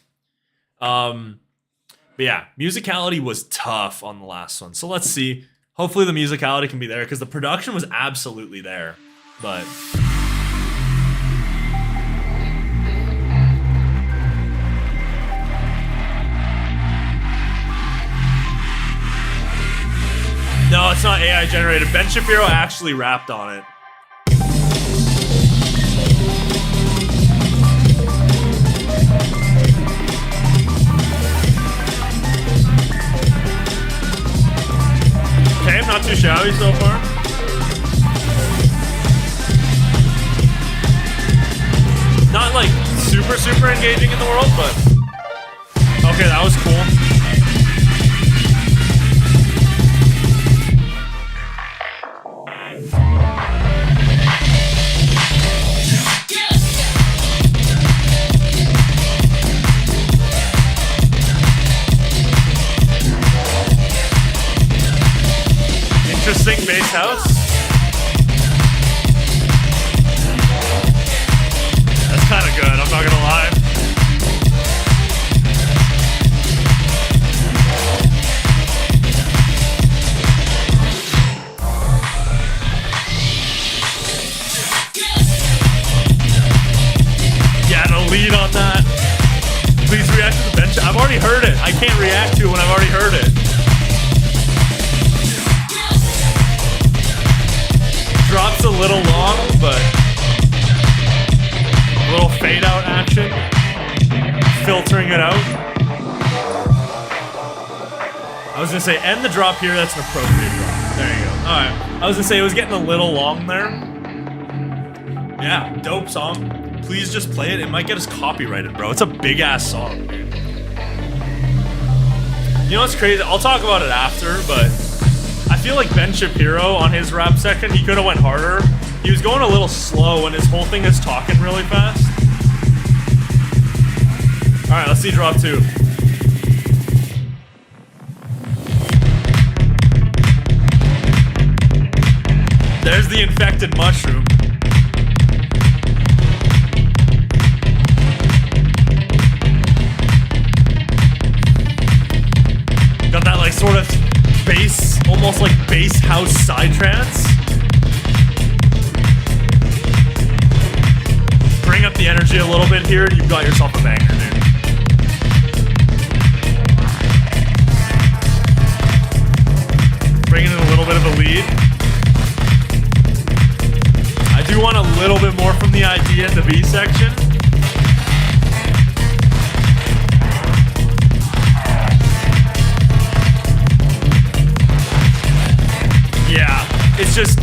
But yeah, musicality was tough on the last one. So let's see. Hopefully the musicality can be there because the production was absolutely there. But no, it's not AI generated. Ben Shapiro actually rapped on it. Okay, I'm not too shabby so far. Not like super engaging in the world, but okay, that was cool. Interesting bass house. That's kind of good, I'm not gonna lie. Yeah, no lead on that. Please react to the bench. I've already heard it. I can't react to it when I've already heard it. Drops a little long, but a little fade out action, filtering it out. I was gonna say end the drop here. That's an appropriate drop. There you go. All right. I was gonna say it was getting a little long there. Yeah, dope song. Please just play it. It might get us copyrighted, bro. It's a big ass song, dude. You know what's crazy? I'll talk about it after, but I feel like Ben Shapiro on his rap section, he could have went harder. He was going a little slow and his whole thing is talking really fast. Alright, let's see drop 2. There's the infected mushroom. Got that like sort of bass, almost like bass house side trance. Bring up the energy a little bit here and you've got yourself a banger, dude. Bringing in a little bit of a lead. I do want a little bit more from the idea in the B section. Yeah, it's just,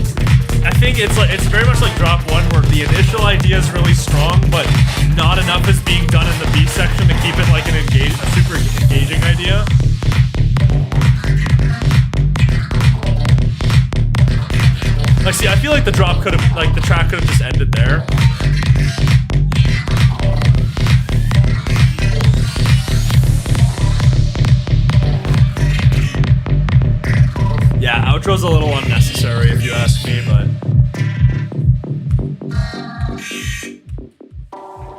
I think it's very much like drop 1 where the initial idea is really strong, but not enough is being done in the B section to keep it like a super engaging idea. Like, see, I feel like the drop could have, like, the track could have just ended there. Yeah, outro's a little unnecessary if you ask me, but...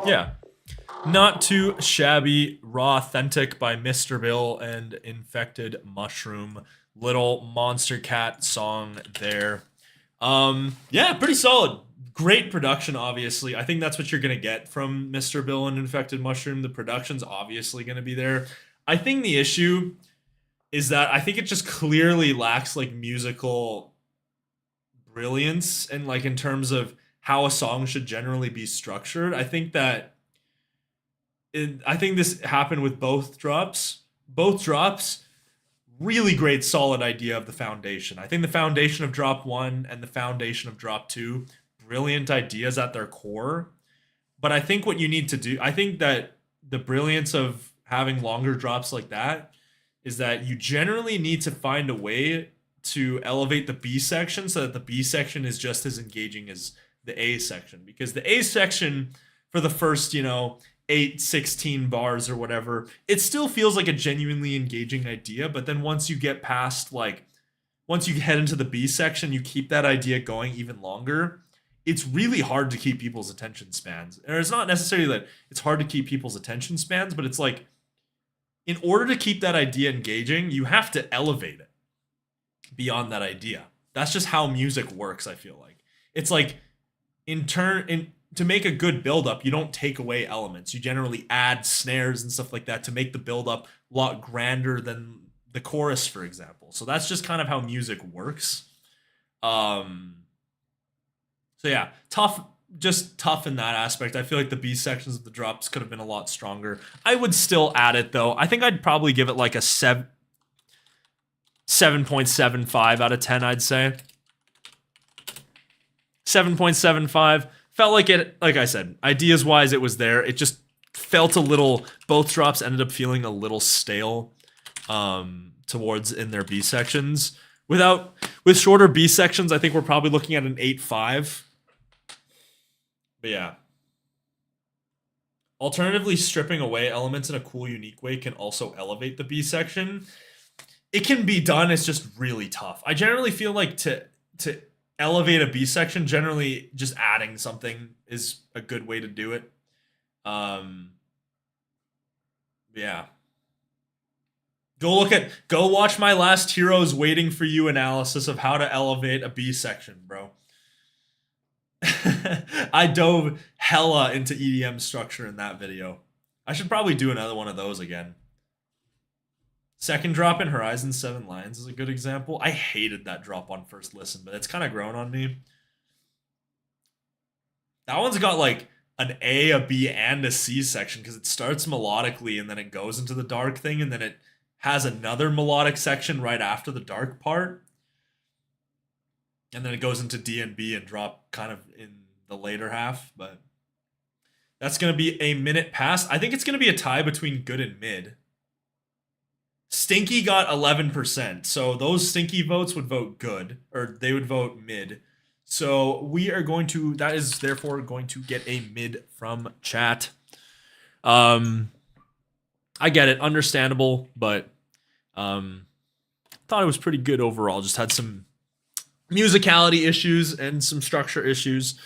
yeah. Not too shabby. Raw Authentic by Mr. Bill and Infected Mushroom. Little Monster Cat song there. Yeah, pretty solid. Great production, obviously. I think that's what you're going to get from Mr. Bill and Infected Mushroom. The production's obviously going to be there. I think the issue is that I think it just clearly lacks like musical brilliance and like in terms of how a song should generally be structured. I think that I think this happened with both drops. Both drops, really great solid idea of the foundation. I think the foundation of drop 1 and the foundation of drop 2, brilliant ideas at their core. But I think what you need to do, I think that the brilliance of having longer drops like that is that you generally need to find a way to elevate the B section so that the B section is just as engaging as the A section. Because the A section for the first, 8, 16 bars or whatever, it still feels like a genuinely engaging idea. But then once you get past, once you head into the B section, you keep that idea going even longer. It's really hard to keep people's attention spans. Or it's not necessarily that it's hard to keep people's attention spans, but it's like, in order to keep that idea engaging, you have to elevate it beyond that idea. That's just how music works, I feel like. It's like, to make a good build-up, you don't take away elements. You generally add snares and stuff like that to make the build-up a lot grander than the chorus, for example. So that's just kind of how music works. So yeah, tough in that aspect. I feel like the B sections of the drops could have been a lot stronger. I would still add it, though. I think I'd probably give it like a 7.75 out of 10, I'd say. 7.75. Felt like it, like I said, ideas-wise, it was there. It just felt a little, both drops ended up feeling a little stale towards in their B sections. With shorter B sections, I think we're probably looking at an 8.5. But yeah. Alternatively, stripping away elements in a cool, unique way can also elevate the B section. It can be done, it's just really tough. I generally feel like to elevate a B section, generally just adding something is a good way to do it. Yeah. Go watch my last Heroes Waiting for You analysis of how to elevate a B section, bro. I dove hella into EDM structure in that video. I should probably do another one of those again. Second drop in Horizon 7 Lions is a good example. I hated that drop on first listen, but it's kind of grown on me. That one's got like an A, a B, and a C section because it starts melodically and then it goes into the dark thing and then it has another melodic section right after the dark part. And then it goes into D and B and drop kind of in the later half, but that's going to be a minute past. I think it's going to be a tie between good and mid. Stinky got 11%. So those stinky votes would vote good, or they would vote mid. So we are going to, that is therefore going to get a mid from chat. I get it, understandable, but thought it was pretty good overall. Just had some musicality issues and some structure issues.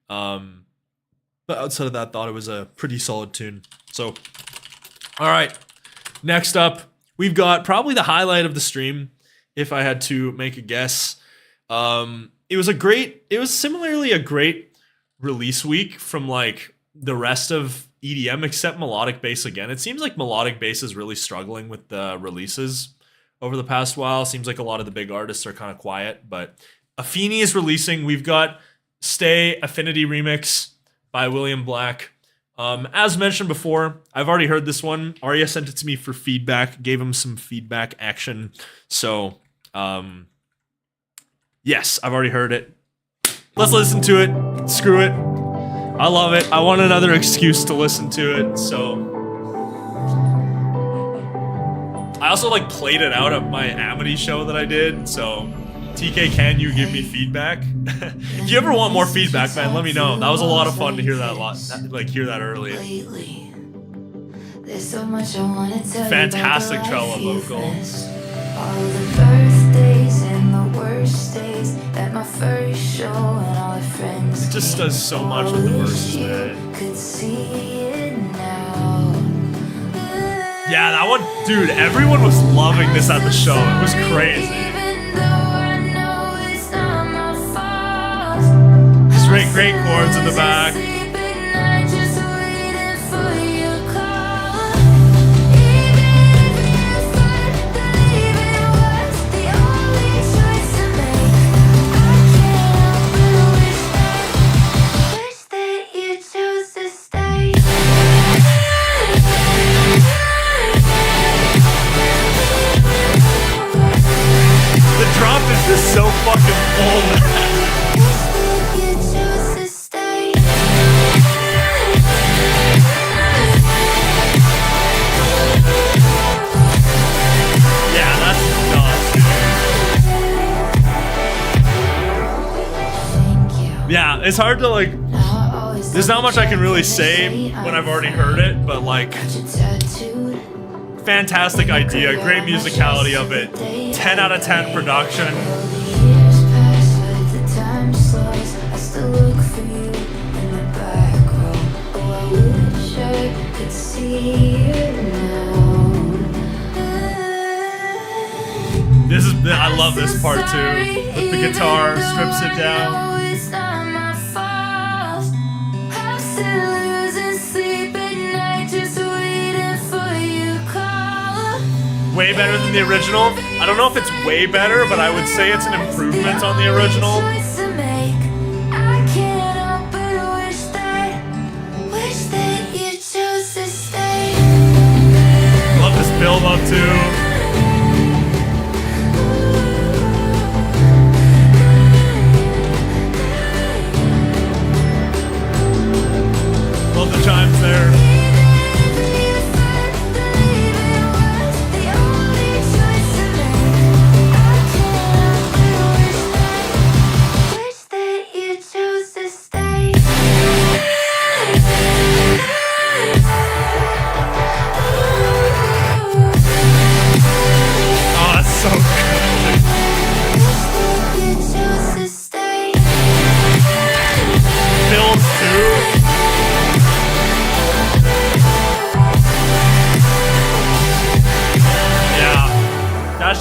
But outside of that, thought it was a pretty solid tune. So, all right. Next up, we've got probably the highlight of the stream, if I had to make a guess. It was similarly a great release week from like the rest of EDM except melodic bass again. It seems like melodic bass is really struggling with the releases over the past while. Seems like a lot of the big artists are kind of quiet, but Affinity is releasing. We've got Stay Affinity Remix by William Black. As mentioned before, I've already heard this one. Arya sent it to me for feedback, gave him some feedback action. So, yes, I've already heard it. Let's listen to it. Screw it. I love it. I want another excuse to listen to it. So, I also like played it out at my Amity show that I did. So, TK, can you give me feedback? If you ever want more feedback, man, let me know. That was a lot of fun to hear that hear that early. There's so much I want to tell Fantastic you cello vocals. All the birthdays and the worst days at my first show and all the friends. It just does so much with the verses, man. Could see it now. Yeah, that one, dude, everyone was loving this at the show. It was crazy. Great chords in the back. The drop is just so fucking full. Yeah, it's hard to like, there's not much I can really say when I've already heard it, but like, fantastic idea, great musicality of it, 10 out of 10 production. I love this part too, with the guitar, strips it down. Way better than the original. I don't know if it's way better, but I would say it's an improvement on the original. Love this build up too. Love the chimes there.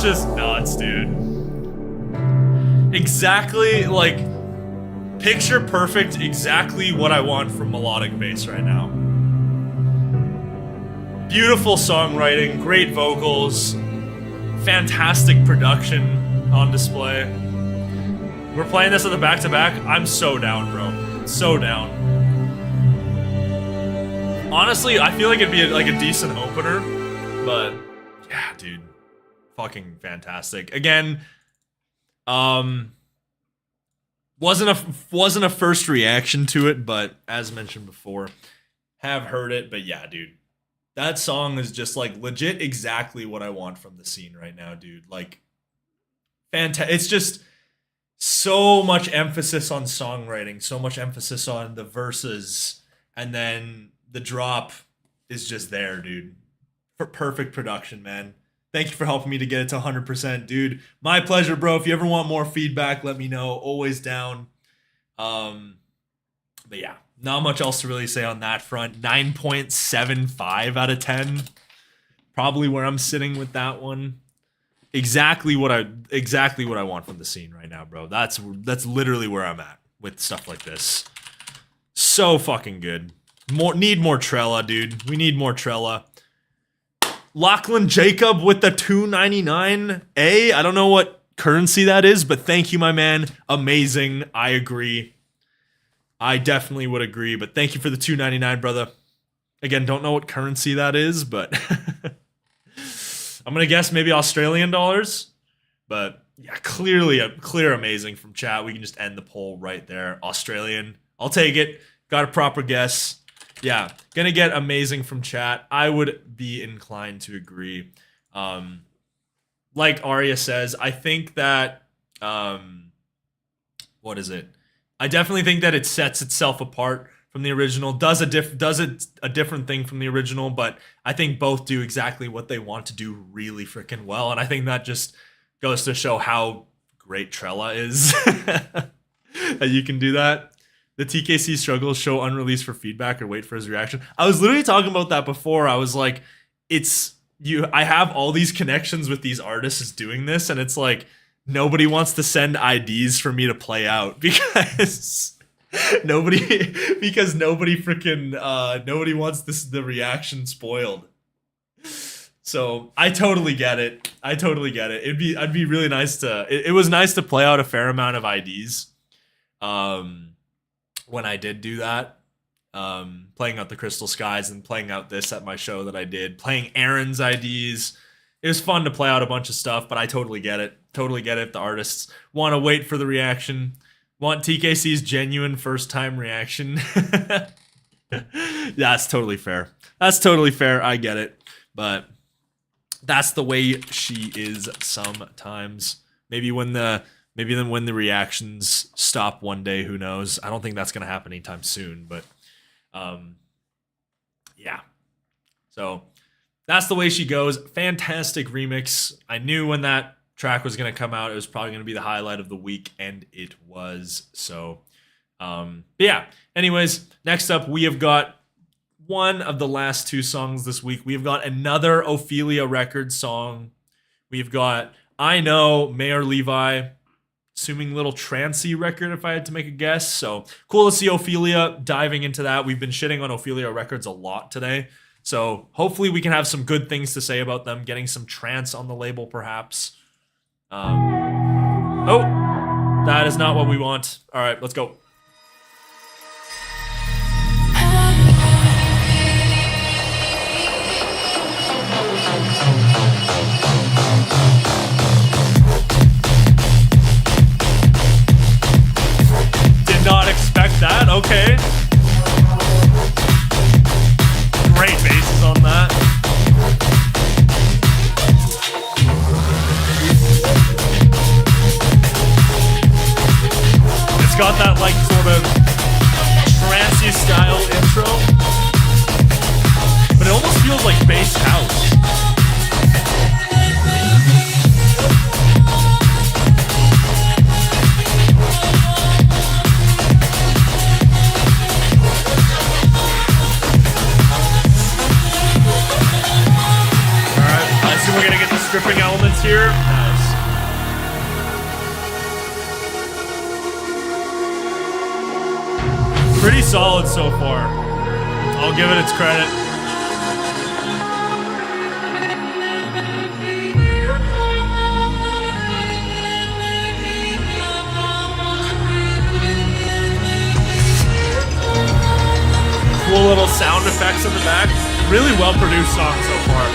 Just nuts, dude. Exactly, like, picture perfect, exactly what I want from melodic bass right now. Beautiful songwriting, great vocals, fantastic production on display. We're playing this at the back-to-back. I'm so down, bro. So down. Honestly, I feel like it'd be like a decent opener, but yeah, dude. Fucking fantastic. Again, wasn't a first reaction to it, but as mentioned before, have heard it. But yeah, dude, That song is just like legit exactly what I want from the scene right now, dude. Like, fantastic. It's just so much emphasis on songwriting, so much emphasis on the verses, and then the drop is just there, dude. For perfect production, man. Thank you for helping me to get it to 100%, dude. My pleasure, bro. If you ever want more feedback, let me know. Always down. But yeah, not much else to really say on that front. 9.75 out of 10. Probably where I'm sitting with that one. Exactly what I want from the scene right now, bro. That's literally where I'm at with stuff like this. So fucking good. Need more Trella, dude. We need more Trella. Lachlan Jacob with the 299A. I don't know what currency that is, but thank you, my man. Amazing. I agree. I definitely would agree, but thank you for the 299, brother. Again, don't know what currency that is, but I'm gonna guess maybe Australian dollars. But yeah, clearly a clear amazing from chat. We can just end the poll right there. Australian. I'll take it. Got a proper guess. Yeah, gonna get amazing from chat. I would be inclined to agree. Like Arya says, I think that what is it? I definitely think that it sets itself apart from the original. Does a different thing from the original, but I think both do exactly what they want to do really freaking well, and I think that just goes to show how great Trella is that you can do that. The TKC struggles, show unreleased for feedback or wait for his reaction. I was literally talking about that before. I was like, I have all these connections with these artists doing this, and it's like nobody wants to send IDs for me to play out because nobody wants the reaction spoiled. So I totally get it. I'd be really nice to. It was nice to play out a fair amount of IDs. When I did do that, playing out the Crystal Skies and playing out this at my show that I did, playing Aaron's IDs. It was fun to play out a bunch of stuff, but I totally get it. Totally get it if the artists want to wait for the reaction, want TKC's genuine first-time reaction. That's totally fair. I get it. But that's the way she is sometimes. Maybe when the reactions stop one day, who knows? I don't think that's going to happen anytime soon, but yeah. So that's the way she goes. Fantastic remix. I knew when that track was going to come out, it was probably going to be the highlight of the week, and it was. So, but yeah. Anyways, next up, we have got one of the last two songs this week. We've got another Ophelia Records song. We've got I Know, Mayer Levi, assuming little trancey record if I had to make a guess. So cool to see Ophelia diving into that. We've been shitting on Ophelia Records a lot today. So hopefully we can have some good things to say about them, getting some trance on the label perhaps. Oh, that is not what we want. All right, let's go. Not expect that. Okay. Great basses on that. It's got that like sort of trancey style intro, but it almost feels like bass house. We're gonna get the stripping elements here. Nice. Pretty solid so far. I'll give it its credit. Cool little sound effects in the back. Really well produced song so far.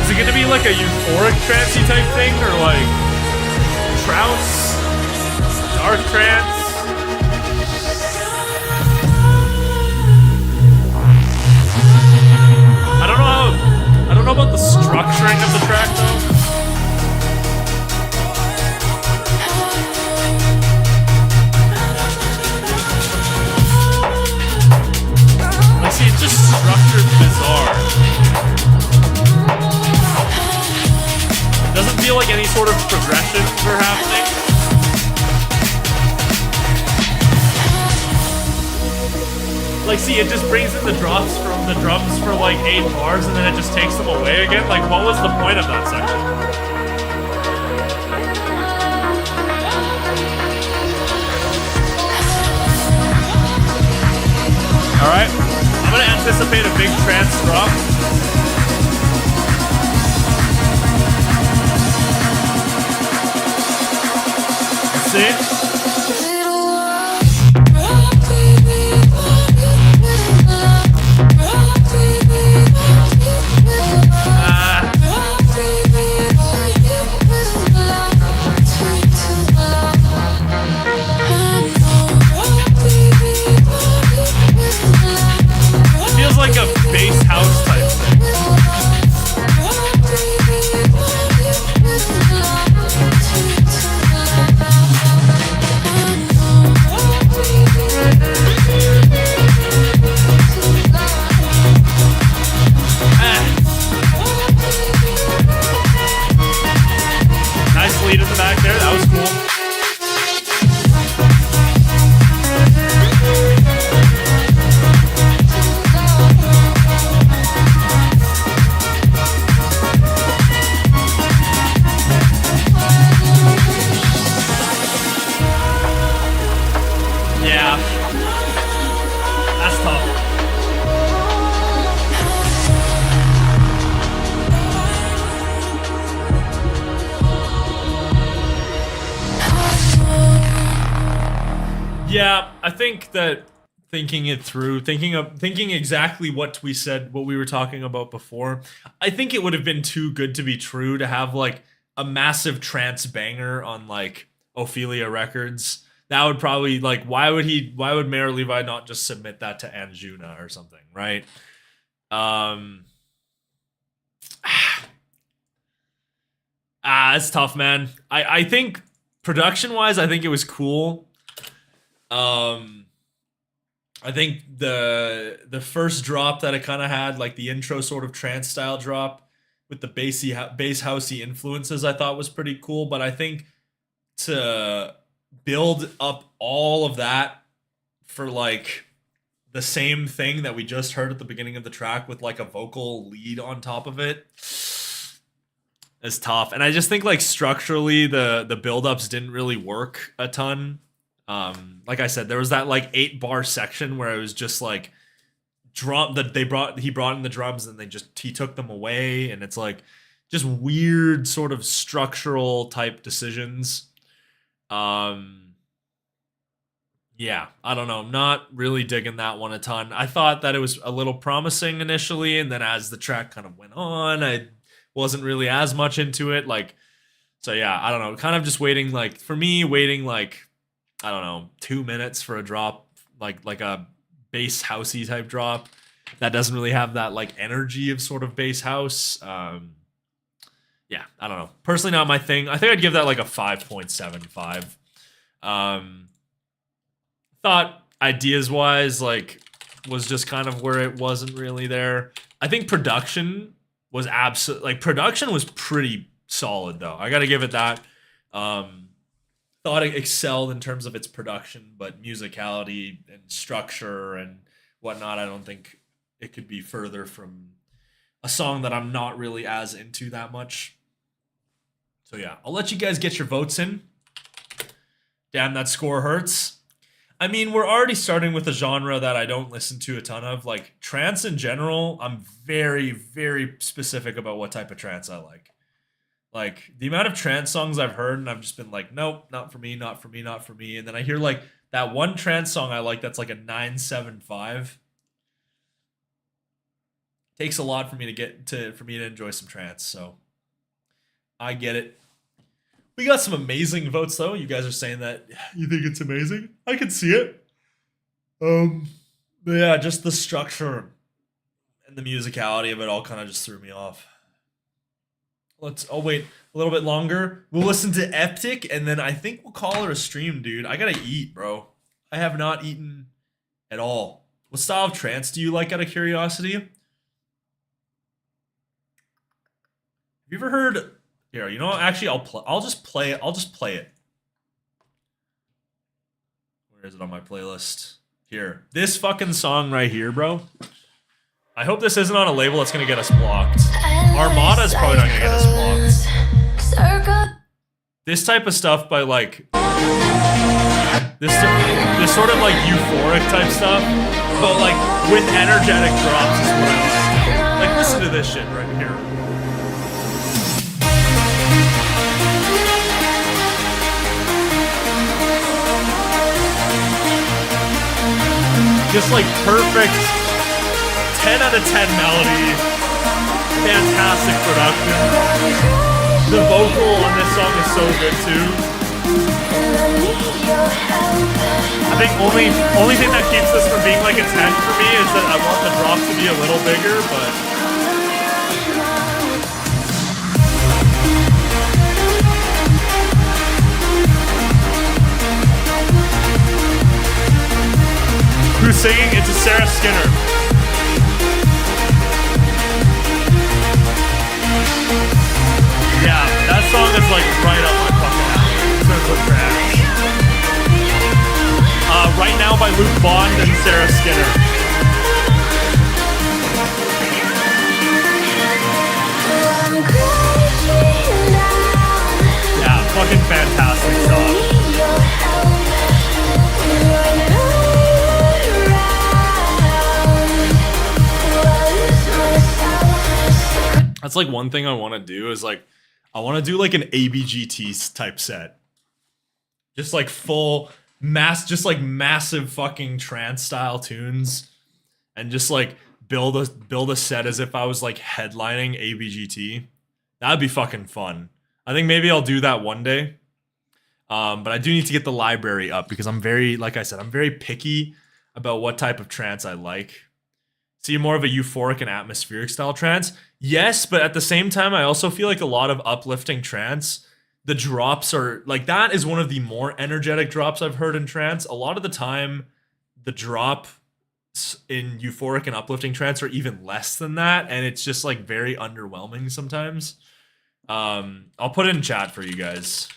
Is it gonna be like a euphoric trancey type thing, or like trance, dark trance? don't know about the structuring of the track though. Like, see, it's just structured bizarre. Doesn't feel like any sort of progressions are happening. Like, see, it just brings in the drops from the drums for like 8 bars and then it just takes them away again. Like, what was the point of that section? Alright, I'm gonna anticipate a big trance drop. Let's see. Like a bass house type thing. Nice lead in the back there, that was cool. Yeah, I think that thinking it through, thinking exactly what we said, what we were talking about before, I think it would have been too good to be true to have like a massive trance banger on like Ophelia Records. That would probably like why would Mayer Levi not just submit that to Anjuna or something, right? It's tough, man. I think production wise, I think it was cool. I think the first drop that it kind of had, like the intro sort of trance style drop with the bass housey influences, I thought was pretty cool. But I think to build up all of that for like the same thing that we just heard at the beginning of the track with like a vocal lead on top of it is tough. And I just think like structurally the build-ups didn't really work a ton. Like I said, there was that like 8-bar section where it was just like drum that he brought in the drums and he took them away, and it's like just weird sort of structural type decisions. Yeah, I don't know. I'm not really digging that one a ton. I thought that it was a little promising initially, and then as the track kind of went on, I wasn't really as much into it. Like, so yeah, I don't know. Kind of just waiting, like, for me, waiting like, I don't know, 2 minutes for a drop, like a bass housey type drop that doesn't really have that like energy of sort of bass house. Yeah, I don't know. Personally, not my thing. I think I'd give that like a 5.75. Thought ideas wise, like, was just kind of where it wasn't really there. I think production was production was pretty solid though. I got to give it that. Thought it excelled in terms of its production, but musicality and structure and whatnot, I don't think it could be further from a song that I'm not really as into that much. So yeah, I'll let you guys get your votes in. Damn, that score hurts. I mean, we're already starting with a genre that I don't listen to a ton of. Like, trance in general, I'm very, very specific about what type of trance I like. Like, the amount of trance songs I've heard, and I've just been like, nope, not for me, not for me, not for me. And then I hear, like, that one trance song I like that's like a 9.75. Takes a lot for me to enjoy some trance, so I get it. We got some amazing votes, though. You guys are saying that you think it's amazing. I can see it. But yeah, just the structure and the musicality of it all kind of just threw me off. Oh wait, a little bit longer. We'll listen to Eptic, and then I think we'll call her a stream, dude. I gotta eat, bro. I have not eaten at all. What style of trance do you like, out of curiosity? Have you ever heard? Here, you know what? Actually, I'll just play it. I'll just play it. Where is it on my playlist? Here, this fucking song right here, bro. I hope this isn't on a label that's gonna get us blocked. Armada's probably not gonna get us blocked. This type of stuff by like this sort of like euphoric type stuff, but like with energetic drops is what I like. Like listen to this shit right here. Just like perfect 10 out of 10 melody, fantastic production. The vocal on this song is so good too. I think only thing that keeps this from being like a 10 for me is that I want the drop to be a little bigger, but who's singing? It's a Sarah Skinner. Yeah, that song is like right up my fucking alley in terms of tracks. Right Now by Luke Bond and Sarah Skinner. Yeah, fucking fantastic song. That's like one thing I want to do is like, I want to do like an ABGT type set. Just like full just like massive fucking trance style tunes, and just like build a set as if I was like headlining ABGT. That'd be fucking fun. I think maybe I'll do that one day. But I do need to get the library up because I'm very, like I said, I'm very picky about what type of trance I like. See more of a euphoric and atmospheric style trance? Yes, but at the same time, I also feel like a lot of uplifting trance, the drops are, like that is one of the more energetic drops I've heard in trance. A lot of the time, the drop in euphoric and uplifting trance are even less than that, and it's just like very underwhelming sometimes. I'll put it in chat for you guys.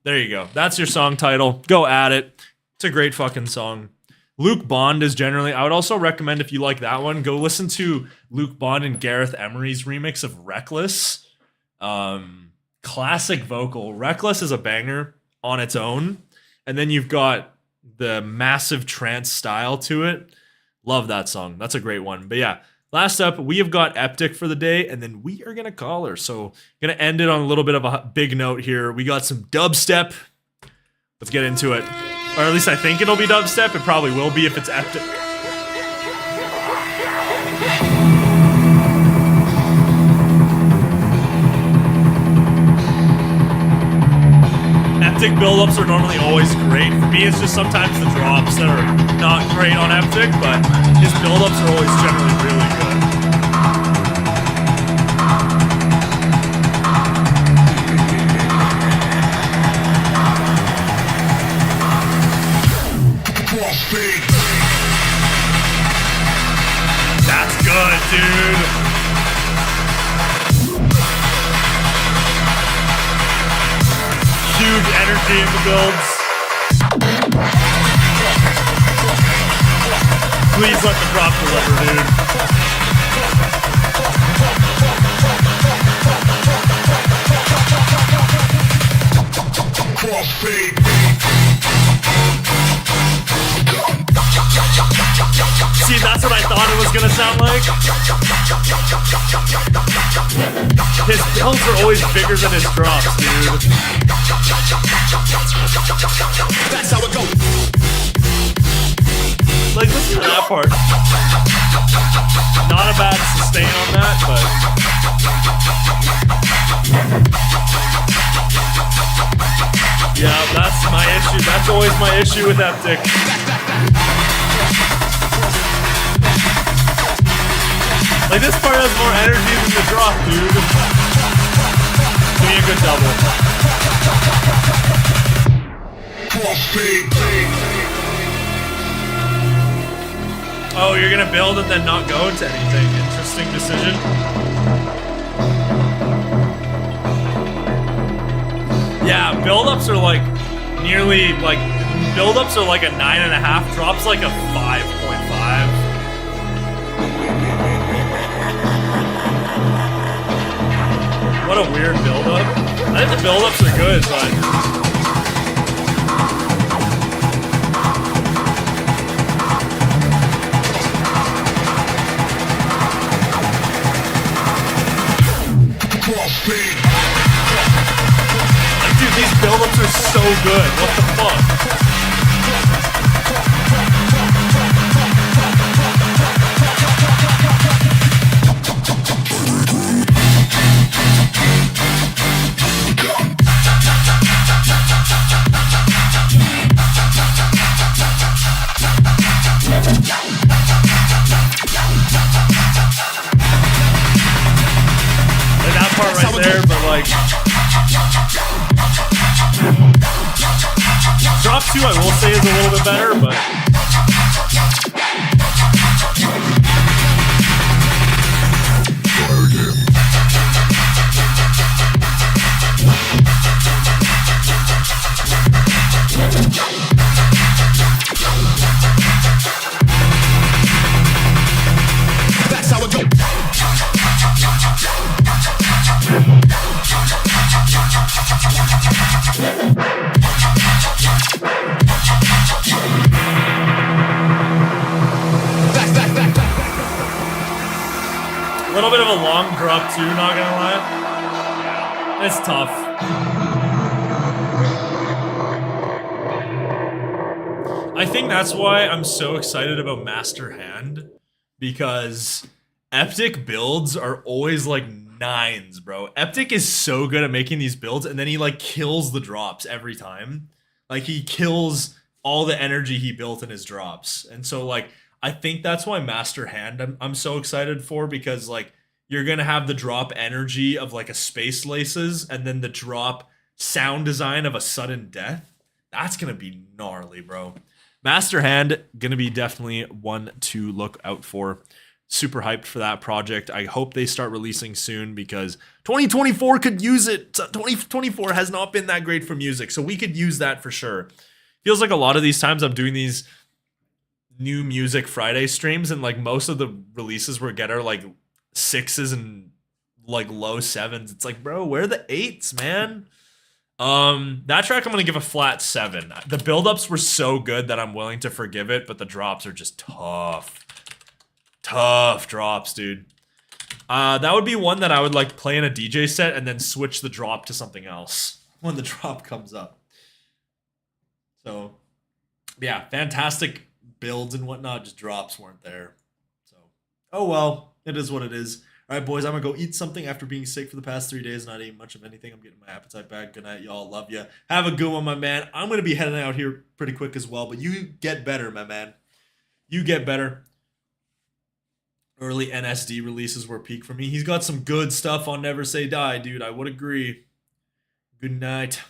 There you go. That's your song title. Go at it. It's a great fucking song. Luke Bond is generally, I would also recommend if you like that one, go listen to Luke Bond and Gareth Emery's remix of Reckless. Classic vocal. Reckless is a banger on its own. And then you've got the massive trance style to it. Love that song. That's a great one. But yeah, last up, we have got Eptic for the day, and then we are going to call her. So going to end it on a little bit of a big note here. We got some dubstep. Let's get into it. Or at least I think it'll be dubstep. It probably will be if it's Eptic. Eptic build-ups are normally always great. For me, it's just sometimes the drops that are not great on Eptic, but his build-ups are always generally really good. That's good, dude. Huge energy in the builds. Please let the drop deliver, dude. Crossfade. See, that's what I thought it was gonna sound like. His builds are always bigger than his drops, dude. That's how it goes. Like, listen to that part. Not a bad sustain on that, but yeah, that's my issue. That's always my issue with Eptic. Like, this part has more energy than the drop, dude. Give me a good double. Oh, you're gonna build and then not go to anything. Interesting decision. Yeah, build-ups are like nearly like build-ups are like a 9.5, drops like a 5.5. What a weird build-up. I think the build-ups are good, but like, dude, these build-ups are so good. What the fuck? Like that part right there, but like drop 2 I will say is a little bit better, but That's how it goes. a little bit of a long drop too, not gonna lie. It's tough. I think that's why I'm so excited about Master Hand, because Eptic builds are always like 9s, bro. Eptic is so good at making these builds, and then he like kills the drops every time. Like, he kills all the energy he built in his drops. And so like I think that's why Master Hand I'm so excited for, because like you're gonna have the drop energy of like a Space Laces, and then the drop sound design of a Sudden Death. That's gonna be gnarly, bro. Master Hand gonna be definitely one to look out for. Super hyped for that project. I hope they start releasing soon, because 2024 could use it. 2024 has not been that great for music, so we could use that for sure. Feels like a lot of these times I'm doing these new music Friday streams, and like most of the releases we get are like 6s and like low 7s. It's like, bro, where are the 8s, man? That track I'm gonna give a flat 7. The build-ups were so good that I'm willing to forgive it, but the drops are just tough. Tough drops, dude. That would be one that I would like play in a DJ set and then switch the drop to something else when the drop comes up. So yeah, fantastic builds and whatnot, just drops weren't there. So, oh well, it is what it is. All right, boys, I'm gonna go eat something after being sick for the past 3 days, not eating much of anything. I'm getting my appetite back. Good night, y'all. Love ya. Have a good one, my man. I'm gonna be heading out here pretty quick as well, but you get better, my man. You get better. Early NSD releases were peak for me. He's got some good stuff on Never Say Die, dude. I would agree. Good night.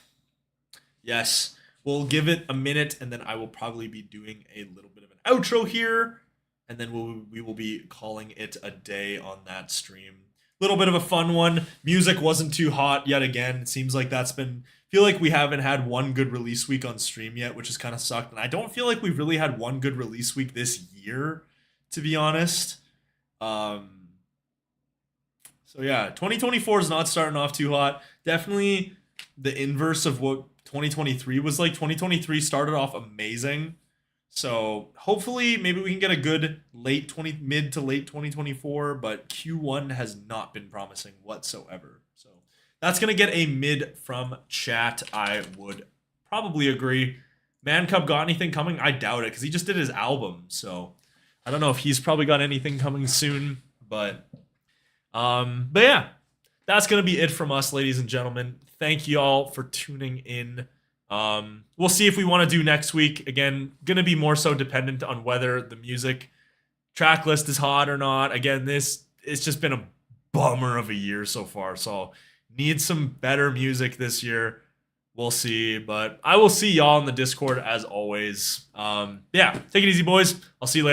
Yes. We'll give it a minute, and then I will probably be doing a little bit of an outro here, and then we will be calling it a day on that stream. Little bit of a fun one. Music wasn't too hot yet again. It seems like that's been... feel like we haven't had one good release week on stream yet, which has kind of sucked. And I don't feel like we've really had one good release week this year, to be honest. So yeah, 2024 is not starting off too hot. Definitely the inverse of what 2023 was like. 2023 started off amazing. So hopefully maybe we can get a good mid to late 2024, but Q1 has not been promising whatsoever. So that's going to get a mid from chat. I would probably agree. Man Cub got anything coming? I doubt it, because he just did his album. So I don't know if he's probably got anything coming soon, but yeah, that's going to be it from us, ladies and gentlemen. Thank you all for tuning in. We'll see if we want to do next week. Again, going to be more so dependent on whether the music track list is hot or not. Again, this it's just been a bummer of a year so far. So need some better music this year. We'll see, but I will see y'all in the Discord as always. Yeah, take it easy, boys. I'll see you later.